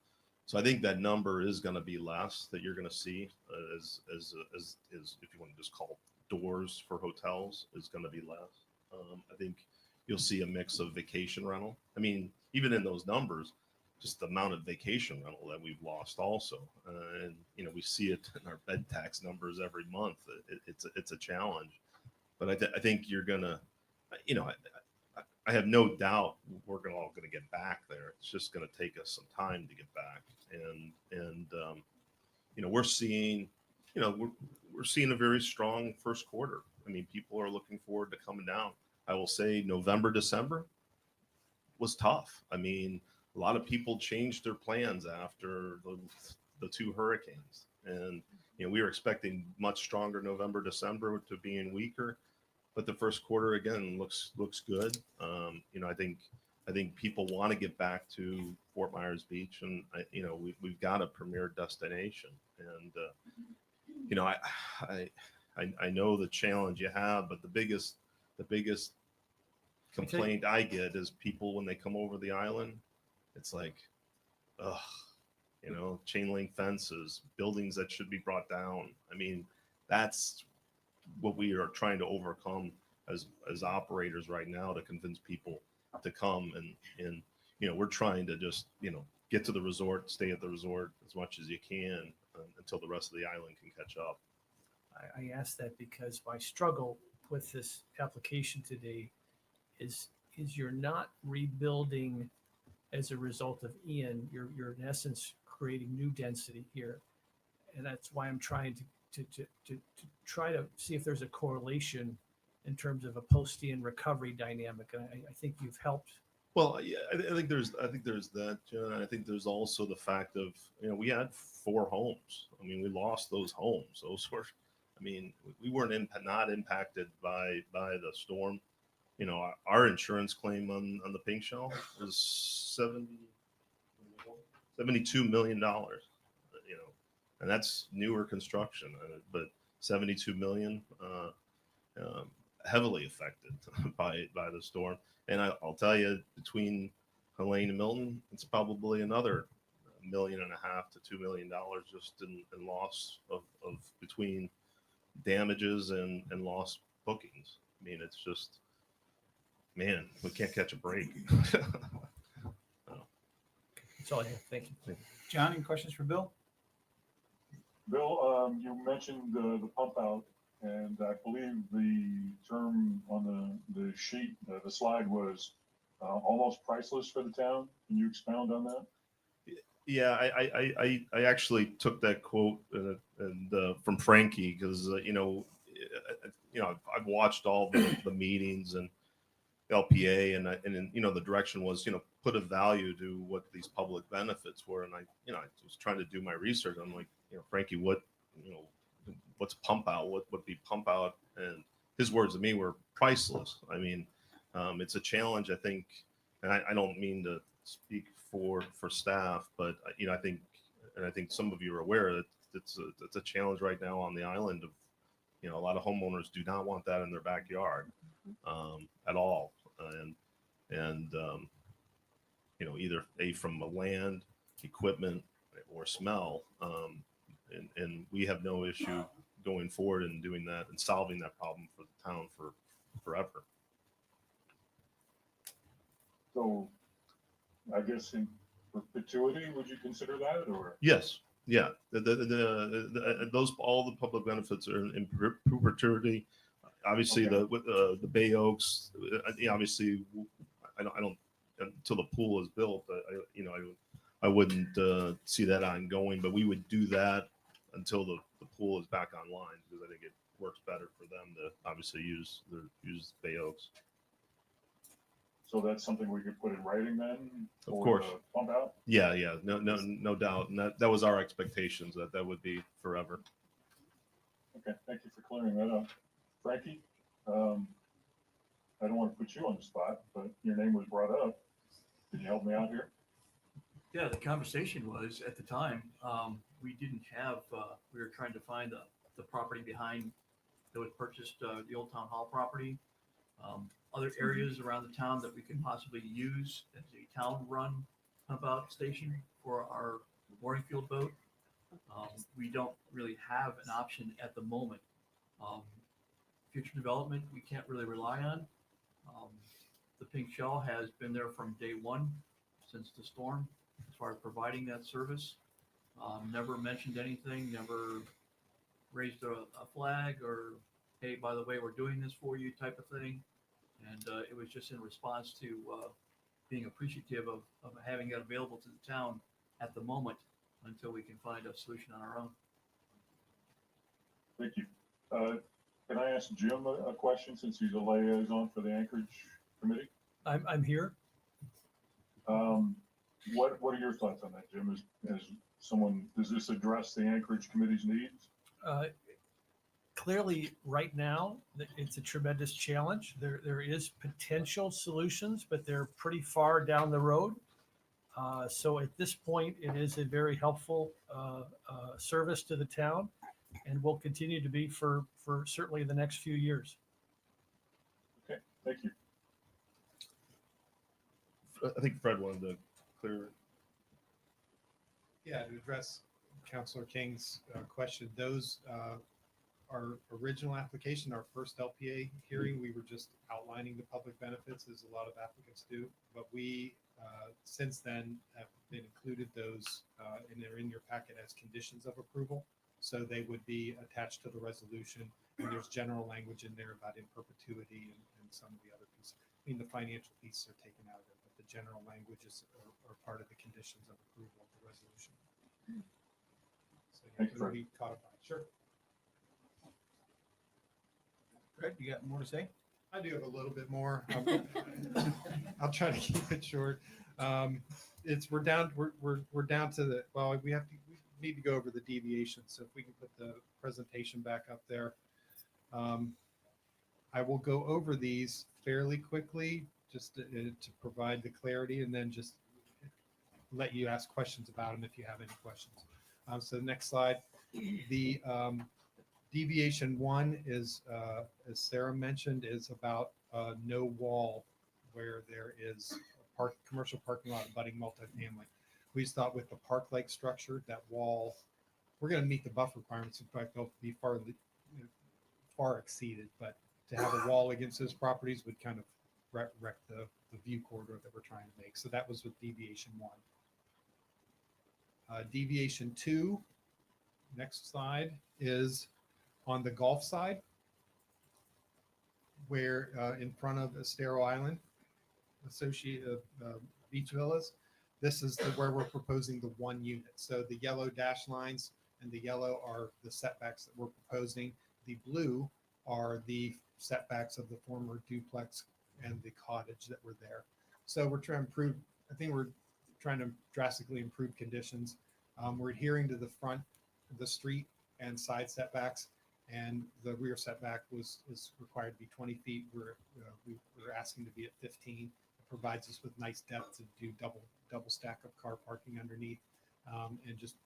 So I think that number is going to be less that you're going to see as if you want to just call doors for hotels is going to be less. I think you'll see a mix of vacation rental. I mean, even in those numbers, just the amount of vacation rental that we've lost also. And, we see it in our bed tax numbers every month. It's a challenge. But I think you're going to, I have no doubt we're all going to get back there. It's just going to take us some time to get back. And we're seeing, we're seeing a very strong first quarter. I mean, people are looking forward to coming down. I will say November, December was tough. I mean, a lot of people changed their plans after the two hurricanes. And, we were expecting much stronger November, December to being weaker. But the first quarter again looks good. I think people want to get back to Fort Myers Beach, and we've got a premier destination. And I know the challenge you have, but the biggest complaint I get is people when they come over the island, it's like, chain link fences, buildings that should be brought down. I mean, that's what we are trying to overcome as operators right now to convince people to come and we're trying to just get to the resort, stay at the resort as much as you can until the rest of the island can catch up. I ask that because my struggle with this application today is you're not rebuilding as a result of Ian. You're in essence creating new density here, and that's why I'm trying to try to see if there's a correlation in terms of a post-Ian recovery dynamic. And I think you've helped. Well, yeah, I think there's that, John. I think there's also the fact of, we had 4 homes. I mean, we lost those homes. Those were, we weren't not impacted by the storm. Our insurance claim on the Pink Shell was $72 million, and that's newer construction, but 72 million, heavily affected by the storm. And I'll tell you, between Helene and Milton, it's probably another $1.5 million to $2 million just in loss of between damages and lost bookings. I mean, it's just, man, we can't catch a break. That's all I have. Thank you. John, any questions for Bill? Bill, you mentioned the pump out, and I believe the term on the sheet, the slide was almost priceless for the town. Can you expound on that? Yeah, I actually took that quote and from Frankie because I've watched all the meetings and LPA and the direction was put a value to what these public benefits were, and I was trying to do my research. I'm like, Frankie, what's pump out? What would be pump out? And his words to me were priceless. I mean, it's a challenge, I think, and I don't mean to speak for staff, but I think some of you are aware that it's a challenge right now on the island of, a lot of homeowners do not want that in their backyard at all. And either from a land, equipment, or smell. And we have no issue going forward and doing that and solving that problem for the town for forever. So I guess in perpetuity, would you consider that, or? Yes, yeah, those, all the public benefits are in perpetuity. Obviously, Okay. the Bay Oaks, obviously, I don't, until the pool is built, I wouldn't see that ongoing, but we would do that until the pool is back online, because I think it works better for them to obviously use Bay Oaks. So that's something we could put in writing then? Of for course. the Pump out? Yeah, no doubt. And that was our expectations, that would be forever. Okay, thank you for clearing that up. Frankie, I don't want to put you on the spot, but your name was brought up. Can you help me out here? Yeah, the conversation was at the time, we didn't have, we were trying to find the property behind that was purchased, the old town hall property. Other areas around the town that we could possibly use as a town-run pump out station for our mooring field boat. We don't really have an option at the moment. Future development, we can't really rely on. The Pink Shell has been there from day one since the storm as far as providing that service. Never mentioned anything, never raised a flag or, hey, by the way, we're doing this for you type of thing. And it was just in response to being appreciative of having it available to the town at the moment until we can find a solution on our own. Thank you. Can I ask Jim a question since he's a liaison for the Anchorage Committee? I'm here. What are your thoughts on that, Jim? As someone, does this address the Anchorage Committee's needs? Clearly, right now, it's a tremendous challenge. There is potential solutions, but they're pretty far down the road. So at this point, it is a very helpful service to the town, and will continue to be for certainly the next few years. Okay, thank you. I think Fred wanted to clear. Yeah, to address Councilor King's question, those our original application, our first LPA hearing, we were just outlining the public benefits as a lot of applicants do. But we, since then, have been included those, and they're in your packet as conditions of approval. So they would be attached to the resolution. And there's general language in there about in perpetuity and some of the other pieces. I mean, the financial pieces are taken out of it, but the general languages are part of the conditions of approval of the resolution. So yeah, it'll be codified. Sure. Fred, you got more to say? I do have a little bit more. I'll try to keep it short. We're down to the, well, we need to go over the deviations. So if we can put the presentation back up there. I will go over these fairly quickly just to provide the clarity, and then just let you ask questions about them if you have any questions. So the next slide, the deviation 1 is, as Sarah mentioned, is about no wall where there is a commercial parking lot abutting multifamily. We just thought with the park-like structure, that wall, we're going to meet the buffer requirements. In fact, they'll be far exceeded, but to have a wall against those properties would kind of wreck the view corridor that we're trying to make. So that was with deviation 1. Deviation 2, next slide, is on the Gulf side, where in front of Estero Island, associated beach villas. This is where we're proposing the 1 unit. So the yellow dash lines and the yellow are the setbacks that we're proposing. The blue are the setbacks of the former duplex and the cottage that were there. So we're trying to improve, I think we're trying to drastically improve conditions. We're adhering to the front of the street and side setbacks, and the rear setback is required to be 20 feet. We're asking to be at 15. It provides us with nice depth to do double stack of car parking underneath, and just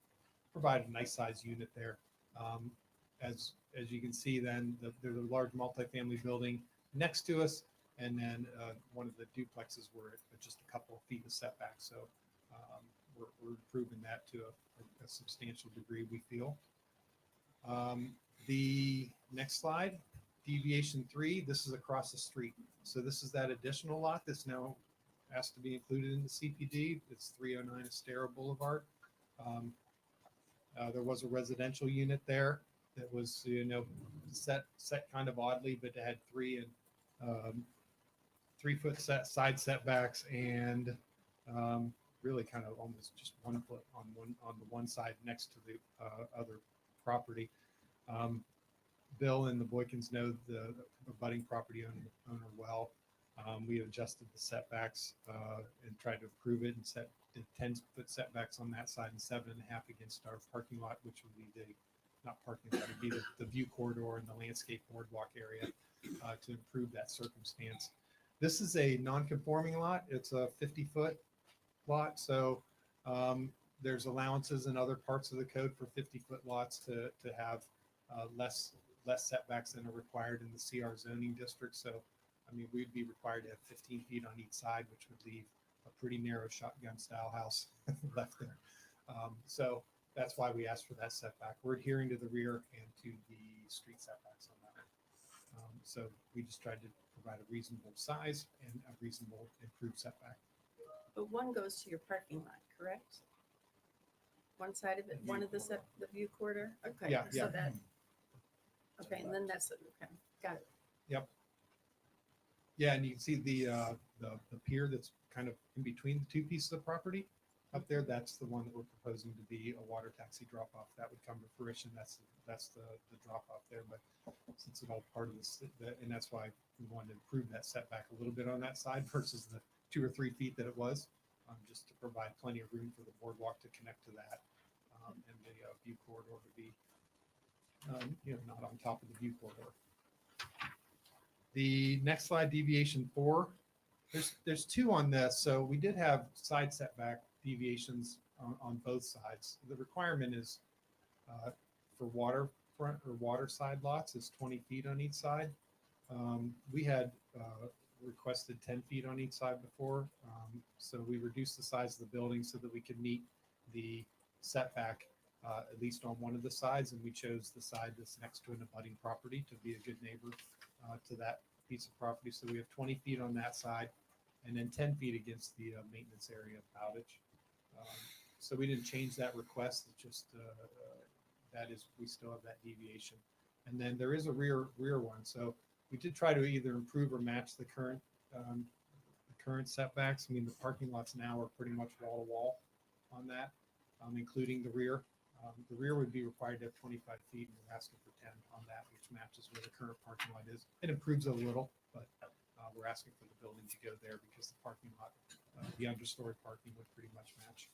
provide a nice size unit there. As you can see, then there's a large multifamily building next to us, and then one of the duplexes were at just a couple of feet of setback. So we're improving that to a substantial degree, we feel. The next slide, deviation 3, this is across the street. So this is that additional lot that's now asked to be included in the CPD. It's 309 Estero Boulevard. There was a residential unit there that was, set kind of oddly, but it had 3 foot side setbacks and really kind of almost just 1 foot on the one side next to the other property. Bill and the Boykins know the abutting property owner well. We adjusted the setbacks and tried to improve it and did 10-foot setbacks on that side and 7.5 against our parking lot, which would be not parking lot, would be the view corridor and the landscape boardwalk area to improve that circumstance. This is a non-conforming lot. It's a 50-foot lot, so there's allowances in other parts of the code for 50-foot lots to have less setbacks than are required in the CR zoning district. So, I mean, we'd be required to have 15 feet on each side, which would leave a pretty narrow shotgun style house left there. So that's why we asked for that setback. We're adhering to the rear and to the street setbacks on that. So we just tried to provide a reasonable size and a reasonable improved setback. But one goes to your parking lot, correct? One side of it, one of the view corridor? Okay. Yeah, yeah. So that, okay, and then that's, okay, got it. Yep. Yeah, and you can see the pier that's kind of in between the two pieces of property up there. That's the one that we're proposing to be a water taxi drop off. That would come to fruition. That's the drop off there. But since it's all part of this, and that's why we wanted to improve that setback a little bit on that side versus the 2 or 3 feet that it was, just to provide plenty of room for the boardwalk to connect to that, and the view corridor to be, not on top of the view corridor. The next slide, deviation 4. There's 2 on this. So we did have side setback deviations on both sides. The requirement is for waterfront or water side lots is 20 feet on each side. We had requested 10 feet on each side before. So we reduced the size of the building so that we could meet the setback at least on one of the sides, and we chose the side that's next to an abutting property to be a good neighbor to that piece of property. So we have 20 feet on that side and then 10 feet against the maintenance area of outage. So we didn't change that request. It's just we still have that deviation. And then there is a rear one. So we did try to either improve or match the current setbacks. I mean, the parking lots now are pretty much wall to wall on that, including the rear. The rear would be required to have 25 feet, and we're asking for 10 on that, which matches where the current parking lot is. It improves a little, but we're asking for the building to go there because the parking lot, the understory parking would pretty much match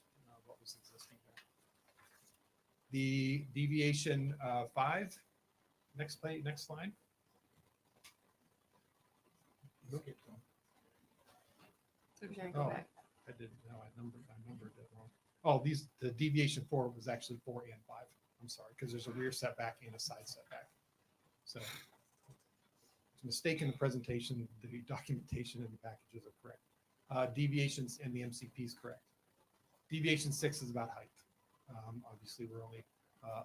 what was existing there. The deviation 5, next slide. Okay, Oh, go back. I didn't know. I numbered it wrong. Oh, the deviation 4 was actually 4 and 5. I'm sorry, because there's a rear setback and a side setback. So it's a mistake in the presentation. The documentation and the packages are correct. Deviations and the MCP is correct. Deviation 6 is about height. Obviously, we're only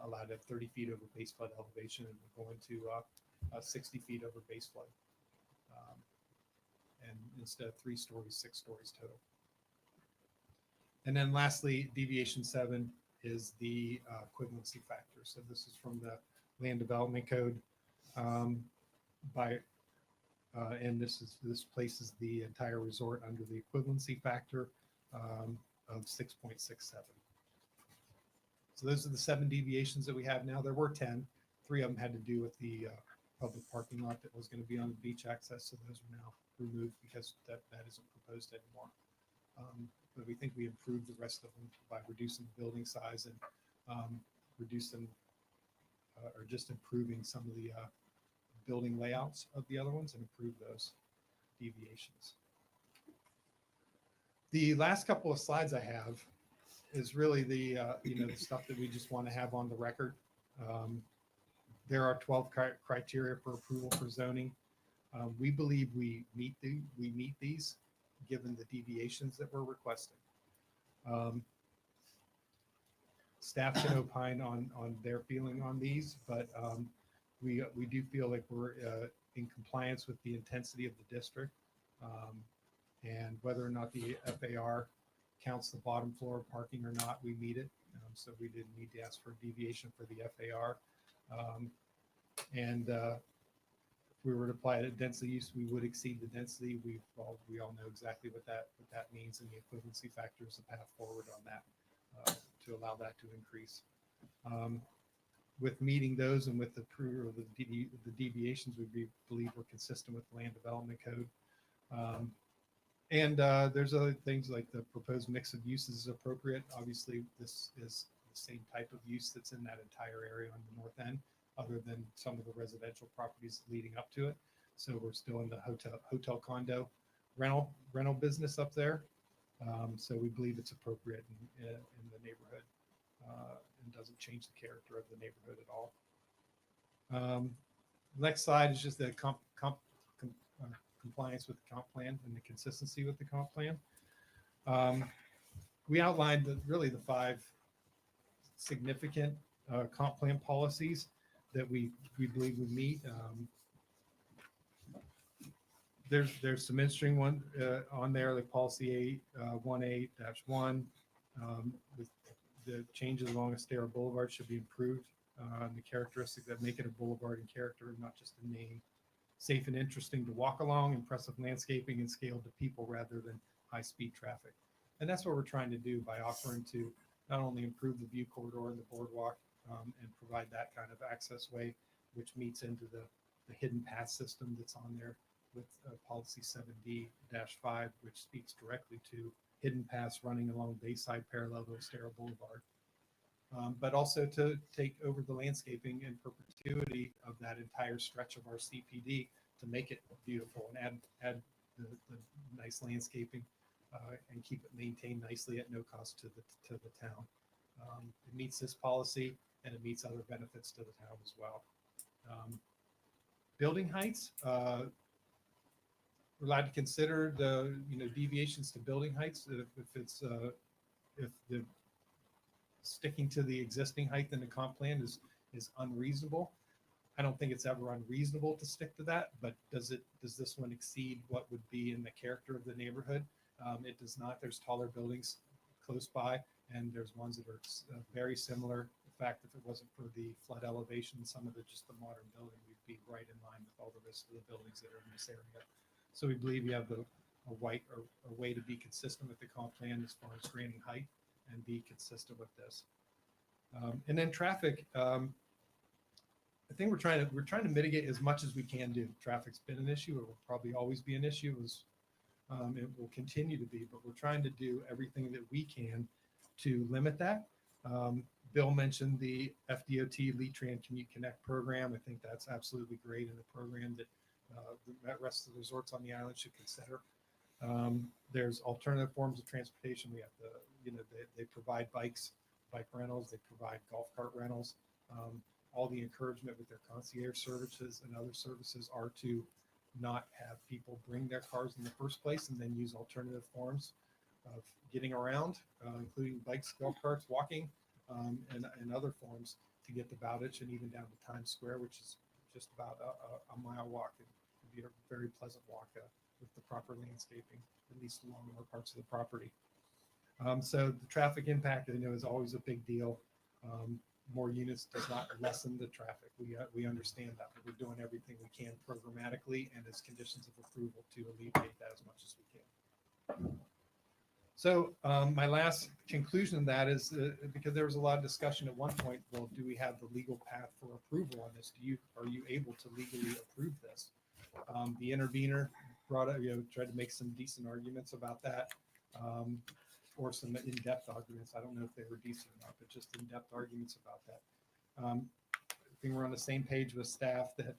allowed to have 30 feet over base flood elevation, and we're going to 60 feet over base flood. And instead of 3 stories, 6 stories total. And then lastly, deviation 7 is the equivalency factor. So this is from the land development code and this places the entire resort under the equivalency factor of 6.67. So those are the 7 deviations that we have now. There were 10. 3 of them had to do with the public parking lot that was going to be on the beach access. So those are now removed because that isn't proposed anymore. But we think we improved the rest of them by reducing the building size and reducing or just improving some of the building layouts of the other ones and improve those deviations. The last couple of slides I have is really the the stuff that we just want to have on the record. There are 12 criteria for approval for zoning. We believe we meet these given the deviations that we're requesting. Staff can opine on their feeling on these, but we do feel like we're in compliance with the intensity of the district. And whether or not the FAR counts the bottom floor parking or not, we meet it. So we didn't need to ask for a deviation for the FAR. If we were to apply it at density use, we would exceed the density. We all know exactly what that means, and the equivalency factor is the path forward on that to allow that to increase. With meeting those and with the approval of the deviations, we believe we're consistent with the land development code. There's other things like the proposed mix of uses is appropriate. Obviously, this is the same type of use that's in that entire area on the north end, other than some of the residential properties leading up to it. So we're still in the hotel condo rental business up there. So we believe it's appropriate in the neighborhood and doesn't change the character of the neighborhood at all. Next slide is just the compliance with the comp plan and the consistency with the comp plan. We outlined really the 5 significant comp plan policies that we believe we meet. There's some interesting one on there, like policy 18-1, with the changes along Estero Boulevard should be improved. The characteristics that make it a boulevard in character, not just a name. Safe and interesting to walk along, impressive landscaping, and scaled to people rather than high-speed traffic. And that's what we're trying to do by offering to not only improve the view corridor and the boardwalk and provide that kind of access way, which meets into the hidden path system that's on there with policy 7D-5, which speaks directly to hidden paths running along Bayside parallel to Estero Boulevard. But also to take over the landscaping in perpetuity of that entire stretch of our CPD to make it beautiful and add the nice landscaping and keep it maintained nicely at no cost to the town. It meets this policy and it meets other benefits to the town as well. Building heights, we're allowed to consider the deviations to building heights if the sticking to the existing height in the comp plan is unreasonable. I don't think it's ever unreasonable to stick to that, but does this one exceed what would be in the character of the neighborhood? It does not. There's taller buildings close by, and there's ones that are very similar. In fact, if it wasn't for the flood elevation, some of just the modern building, we'd be right in line with all the rest of the buildings that are in this area. So we believe you have a way to be consistent with the comp plan as far as granting height and be consistent with this. And then traffic, I think we're trying to mitigate as much as we can do. Traffic's been an issue. It will probably always be an issue. It will continue to be, but we're trying to do everything that we can to limit that. Bill mentioned the FDOT Letran Commute Connect program. I think that's absolutely great in a program that the rest of the resorts on the island should consider. There's alternative forms of transportation. We have they provide bike rentals, they provide golf cart rentals. All the encouragement with their concierge services and other services are to not have people bring their cars in the first place and then use alternative forms of getting around, including bikes, golf carts, walking, and other forms to get to Bowditch and even down to Times Square, which is just about a mile walk. It would be a very pleasant walk with the proper landscaping, at least along more parts of the property. So the traffic impact, I know, is always a big deal. More units does not lessen the traffic. We understand that, but we're doing everything we can programmatically and as conditions of approval to alleviate that as much as we can. So my last conclusion of that is because there was a lot of discussion at one point, well, do we have the legal path for approval on this? Are you able to legally approve this? The intervener brought up, tried to make some decent arguments about that. Or some in-depth arguments. I don't know if they were decent or not, but just in-depth arguments about that. I think we're on the same page with staff that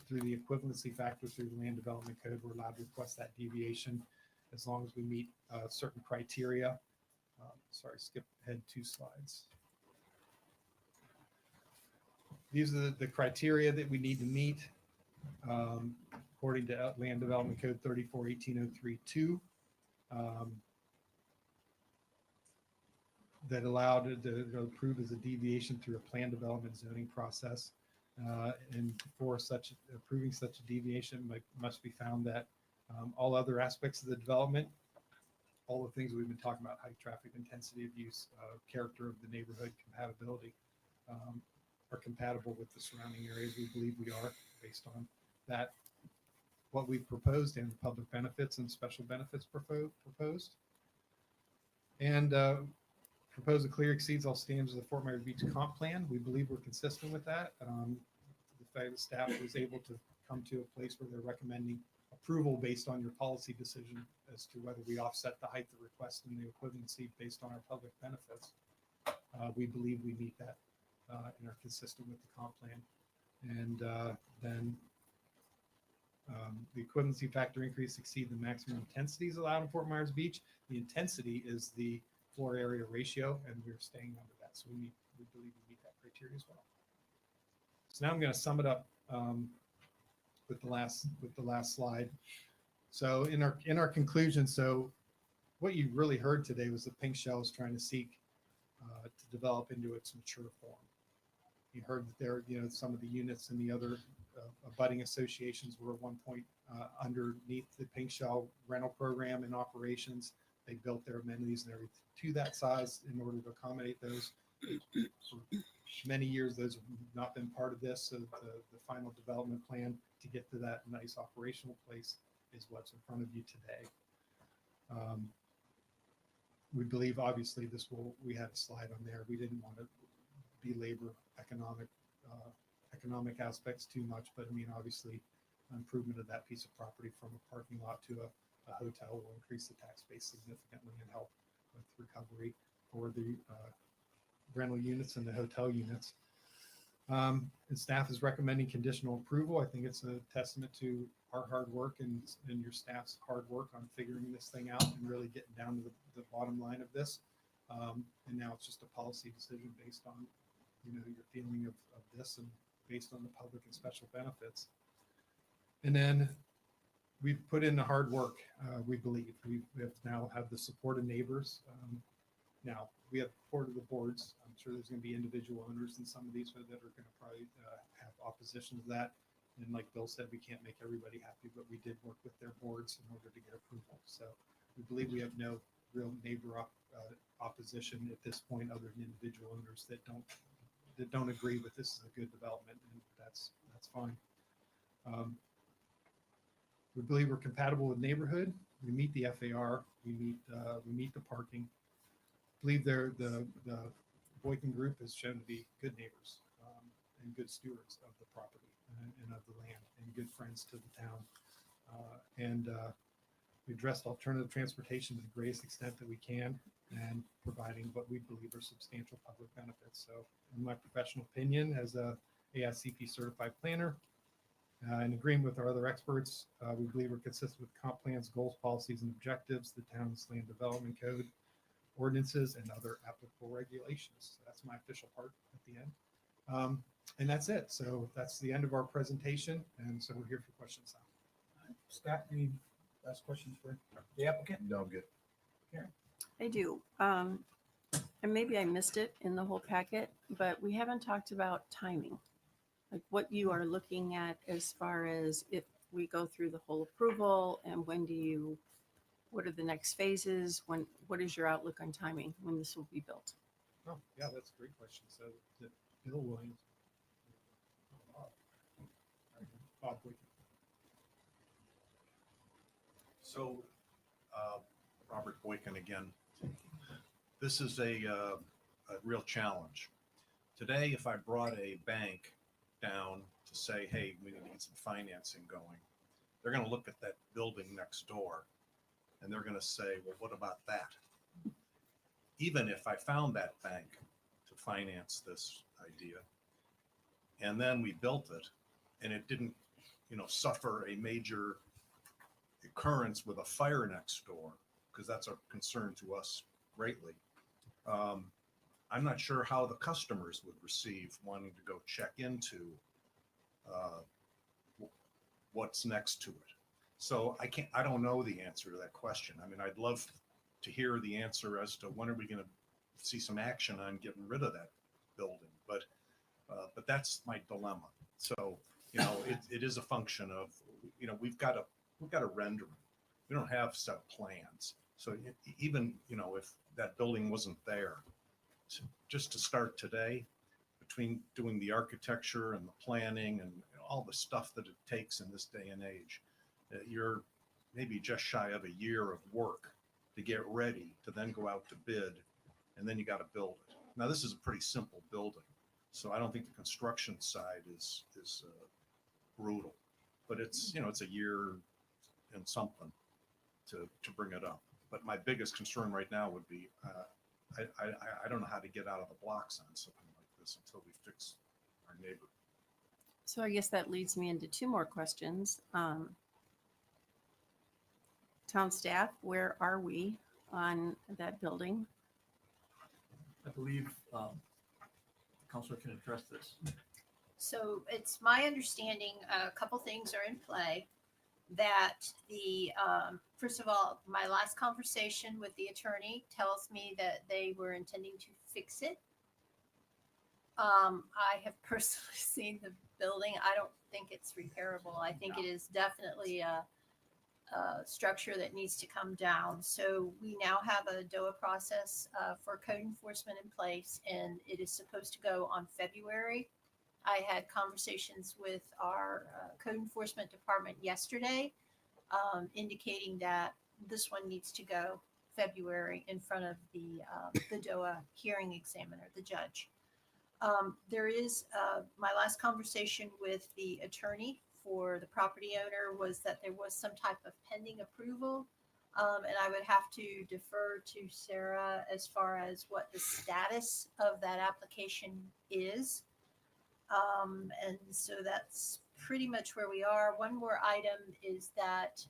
through the equivalency factor through the land development code, we're allowed to request that deviation as long as we meet certain criteria. Sorry, skip ahead 2 slides. These are the criteria that we need to meet according to Land Development Code 34-1803-2. That allowed to approve as a deviation through a plan development zoning process. And for approving such a deviation, must be found that All other aspects of the development, all the things we've been talking about, high traffic intensity of use, character of the neighborhood, compatibility, are compatible with the surrounding areas. We believe we are, based on that, what we've proposed and the public benefits and special benefits proposed. And proposal clear exceeds all standards of the Fort Myers Beach comp plan. We believe we're consistent with that. The fact that staff was able to come to a place where they're recommending approval based on your policy decision as to whether we offset the height of the request and the equivalency based on our public benefits. We believe we meet that and are consistent with the comp plan. And then the equivalency factor increase exceed the maximum intensities allowed in Fort Myers Beach. The intensity is the floor area ratio, and we're staying under that. So we believe we meet that criteria as well. So now I'm going to sum it up with the last slide. So in our conclusion, so what you really heard today was that Pink Shell is trying to seek to develop into its mature form. You heard that there, some of the units and the other abutting associations were at one point underneath the Pink Shell rental program in operations. They built their amenities and everything to that size in order to accommodate those. For many years, those have not been part of this. So the final development plan to get to that nice operational place is what's in front of you today. We believe, obviously, we had a slide on there. We didn't want to belabor economic aspects too much, but I mean, obviously, improvement of that piece of property from a parking lot to a hotel will increase the tax base significantly and help with recovery for the rental units and the hotel units. And staff is recommending conditional approval. I think it's a testament to our hard work and your staff's hard work on figuring this thing out and really getting down to the bottom line of this. And now it's just a policy decision based on your feeling of this and based on the public and special benefits. And then we've put in the hard work. We believe we have now have the support of neighbors. Now we have support of the boards. I'm sure there's going to be individual owners in some of these that are going to probably have opposition to that. And like Bill said, we can't make everybody happy, but we did work with their boards in order to get approval. So we believe we have no real neighbor opposition at this point, other than individual owners that don't agree with this is a good development, and that's fine. We believe we're compatible with neighborhood. We meet the FAR. We meet the parking. Believe the Boykin Group has shown to be good neighbors and good stewards of the property and of the land and good friends to the town. We addressed alternative transportation to the greatest extent that we can and providing what we believe are substantial public benefits. So in my professional opinion, as a AICP certified planner, in agreement with our other experts, we believe we're consistent with comp plans, goals, policies, and objectives, the town's land development code, ordinances, and other applicable regulations. So that's my official part at the end. And that's it. So that's the end of our presentation. And so we're here for questions now. Scott, any last questions for the applicant? No, I'm good. Karen? I do. And maybe I missed it in the whole packet, but we haven't talked about timing. Like what you are looking at as far as if we go through the whole approval and what are the next phases? What is your outlook on timing when this will be built? Oh, yeah, that's a great question. So Bill Williams. Bob Boykin. So, Robert Boykin again. This is a real challenge. Today, if I brought a bank down to say, hey, we need to get some financing going, they're going to look at that building next door and they're going to say, well, what about that? Even if I found that bank to finance this idea, and then we built it and it didn't, suffer a major occurrence with a fire next door, because that's a concern to us greatly. I'm not sure how the customers would receive wanting to go check into what's next to it. So I don't know the answer to that question. I mean, I'd love to hear the answer as to when are we going to see some action on getting rid of that building, but that's my dilemma. So, it is a function of, we've got to we've got to render them. We don't have set plans. So even, if that building wasn't there, just to start today, between doing the architecture and the planning and all the stuff that it takes in this day and age, you're maybe just shy of a year of work to get ready to then go out to bid, and then you got to build it. Now, this is a pretty simple building, so I don't think the construction side is brutal, but it's a year and something to bring it up. But my biggest concern right now would be I don't know how to get out of the blocks on something like this until we fix our neighbor. So I guess that leads me into two more questions. Town staff, where are we on that building? I believe Counselor can address this. So it's my understanding, a couple things are in play. That the, first of all, my last conversation with the attorney tells me that they were intending to fix it. I have personally seen the building. I don't think it's repairable. I think it is definitely a structure that needs to come down. So we now have a DOA process for code enforcement in place, and it is supposed to go on February. I had conversations with our code enforcement department yesterday, indicating that this one needs to go February in front of the DOA hearing examiner, the judge. There is my last conversation with the attorney for the property owner was that there was some type of pending approval. And I would have to defer to Sarah as far as what the status of that application is. And so that's pretty much where we are. One more item is that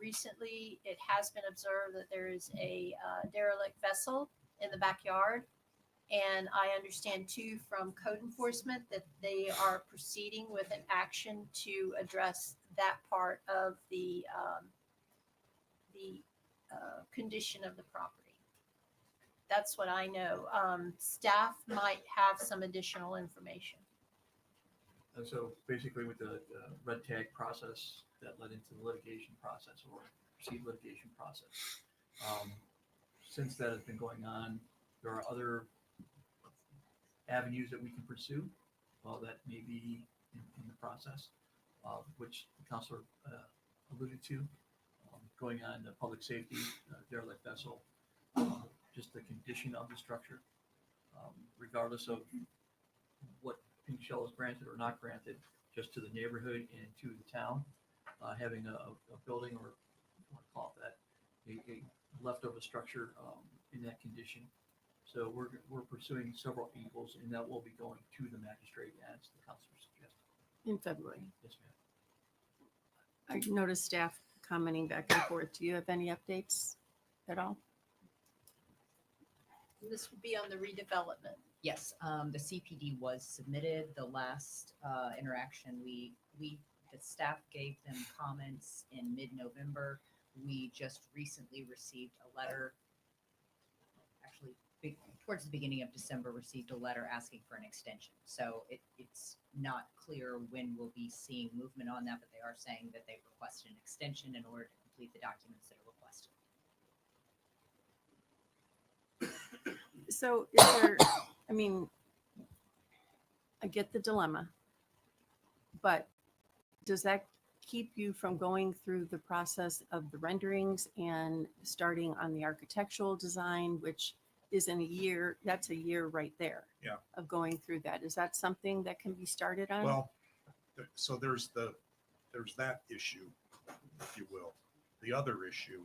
recently it has been observed that there is a derelict vessel in the backyard. And I understand too from code enforcement that they are proceeding with an action to address that part of the condition of the property. That's what I know. Staff might have some additional information. And so basically with the red tag process that led into the litigation process or proceed litigation process, since that has been going on, there are other avenues that we can pursue that may be in the process, which the counselor alluded to, going on the public safety, derelict vessel, just the condition of the structure, regardless of what pink shell is granted or not granted, just to the neighborhood and to the town, having a building or what to call it that, a leftover structure in that condition. So we're pursuing several angles, and that will be going to the magistrate as the counselor suggested. In February. Yes, ma'am. I noticed staff commenting back and forth. Do you have any updates at all? This would be on the redevelopment. Yes, the CPD was submitted. The last interaction, the staff gave them comments in mid-November. We just recently received a letter, actually towards the beginning of December, received a letter asking for an extension. So it's not clear when we'll be seeing movement on that, but they are saying that they've requested an extension in order to complete the documents that are requested. So is there, I mean, I get the dilemma, but does that keep you from going through the process of the renderings and starting on the architectural design, which is in a year? That's a year right there. Yeah. Of going through that. Is that something that can be started on? Well, so there's that issue, if you will. The other issue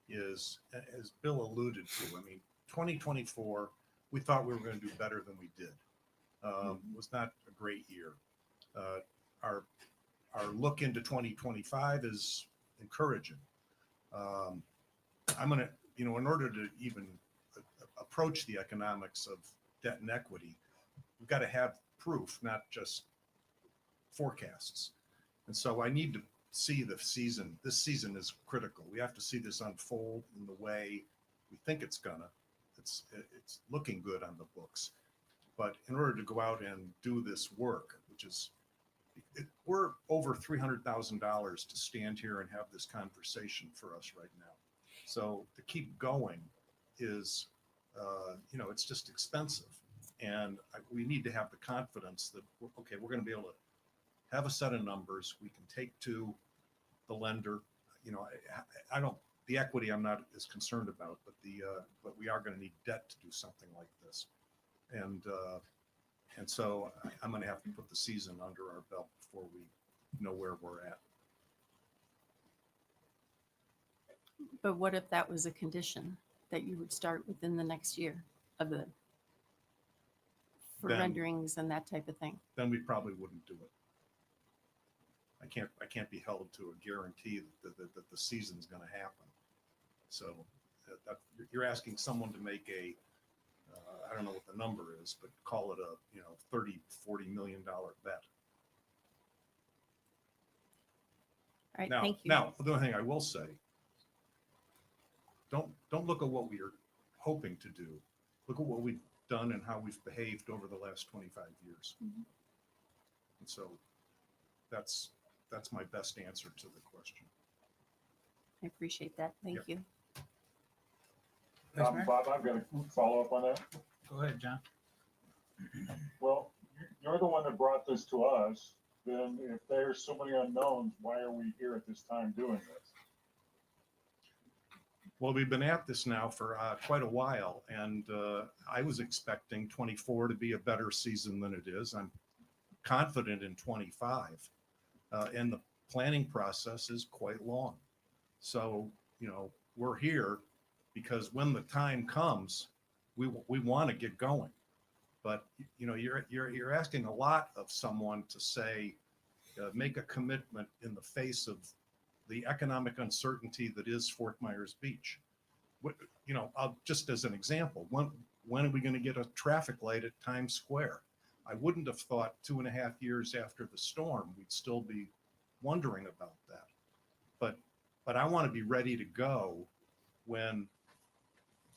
is, as Bill alluded to, I mean, 2024, we thought we were going to do better than we did. Was not a great year. Our look into 2025 is encouraging. I'm going to, in order to even approach the economics of debt and equity, we've got to have proof, not just forecasts. And so I need to see the season. This season is critical. We have to see this unfold in the way we think it's gonna. It's looking good on the books. But in order to go out and do this work, which is we're over $300,000 to stand here and have this conversation for us right now. So to keep going is, it's just expensive. And we need to have the confidence that, okay, we're going to be able to have a set of numbers we can take to the lender. I don't, the equity I'm not as concerned about, but but we are going to need debt to do something like this. And so I'm going to have to put the season under our belt before we know where we're at. But what if that was a condition that you would start within the next year for Then- renderings and that type of thing? Then we probably wouldn't do it. I can't be held to a guarantee that the season's going to happen. So you're asking someone to make I don't know what the number is, but call it a $30-40 million bet. All right, Now, thank you. now, the only thing I will say, don't look at what we are hoping to do. Look at what we've done and how we've behaved over the last 25 years. Mhm. And so that's my best answer to the question. I appreciate that. Thank you. Vice Mayor? Bob, I've got a follow up on that. Go ahead, John. Well, you're the one that brought this to us. Then if there's so many unknowns, why are we here at this time doing this? Well, we've been at this now for quite a while, and I was expecting 24 to be a better season than it is. I'm confident in 25, and the planning process is quite long. So, we're here because when the time comes, we want to get going. But you're asking a lot of someone to say, make a commitment in the face of the economic uncertainty that is Fort Myers Beach. Just as an example, when are we going to get a traffic light at Times Square? I wouldn't have thought 2.5 years after the storm, we'd still be wondering about that. But I want to be ready to go when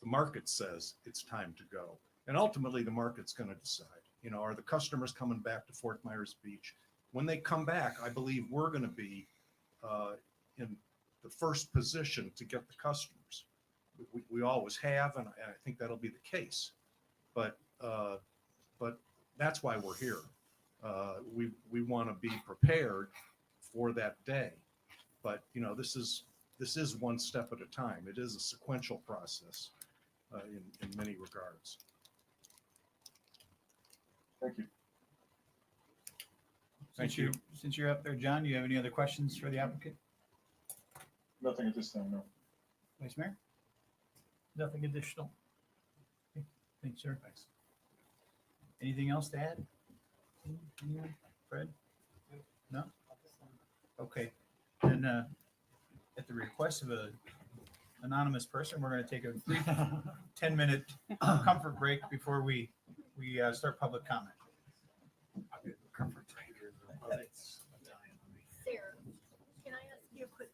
the market says it's time to go. And ultimately the market's going to decide, are the customers coming back to Fort Myers Beach? When they come back, I believe we're going to be in the first position to get the customers. We always have, and I think that'll be the case. But that's why we're here. We want to be prepared for that day. But this is one step at a time. It is a sequential process in many regards. Thank you. Since you're up there, John, do you have any other questions for the applicant? Nothing at this time, no. Vice Mayor? Nothing additional. Okay, thanks, sir. Thanks. Anything else to add? Anyone? Fred? No? Okay, then at the request of a anonymous person, we're going to take a brief 10-minute comfort break before we start public comment. Comfort break. Sarah, can I ask you a quick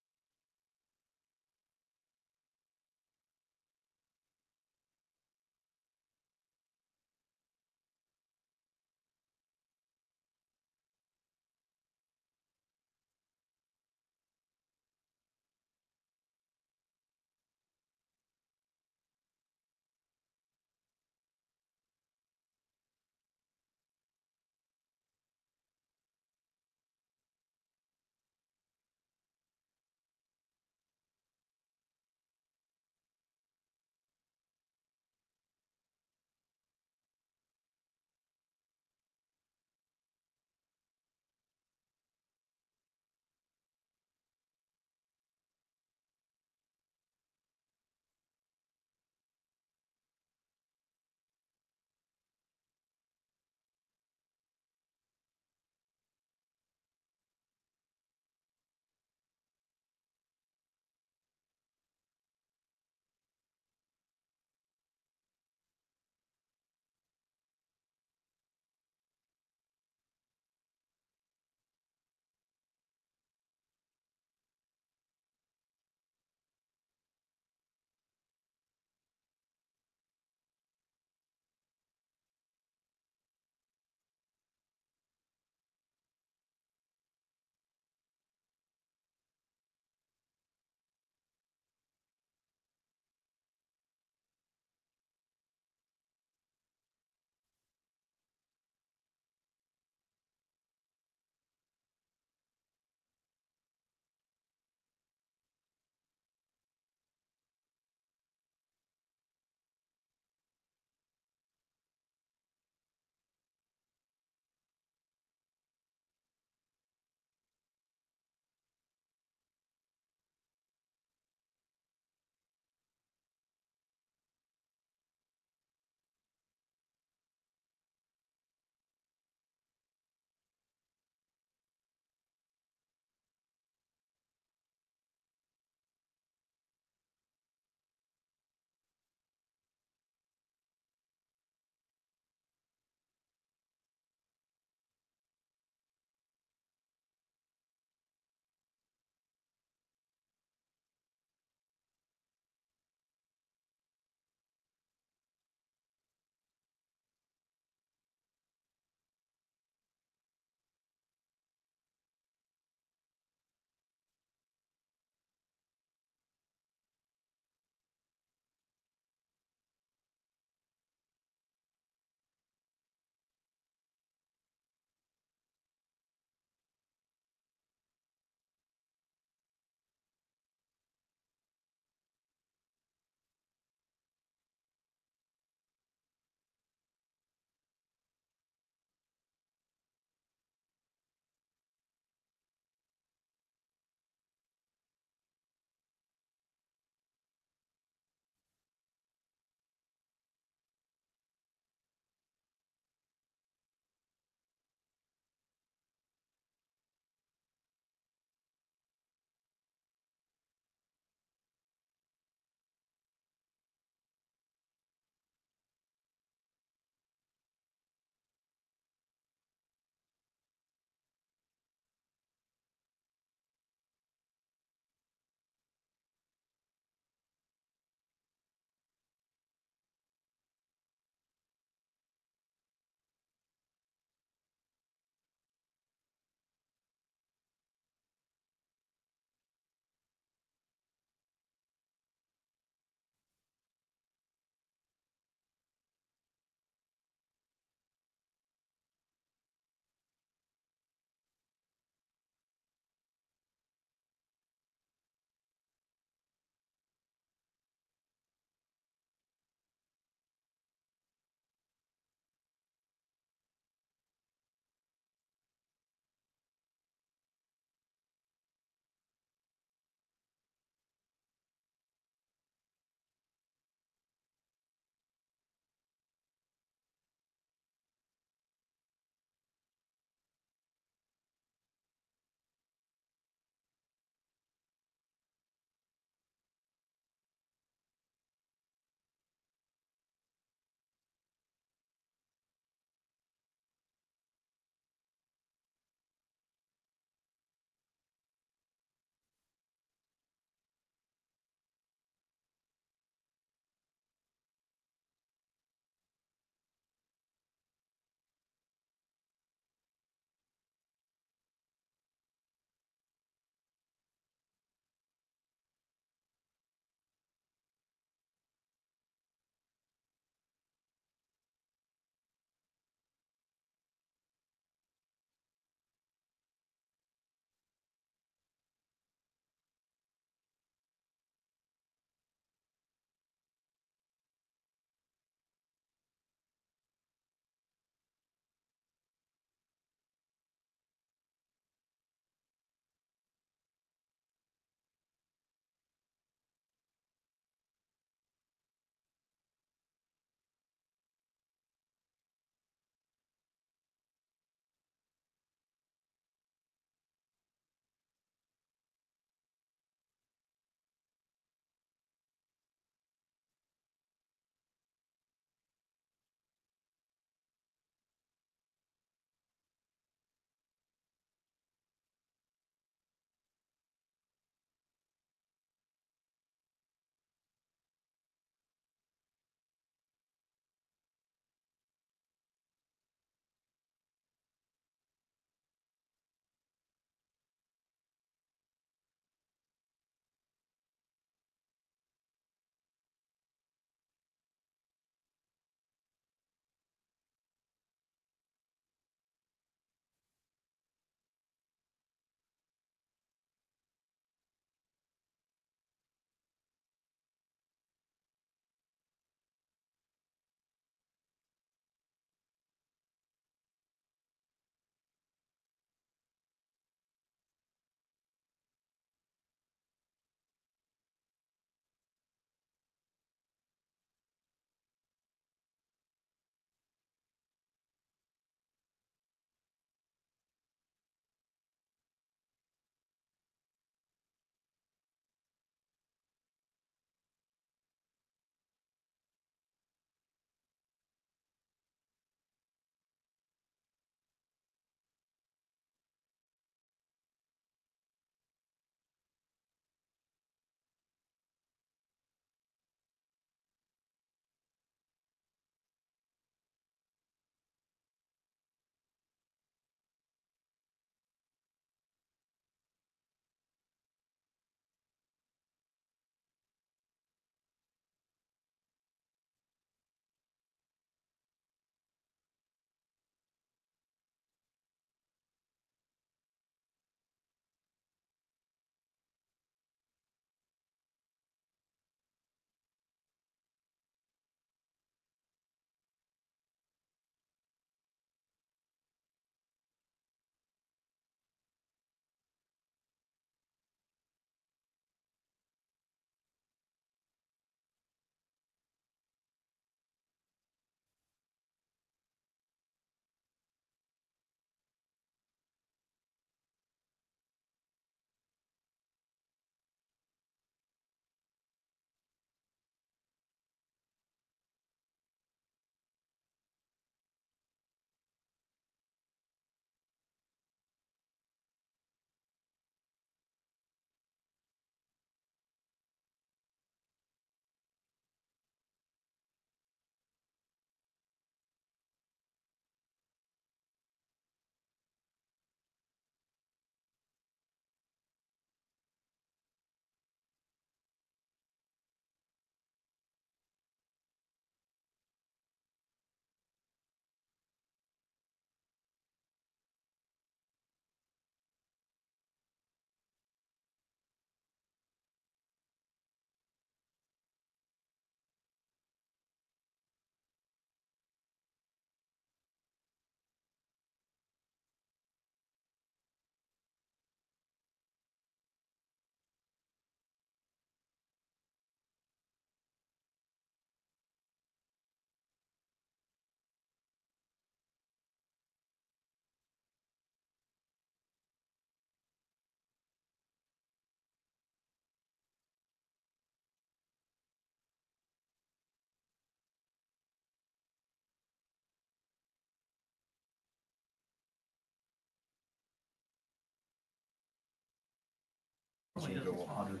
Should go 100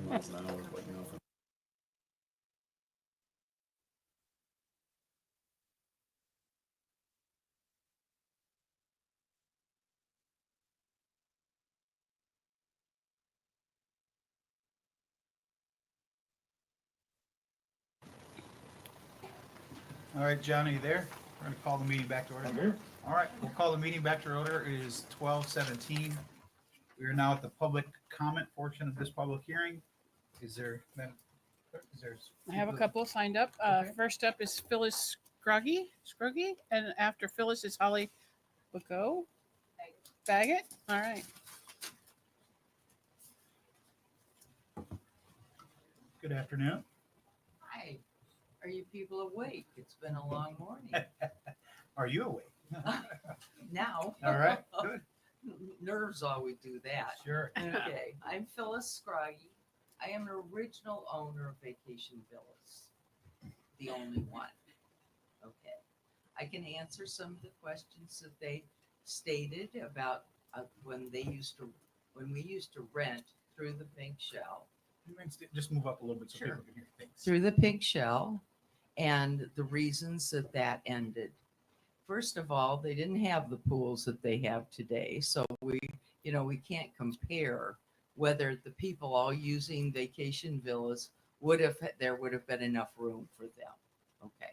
miles an hour, but you know, if All right, John, are you there? We're gonna call the meeting back to order. I'm here. All right, we'll call the meeting back to order. It is 12:17. We are now at the public comment portion of this public hearing. Is there, Madam Clerk, is there? I have a couple signed up. Okay. First up is Phyllis Scruggy, and after Phyllis is Holly Bagot. Baggett. All right. Good afternoon. Hi, are you people awake? It's been a long morning. Are you awake? Now. All right, good. Nerves always do that. Sure. Okay, I'm Phyllis Scroggy. I am an original owner of Vacation Villas, the only one. Okay, I can answer some of the questions that they stated about when we used to rent through the Pink Shell. Just move up a little bit so Sure. people can hear things. Through the Pink Shell and the reasons that ended. First of all, they didn't have the pools that they have today. So we can't compare whether the people all using Vacation Villas there would have been enough room for them. Okay.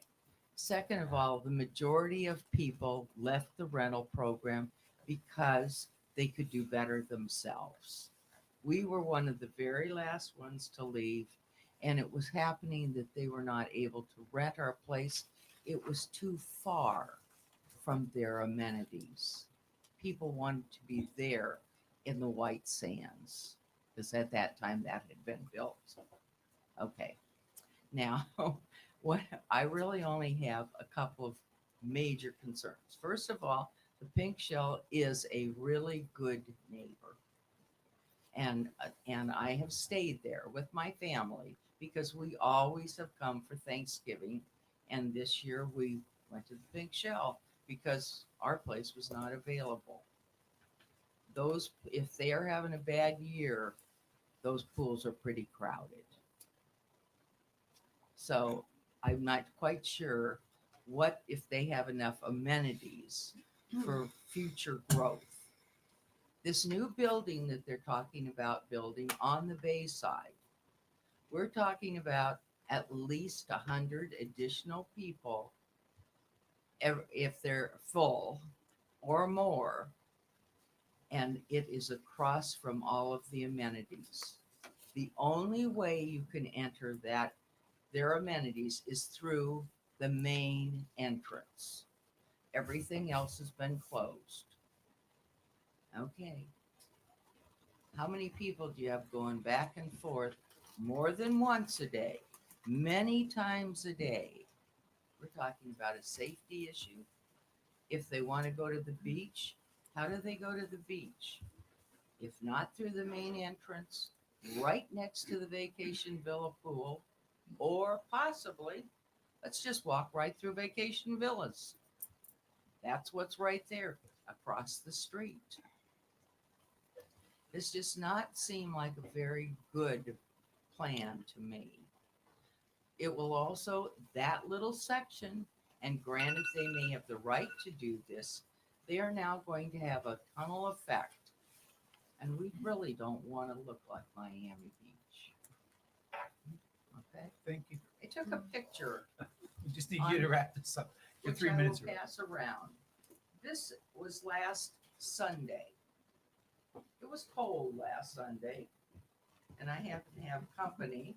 Second of all, the majority of people left the rental program because they could do better themselves. We were one of the very last ones to leave, and it was happening that they were not able to rent our place. It was too far from their amenities. People wanted to be there in the White Sands, because at that time that had been built. Okay. Now, I really only have a couple of major concerns. First of all, the Pink Shell is a really good neighbor. And I have stayed there with my family because we always have come for Thanksgiving. And this year we went to the Pink Shell because our place was not available. If they are having a bad year, those pools are pretty crowded. So I'm not quite sure what if they have enough amenities for future growth. This new building that they're talking about building on the bay side, we're talking about at least 100 additional people if they're full or more. And it is across from all of the amenities. The only way you can enter their amenities is through the main entrance. Everything else has been closed. Okay. How many people do you have going back and forth more than once a day, many times a day? We're talking about a safety issue. If they want to go to the beach, how do they go to the beach? If not through the main entrance, right next to the Vacation Villa pool, or possibly, let's just walk right through Vacation Villas. That's what's right there across the street. This does not seem like a very good plan to me. It will also, that little section, and granted they may have the right to do this, they are now going to have a tunnel effect. And we really don't want to look like Miami Beach. Okay? Thank you. I took a picture. We just need you to wrap this up. You're which 3 I minutes. will pass around. This was last Sunday. It was cold last Sunday, and I happened to have company,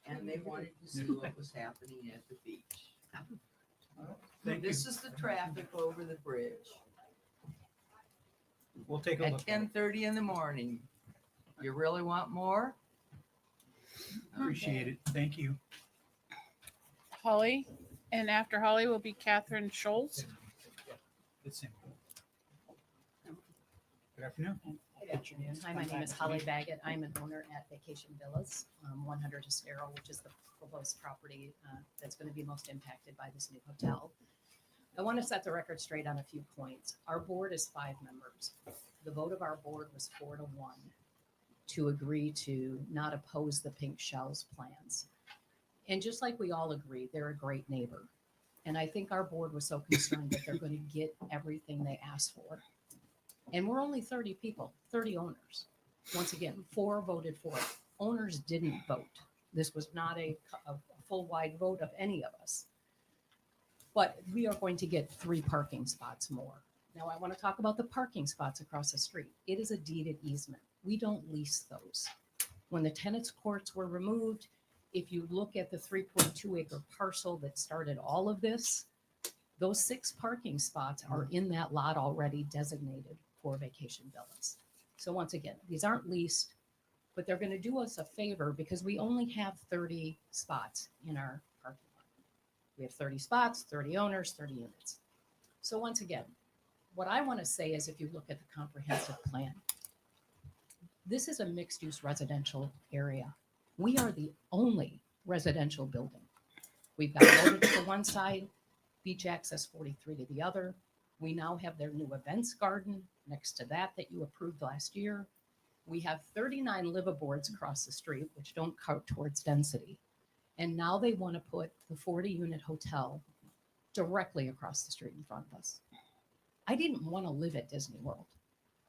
and they wanted to see what was happening at the beach. This is the traffic over the bridge. We'll take a at look. 10:30 in the morning. You really want more? Appreciate it. Thank you. Holly, and after Holly will be Catherine Schultz. It's him. Good afternoon. Good afternoon. Hi, my name is Holly Baggett. I'm an owner at Vacation Villas, 100 Estero, which is the proposed property that's going to be most impacted by this new hotel. I want to set the record straight on a few points. Our board is 5 members. The vote of our board was 4-1. to agree to not oppose the Pink Shells plans. And just like we all agree, they're a great neighbor. And I think our board was so concerned that they're going to get everything they asked for. And we're only 30 people, 30 owners. Once again, 4 voted for it. Owners didn't vote. This was not a full wide vote of any of us. But we are going to get 3 parking spots more. Now I want to talk about the parking spots across the street. It is a deeded easement. We don't lease those. When the tennis courts were removed, if you look at the 3.2 acre parcel that started all of this, those 6 parking spots are in that lot already designated for vacation villas. So once again, these aren't leased, but they're going to do us a favor because we only have 30 spots in our parking lot. We have 30 spots, 30 owners, 30 units. So once again, what I want to say is if you look at the comprehensive plan, this is a mixed-use residential area. We are the only residential building. We've got Motor to one side, Beach Access 43 to the other. We now have their new events garden next to that you approved last year. We have 39 liveaboards across the street, which don't count towards density. And now they want to put the 40-unit hotel directly across the street in front of us. I didn't want to live at Disney World.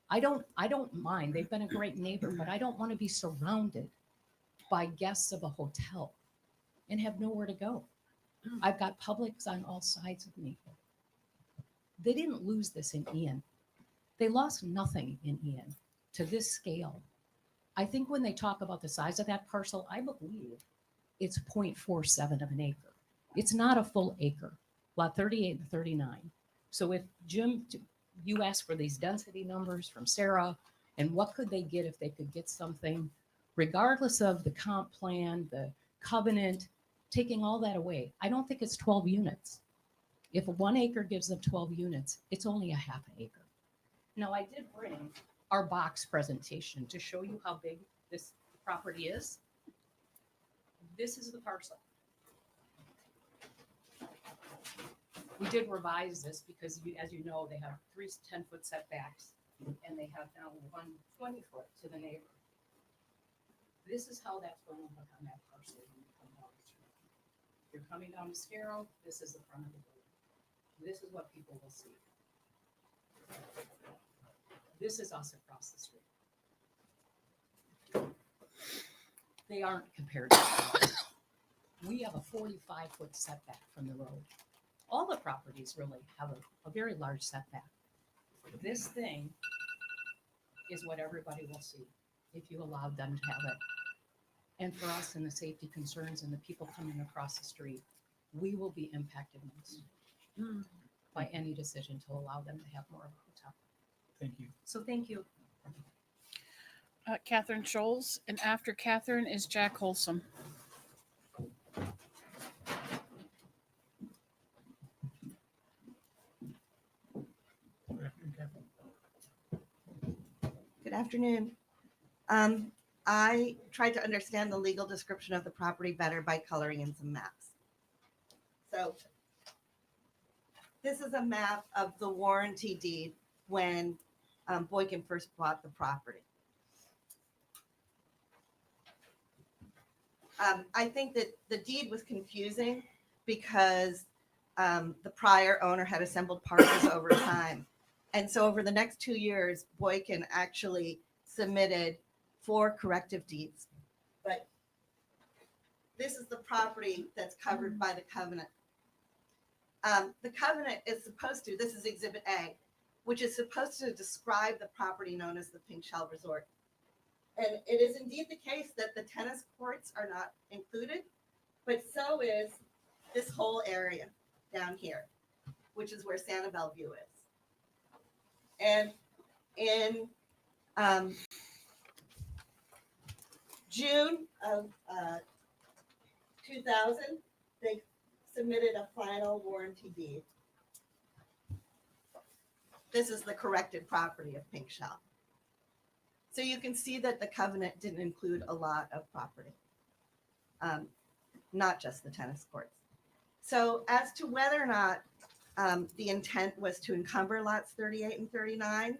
I don't mind. They've been a great neighbor, but I don't want to be surrounded by guests of a hotel and have nowhere to go. I've got Publix on all sides of me. They didn't lose this in Ian. They lost nothing in Ian to this scale. I think when they talk about the size of that parcel, I believe it's 0.47 of an acre. It's not a full acre, lot 38 and 39. So if Jim, you asked for these density numbers from Sarah, and what could they get if they could get something, regardless of the comp plan, the covenant, taking all that away, I don't think it's 12 units. If 1 acre gives them 12 units, it's only a half an acre. Now, I did bring our box presentation to show you how big this property is. This is the parcel. We did revise this because, as you know, they have 3 10-foot setbacks, and they have now 1 20-foot to the neighbor. This is how that's going to look on that parcel when you come down the street. You're coming down to Scarrow, this is the front of the building. This is what people will see. This is us across the street. They aren't compared to the we have a 45-foot setback from the road. All the properties really have a very large setback. This thing is what everybody will see if you allowed them to have it. And for us and the safety concerns and the people coming across the street, we will be impacted most by any decision to allow them to have more of a hotel. Thank you. So thank you. Catherine Scholes, and after Catherine is Jack Holsom. Good afternoon. I tried to understand the legal description of the property better by coloring in some maps. So this is a map of the warranty deed when Boykin first bought the property. I think that the deed was confusing because the prior owner had assembled parcels over time. And so over the next 2 years, Boykin actually submitted 4 corrective deeds. But this is the property that's covered by the covenant. The covenant is supposed to, this is Exhibit A, which is supposed to describe the property known as the Pink Shell Resort. And it is indeed the case that the tennis courts are not included, but so is this whole area down here, which is where Sanibel View is. And in June of 2000, they submitted a final warranty deed. This is the corrected property of Pink Shell. So you can see that the covenant didn't include a lot of property, not just the tennis courts. So as to whether or not the intent was to encumber lots 38 and 39,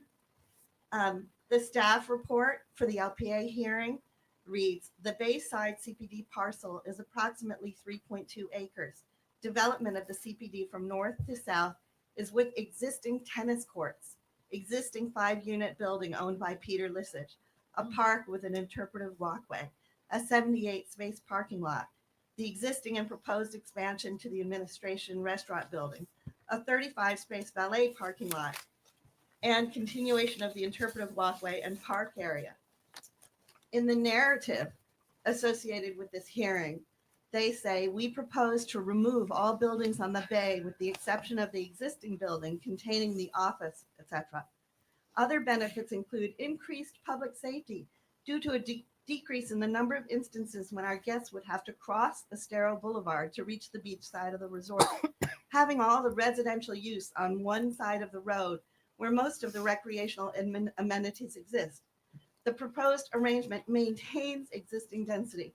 The staff report for the LPA hearing reads, the Bayside CPD parcel is approximately 3.2 acres. Development of the CPD from north to south is with existing tennis courts, existing 5-unit building owned by Peter Lissage, a park with an interpretive walkway, a 78-space parking lot, the existing and proposed expansion to the administration restaurant building, a 35-space valet parking lot, and continuation of the interpretive walkway and park area. In the narrative associated with this hearing, they say, we propose to remove all buildings on the bay with the exception of the existing building containing the office, etc. Other benefits include increased public safety due to a decrease in the number of instances when our guests would have to cross Estero Boulevard to reach the beach side of the resort, having all the residential use on one side of the road where most of the recreational amenities exist. The proposed arrangement maintains existing density.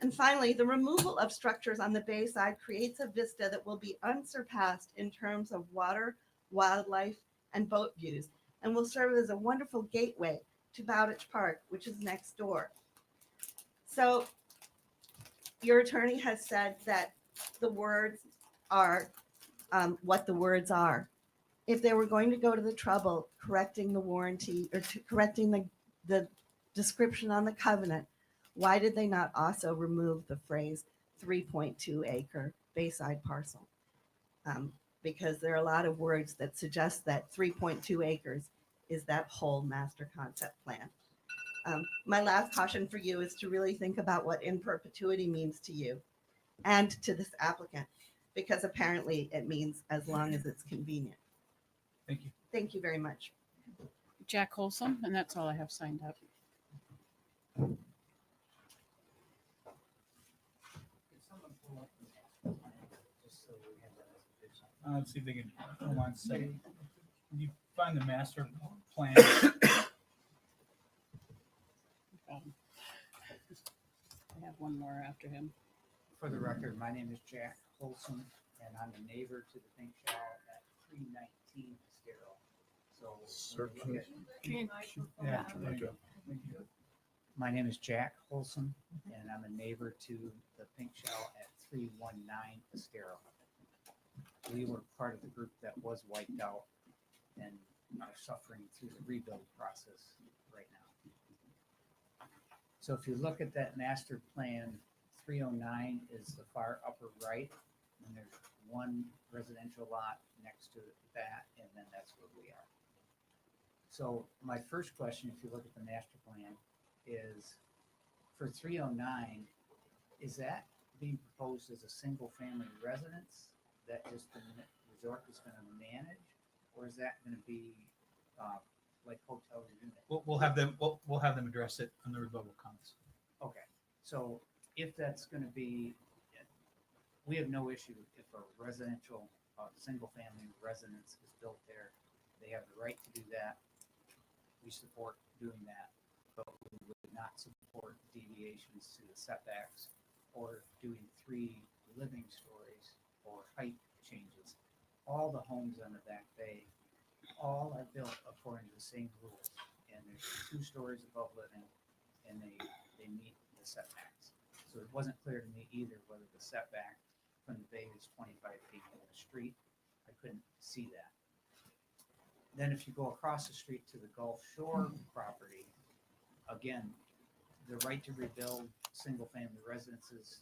And finally, the removal of structures on the bayside creates a vista that will be unsurpassed in terms of water, wildlife, and boat views, and will serve as a wonderful gateway to Bowditch Park, which is next door. So your attorney has said that the words are what the words are. If they were going to go to the trouble correcting the warranty or correcting the description on the covenant, why did they not also remove the phrase 3.2 acre Bayside parcel? Because there are a lot of words that suggest that 3.2 acres is that whole master concept plan. My last caution for you is to really think about what in perpetuity means to you and to this applicant, because apparently it means as long as it's convenient. Thank you. Thank you very much. Jack Holsom, and that's all I have signed up. Let's see if they can, hold on a second. Can you find the master plan? I have one more after him. For the record, my name is Jack Holsom, and I'm a neighbor to the Pink Shell at 319 Estero. So when we look at- Yeah. my name is Jack Holsom, and I'm a neighbor to the Pink Shell at 319 Estero. We were part of the group that was wiped out and are suffering through the rebuild process right now. So if you look at that master plan, 309 is the far upper right, and there's one residential lot next to that, and then that's where we are. So my first question, if you look at the master plan, is for 309, is that being proposed as a single family residence that just the resort is going to manage, or is that going to be like hotel unit? We'll have them, we'll have them address it on the rebuttal comments. Okay, so if that's going to be, we have no issue if a residential, single family residence is built there. They have the right to do that. We support doing that, but we would not support deviations to the setbacks or doing 3 living stories or height changes. All the homes on the Back Bay, all are built according to the same rules, and there's 2 stories above living, and they meet the setbacks. So it wasn't clear to me either whether the setback from the bay is 25 feet from the street. I couldn't see that. Then if you go across the street to the Gulf Shore property, again, the right to rebuild single-family residences,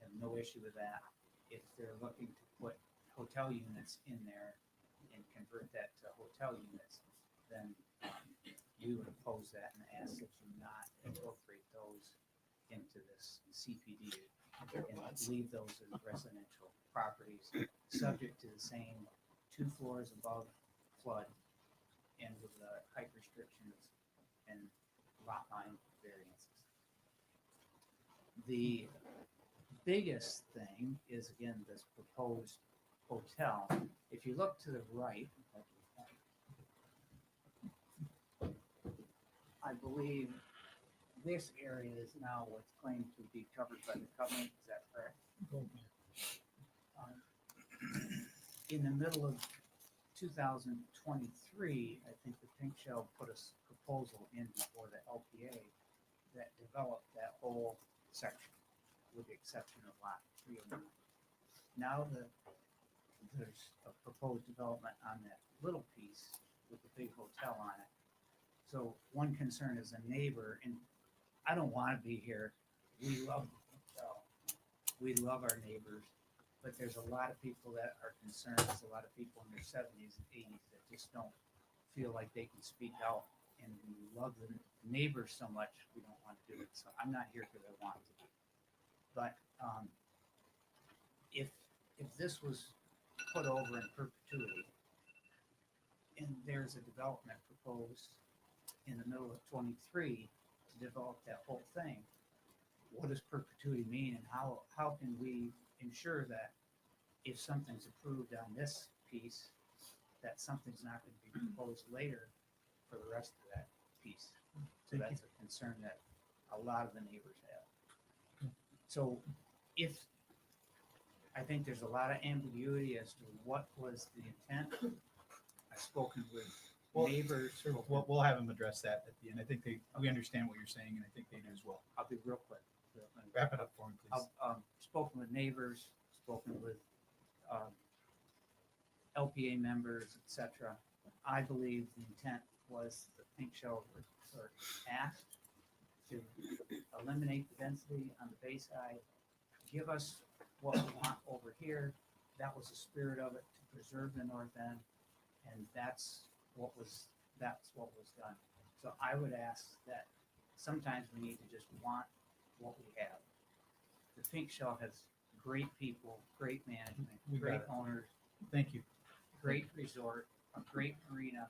have no issue with that. If they're looking to put hotel units in there and convert that to hotel units, then we would oppose that and ask that you not incorporate those into this CPD and leave those as residential properties, subject to the same 2 floors above flood and with the height restrictions and lot line variances. The biggest thing is, again, this proposed hotel. If you look to the right, I believe this area is now what's claimed to be covered by the covenant. Is that correct? In the middle of 2023, I think the Pink Shell put a proposal in before the LPA that developed that whole section, with the exception of lot 309. Now there's a proposed development on that little piece with the big hotel on it. So one concern is a neighbor, and I don't want to be here. We love the hotel. We love our neighbors, but there's a lot of people that are concerned. There's a lot of people in their 70s and 80s that just don't feel like they can speak out. And we love the neighbors so much, we don't want to do it. So I'm not here because I want to. But if this was put over in perpetuity, and there's a development proposed in the middle of 23 to develop that whole thing, what does perpetuity mean, and how can we ensure that if something's approved on this piece, that something's not going to be proposed later for the rest of that piece? So that's a concern that a lot of the neighbors have. So I think there's a lot of ambiguity as to what was the intent. I've spoken with neighbors. We'll have them address that at the end. I think we understand what you're saying, and I think they do as well. I'll be real quick. Wrap it up for me, please. I've spoken with neighbors, spoken with LPA members, etc. I believe the intent was the Pink Shell were asked to eliminate the density on the bay side, give us what we want over here. That was the spirit of it, to preserve the north end, and that's what was done. So I would ask that sometimes we need to just want what we have. The Pink Shell has great people, great management, We got great it. owners, Thank you. great resort, a great marina.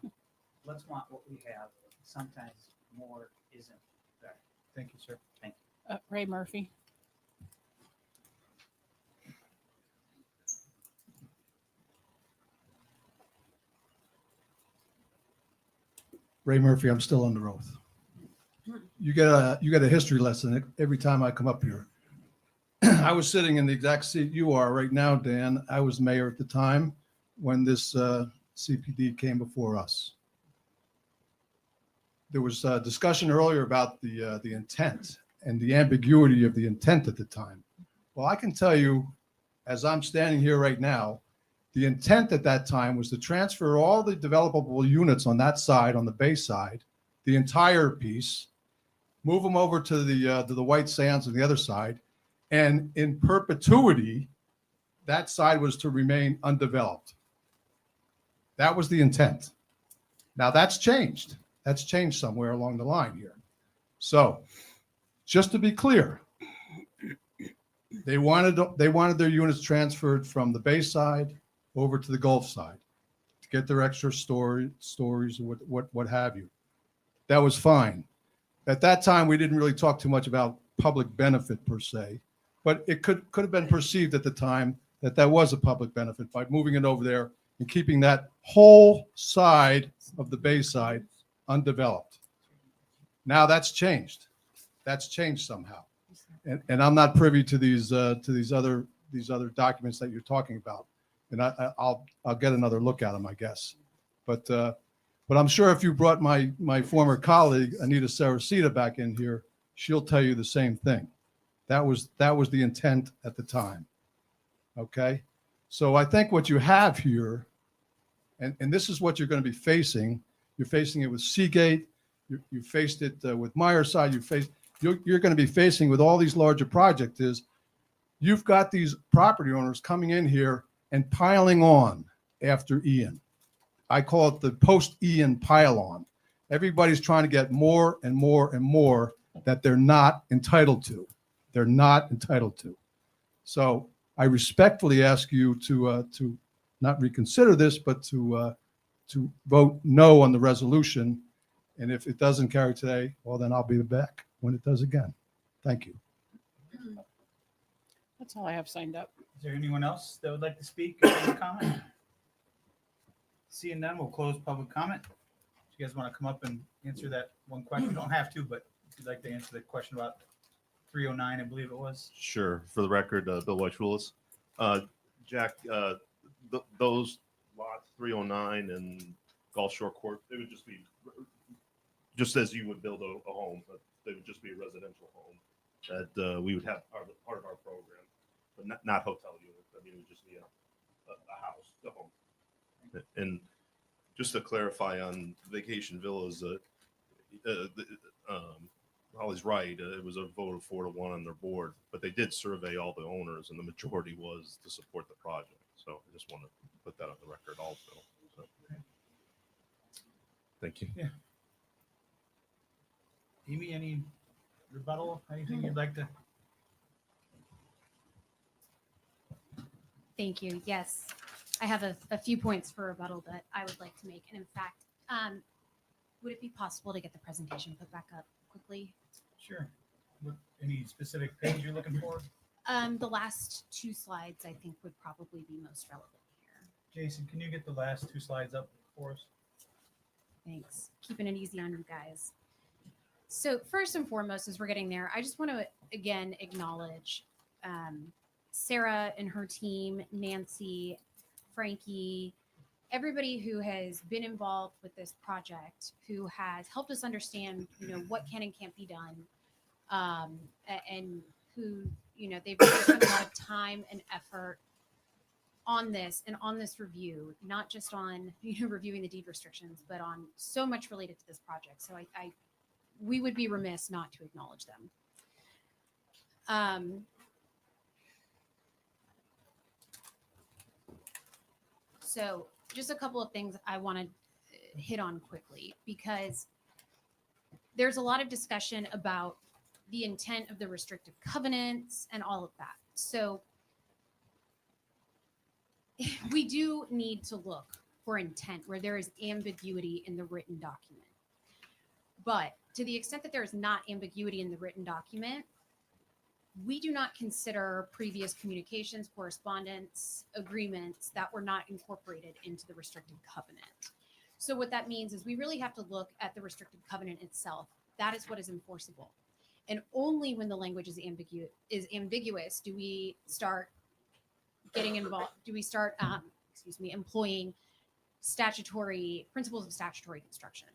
Let's want what we have. Sometimes more isn't better. Thank you, sir. Thank you. Ray Murphy. Ray Murphy, I'm still under oath. You get a history lesson every time I come up here. I was sitting in the exact seat you are right now, Dan. I was mayor at the time when this CPD came before us. There was a discussion earlier about the intent and the ambiguity of the intent at the time. Well, I can tell you, as I'm standing here right now, the intent at that time was to transfer all the developable units on that side, on the bay side, the entire piece, move them over to the White Sands on the other side, and in perpetuity, that side was to remain undeveloped. That was the intent. Now that's changed. That's changed somewhere along the line here. So, just to be clear, they wanted their units transferred from the bay side over to the Gulf side to get their extra stories, what have you. That was fine. At that time, we didn't really talk too much about public benefit per se, but it could have been perceived at the time that that was a public benefit by moving it over there and keeping that whole side of the bay side undeveloped. Now that's changed. That's changed somehow, and I'm not privy to these other documents that you're talking about, and I'll get another look at them, I guess. But I'm sure if you brought my former colleague Anita Saracita back in here, she'll tell you the same thing. That was the intent at the time. Okay, so I think what you have here, and this is what you're going to be facing. You're facing it with Seagate. You faced it with Myerside. You're going to be facing with all these larger projects is you've got these property owners coming in here and piling on after Ian. I call it the post-Ian pile-on. Everybody's trying to get more and more and more that they're not entitled to. They're not entitled to. So I respectfully ask you to not reconsider this, but to vote no on the resolution. And if it doesn't carry today, well, then I'll be back when it does again. Thank you. That's all I have signed up. Is there anyone else that would like to speak or make a comment? Seeing none, we'll close public comment. If you guys want to come up and answer that one question, you don't have to, but if you'd like to answer the question about 309, I believe it was. Sure. For the record, Bill Weiss-Rulis. Jack, those lots 309 and Gulf Shore Court. They would just be just as you would build a home, but they would just be a residential home that we would have part of our program, but not hotel units. I mean, it would just be a house, a home. And just to clarify on vacation villas, Holly's right. It was a vote of 4-1 on their board, but they did survey all the owners, and the majority was to support the project. So I just want to put that on the record also. So, thank you. Yeah. Amy, any rebuttal? Anything you'd like to? Thank you. Yes, I have a few points for rebuttal that I would like to make. And in fact, would it be possible to get the presentation put back up quickly? Sure. Any specific page you're looking for? The last 2 slides I think would probably be most relevant here. Jason, can you get the last 2 slides up for us? Thanks. Keeping it easy on you guys. So first and foremost, as we're getting there, I just want to again acknowledge Sarah and her team, Nancy, Frankie, everybody who has been involved with this project, who has helped us understand, what can and can't be done, and who, they've spent a lot of time and effort on this and on this review, not just on, reviewing the deed restrictions, but on so much related to this project. So we would be remiss not to acknowledge them. So just a couple of things I want to hit on quickly, because there's a lot of discussion about the intent of the restrictive covenants and all of that. So we do need to look for intent where there is ambiguity in the written document. But to the extent that there is not ambiguity in the written document, we do not consider previous communications, correspondence, agreements that were not incorporated into the restrictive covenant. So what that means is we really have to look at the restrictive covenant itself. That is what is enforceable. And only when the language is ambiguous do we start getting involved, employing statutory principles of statutory construction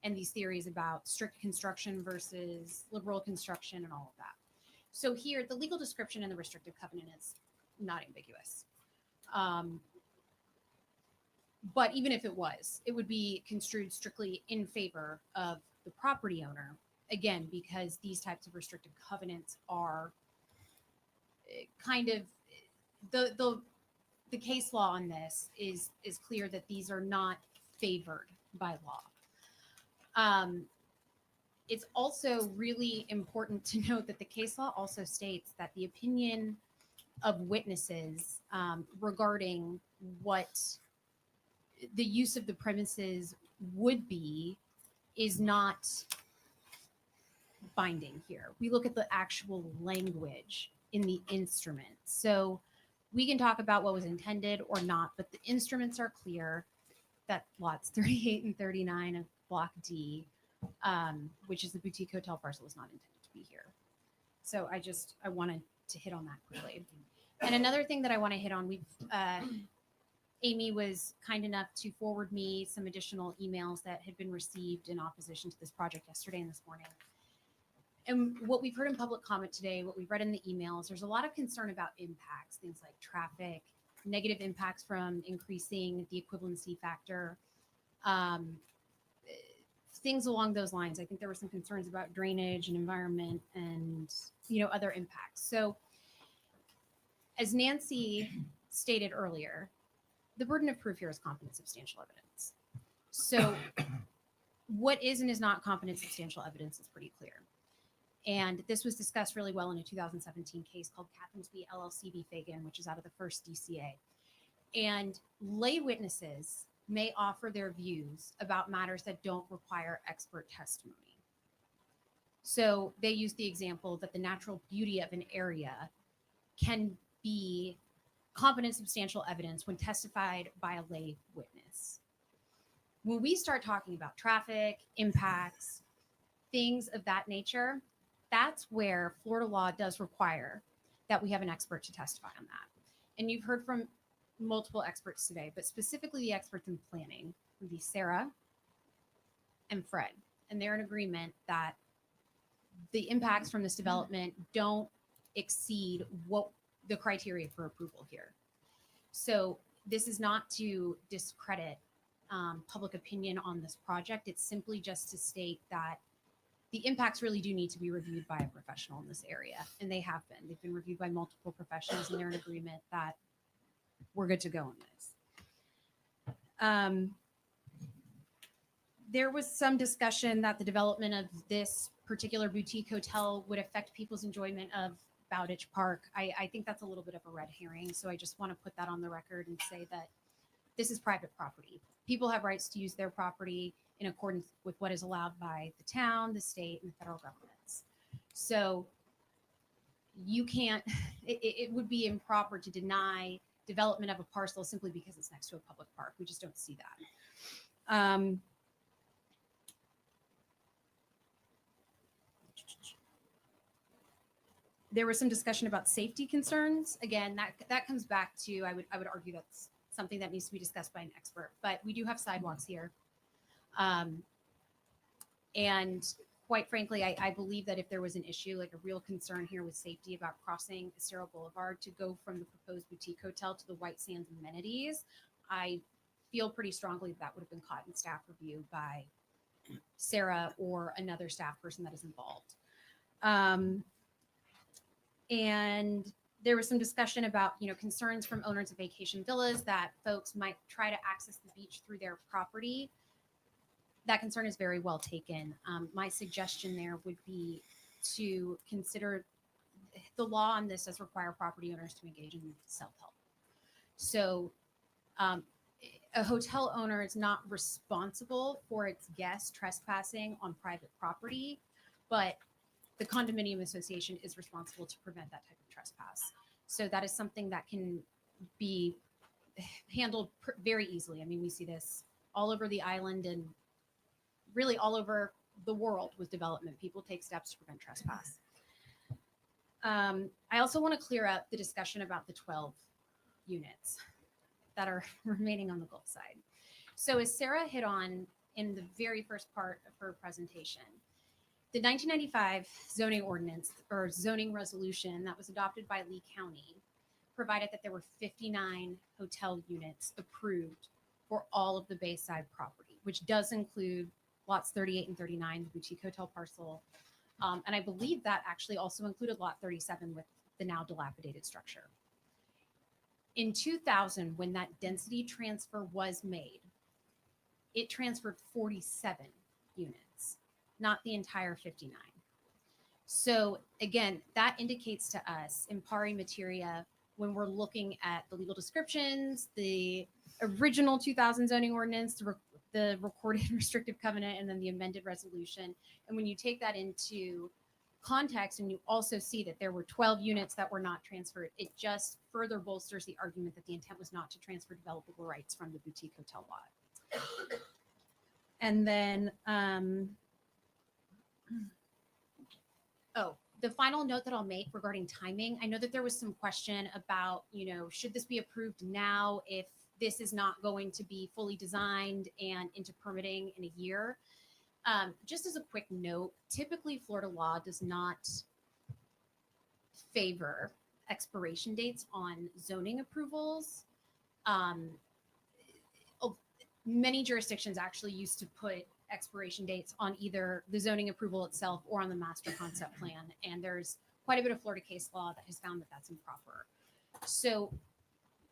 and these theories about strict construction versus liberal construction and all of that. So here, the legal description in the restrictive covenant is not ambiguous. But even if it was, it would be construed strictly in favor of the property owner, again, because these types of restrictive covenants are kind of, the case law on this is clear that these are not favored by law. It's also really important to note that the case law also states that the opinion of witnesses regarding what the use of the premises would be is not binding here. We look at the actual language in the instrument. So we can talk about what was intended or not, but the instruments are clear that lots 38 and 39 of Block D, which is the boutique hotel parcel, is not intended to be here. So I wanted to hit on that quickly. And another thing that I want to hit on, Amy was kind enough to forward me some additional emails that had been received in opposition to this project yesterday and this morning. And what we've heard in public comment today, what we've read in the emails, there's a lot of concern about impacts, things like traffic, negative impacts from increasing the equivalency factor, things along those lines. I think there were some concerns about drainage and environment and, other impacts. So as Nancy stated earlier, the burden of proof here is competent substantial evidence. So what is and is not competent substantial evidence is pretty clear. And this was discussed really well in a 2017 case called Catherine LLC v. Fagan, which is out of the first DCA. And lay witnesses may offer their views about matters that don't require expert testimony. So they use the example that the natural beauty of an area can be competent substantial evidence when testified by a lay witness. When we start talking about traffic, impacts, things of that nature, that's where Florida law does require that we have an expert to testify on that. And you've heard from multiple experts today, but specifically the experts in planning would be Sarah and Fred. And they're in agreement that the impacts from this development don't exceed what the criteria for approval here. So this is not to discredit public opinion on this project. It's simply just to state that the impacts really do need to be reviewed by a professional in this area. And they have been. They've been reviewed by multiple professionals, and they're in agreement that we're good to go on this. There was some discussion that the development of this particular boutique hotel would affect people's enjoyment of Bowditch Park. I think that's a little bit of a red herring. So I just want to put that on the record and say that this is private property. People have rights to use their property in accordance with what is allowed by the town, the state, and the federal governments. So you can't, it would be improper to deny development of a parcel simply because it's next to a public park. We just don't see that. There was some discussion about safety concerns. Again, that comes back to, I would argue that's something that needs to be discussed by an expert, but we do have sidewalks here. And quite frankly, I believe that if there was an issue, like a real concern here with safety about crossing Estero Boulevard to go from the proposed boutique hotel to the White Sands amenities, I feel pretty strongly that would have been caught in staff review by Sarah or another staff person that is involved. And there was some discussion about, concerns from owners of vacation villas that folks might try to access the beach through their property. That concern is very well taken. My suggestion there would be to consider the law on this does require property owners to engage in self-help. So a hotel owner is not responsible for its guests trespassing on private property, but the condominium association is responsible to prevent that type of trespass. So that is something that can be handled very easily. I mean, we see this all over the island and really all over the world with development. People take steps to prevent trespass. I also want to clear up the discussion about the 12 units that are remaining on the Gulf side. So as Sarah hit on in the very first part of her presentation, the 1995 zoning ordinance or zoning resolution that was adopted by Lee County provided that there were 59 hotel units approved for all of the Bayside property, which does include lots 38 and 39, the boutique hotel parcel. And I believe that actually also included lot 37 with the now dilapidated structure. In 2000, when that density transfer was made, it transferred 47 units, not the entire 59. So again, that indicates to us in pari materia, when we're looking at the legal descriptions, the original 2000 zoning ordinance, the recorded restrictive covenant, and then the amended resolution. And when you take that into context and you also see that there were 12 units that were not transferred, it just further bolsters the argument that the intent was not to transfer developable rights from the boutique hotel lot. And then, the final note that I'll make regarding timing, I know that there was some question about, should this be approved now if this is not going to be fully designed and into permitting in a year? Just as a quick note, typically Florida law does not favor expiration dates on zoning approvals. Many jurisdictions actually used to put expiration dates on either the zoning approval itself or on the master concept plan. And there's quite a bit of Florida case law that has found that that's improper. So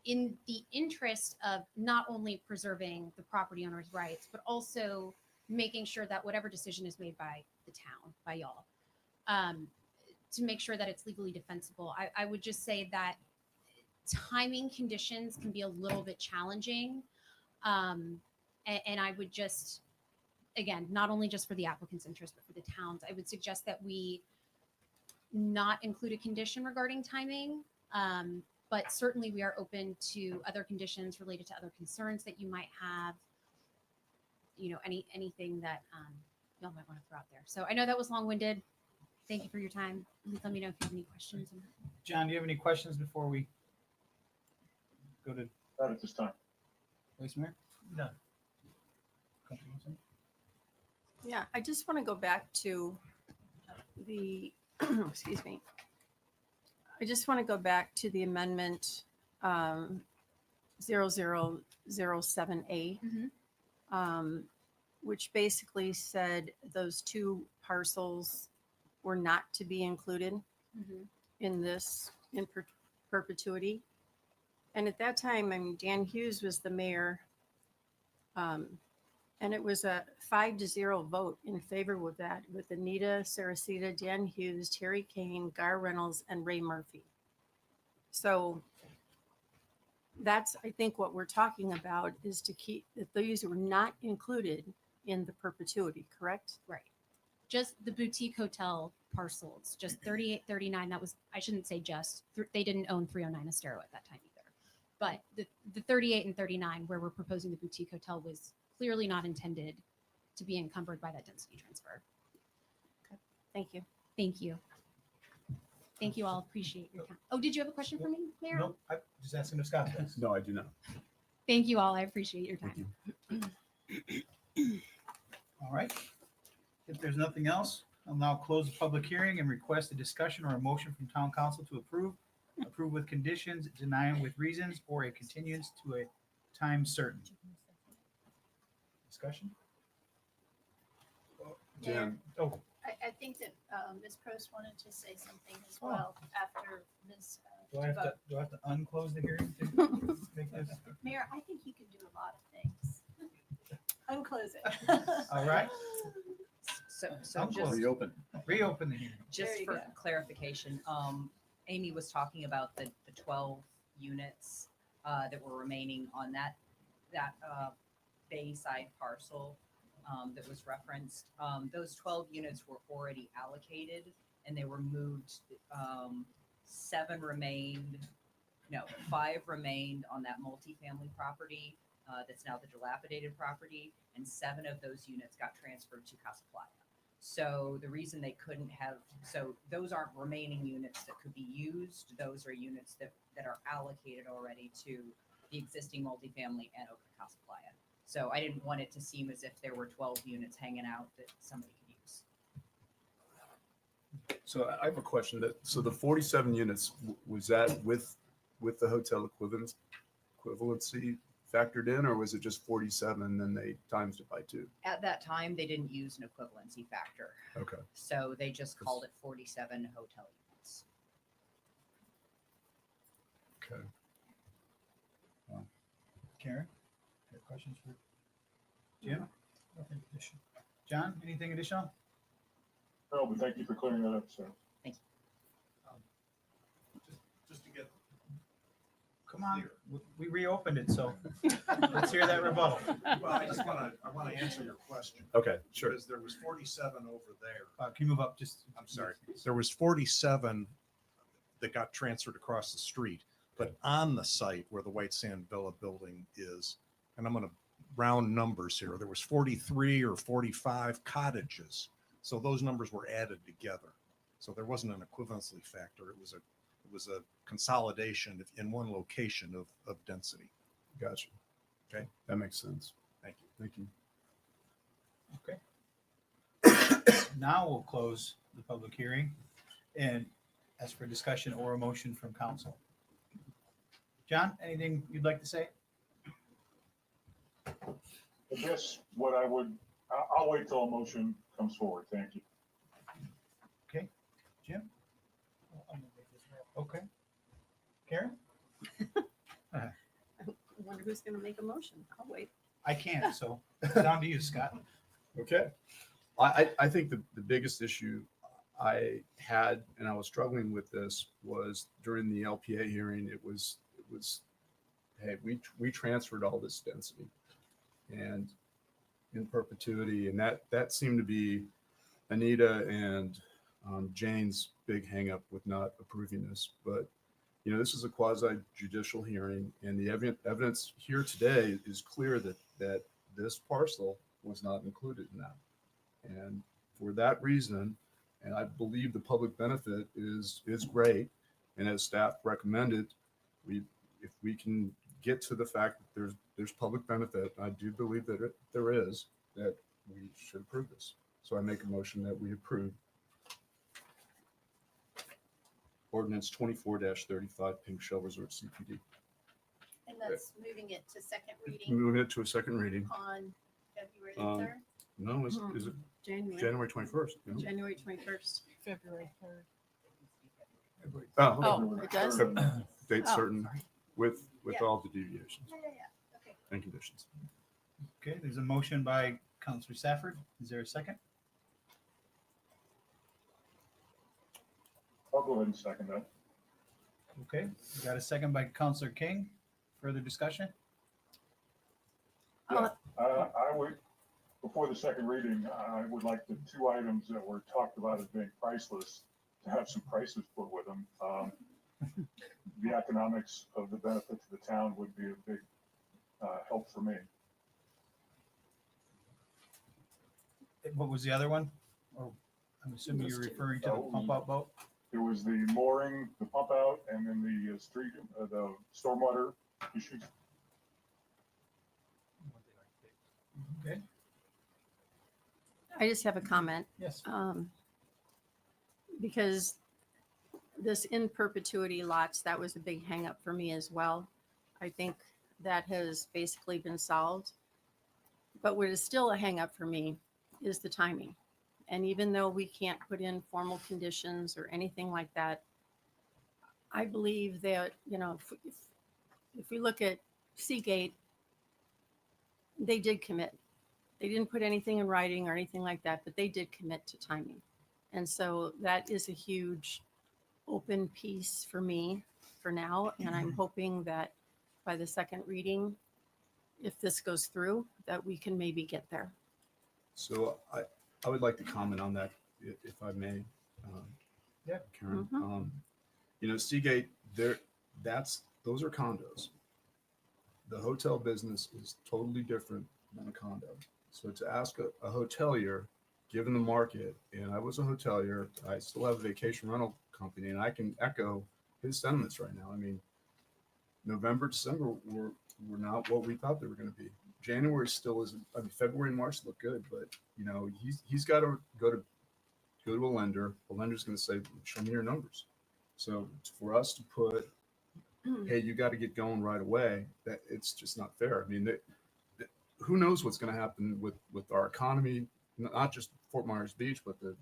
in the interest of not only preserving the property owner's rights, but also making sure that whatever decision is made by the town, by y'all, to make sure that it's legally defensible, I would just say that timing conditions can be a little bit challenging. And I would just, again, not only just for the applicant's interest, but for the towns, I would suggest that we not include a condition regarding timing. But certainly we are open to other conditions related to other concerns that you might have, anything that y'all might want to throw out there. So I know that was long-winded. Thank you for your time. Please let me know if you have any questions. John, do you have any questions before we go to? Not at this time. Vice Mayor? None. Yeah, I just want to go back to the, excuse me. I just want to go back to the amendment 0007A, which basically said those two parcels were not to be included in this in perpetuity. And at that time, I mean, Dan Hughes was the mayor. And it was a 5-0 vote in favor with that, with Anita Saracita, Dan Hughes, Terry Kane, Gar Reynolds, and Ray Murphy. So that's, I think, what we're talking about is to keep that these were not included in the perpetuity, correct? Right. Just the boutique hotel parcels, just 38, 39. That was, I shouldn't say just, they didn't own 309 Estero at that time either. But the 38 and 39, where we're proposing the boutique hotel, was clearly not intended to be encumbered by that density transfer. Okay. Thank you. Thank you. Thank you all. Appreciate your time. Oh, did you have a question for me, Mayor? Nope, I just asking if Scott does. No, I do not. Thank you all. I appreciate your time. All right. If there's nothing else, I'll now close the public hearing and request a discussion or a motion from town council to approve with conditions, deny with reasons, or a continuance to a time certain. Discussion? Jan, Oh, I think that Ms. Prost wanted to say something as well after Ms. do I have to unclose the hearing to make this? Mayor, I think you can do a lot of things. Unclose it. All right. So Unclose. just, Reopen the hearing. just There you for go. clarification, Amy was talking about the 12 units that were remaining on that Bayside parcel that was referenced. Those 12 units were already allocated and they were moved. 5 remained on that multifamily property that's now the dilapidated property, and 7 of those units got transferred to Casa Playa. So the reason they couldn't have, so those aren't remaining units that could be used. Those are units that are allocated already to the existing multifamily and over to Casa Playa. So I didn't want it to seem as if there were 12 units hanging out that somebody could use. so I have a question so the 47 units, was that with the hotel equivalency factored in, or was it just 47 and then they times it by 2? At that time, they didn't use an equivalency factor. Okay. So they just called it 47 hotel units. Okay. Karen, have questions for Jim? Nothing additional. John, anything additional? No, but thank you for clearing that up, sir. Just to get Come on, we reopened it, so let's hear that rebuttal. Well, I want to answer your question. Okay, sure. Because there was 47 over there. Can you move up just? I'm sorry. There was 47 that got transferred across the street, but on the site where the White Sand Villa building is, and I'm going to round numbers here, there was 43 or 45 cottages. So those numbers were added together. So there wasn't an equivalency factor. It was a consolidation in one location of density. Gotcha. Okay. That makes sense. Thank you. Thank you. Okay. Now we'll close the public hearing and ask for discussion or a motion from council. John, anything you'd like to say? I guess what I'll wait till a motion comes forward. Thank you. Okay. Jim? Okay. Karen? I wonder who's going to make a motion. I'll wait. I can't, so down to you, Scott. Okay. I think the biggest issue I had, and I was struggling with this, was during the LPA hearing, it was, hey, we transferred all this density and in perpetuity. And that seemed to be Anita and Jane's big hang up with not approving this. But, you know, this is a quasi judicial hearing, and the evidence here today is clear that this parcel was not included in that. And for that reason, and I believe the public benefit is great, and as staff recommended, if we can get to the fact that there's public benefit, I do believe that there is, that we should approve this. So I make a motion that we approve ordinance 24-35 Pink Shell Resort CPD. And that's moving it to second reading Moving it to a second reading. on February Um, 3rd. No, is it January 21st? you know? January 21st. February 3rd. Oh, Oh, it does? Date Oh, certain sorry. with Yeah. all the deviations Yeah. Okay. and conditions. Okay, there's a motion by Counselor Safford. Is there a second? I'll go ahead and second that. Okay, we got a second by Counselor King. Further discussion? I would, before the second reading, I would like the two items that were talked about as being priceless to have some prices put with them. The economics of the benefit to the town would be a big help for me. What was the other one? Oh, I'm assuming you're referring to the pump out boat? It was the mooring, the pump out, and then the street, the stormwater issues. Okay. I just have a comment. Yes. Because this in perpetuity lots, that was a big hangup for me as well. I think that has basically been solved. But what is still a hangup for me is the timing. And even though we can't put in formal conditions or anything like that, I believe that, you know, if we look at Seagate, they did commit. They didn't put anything in writing or anything like that, but they did commit to timing. And so that is a huge open piece for me for now. And I'm hoping that by the second reading, if this goes through, that we can maybe get there. So I would like to comment on that, if I may. Yeah. Karen. Mhm. You know, Seagate, those are condos. The hotel business is totally different than a condo. So to ask a hotelier, given the market, and I was a hotelier, I still have a vacation rental company, and I can echo his sentiments right now. I mean, November, December were not what we thought they were going to be. January still isn't. I mean, February and March look good, but you know, he's got to go to a lender. The lender's going to say, "Show me your numbers." So for us to put, "Hey, you got to get going right away," that it's just not fair. I mean, who knows what's going to happen with our economy, not just Fort Myers Beach, but the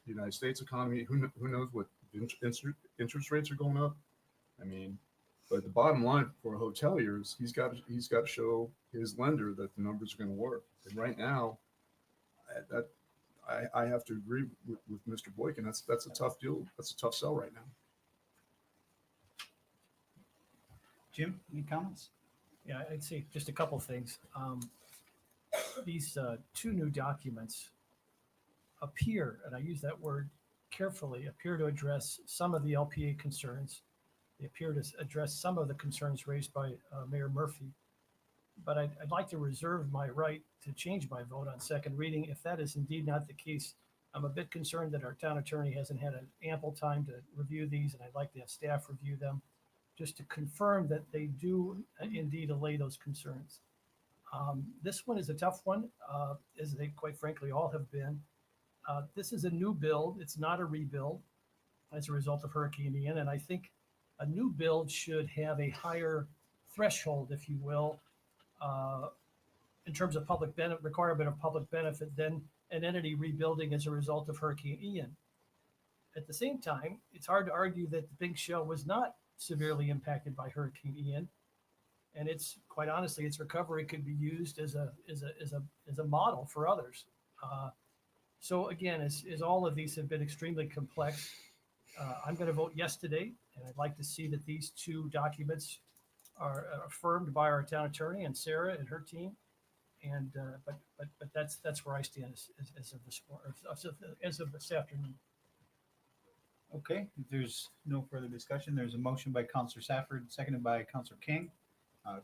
United States economy. Who knows what interest rates are going up? I mean. But the bottom line for a hotelier is he's got to show his lender that the numbers are going to work. And right now, I have to agree with Mr. Boykin. That's a tough deal. That's a tough sell right now. Jim, any comments? Yeah, I'd say just a couple things. These two new documents appear, and I use that word carefully, appear to address some of the LPA concerns. They appear to address some of the concerns raised by Mayor Murphy. But I'd like to reserve my right to change my vote on second reading. If that is indeed not the case, I'm a bit concerned that our town attorney hasn't had an ample time to review these, and I'd like to have staff review them just to confirm that they do indeed allay those concerns. This one is a tough one, as they quite frankly all have been. This is a new build. It's not a rebuild as a result of Hurricane Ian, and I think a new build should have a higher threshold, if you will, in terms of requirement of public benefit than an entity rebuilding as a result of Hurricane Ian. At the same time, it's hard to argue that the Pink Shell was not severely impacted by Hurricane Ian, and it's quite honestly, its recovery could be used as a model for others. So again, as all of these have been extremely complex, I'm going to vote yes today, and I'd like to see that these two documents are affirmed by our town attorney and Sarah and her team. And but that's where I stand as of this afternoon. Okay, if there's no further discussion, there's a motion by Counselor Safford, seconded by Counselor King.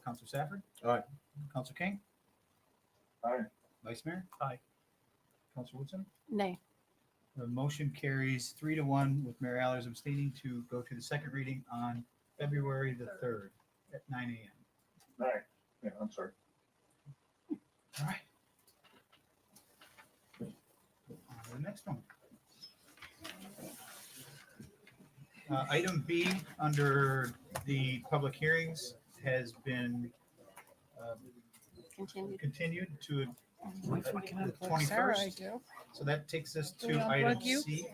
Counselor Safford? Aye. Counselor King? Aye. Vice Mayor? Aye. Counselor Woodson? Nay. The motion carries 3-1 with Mayor Allers abstaining to go to the second reading on February the 3rd at 9 a.m. Right, yeah, I'm sorry. All right. On to the next one. Item B under the public hearings has been continued to If we can the unplug Sarah, I 21st. do. So that takes us Do we to item unplug you? C.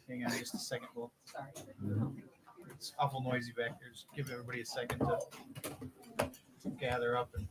Hang on just a second. Well, it's awful noisy back here. Just give everybody a second to gather up and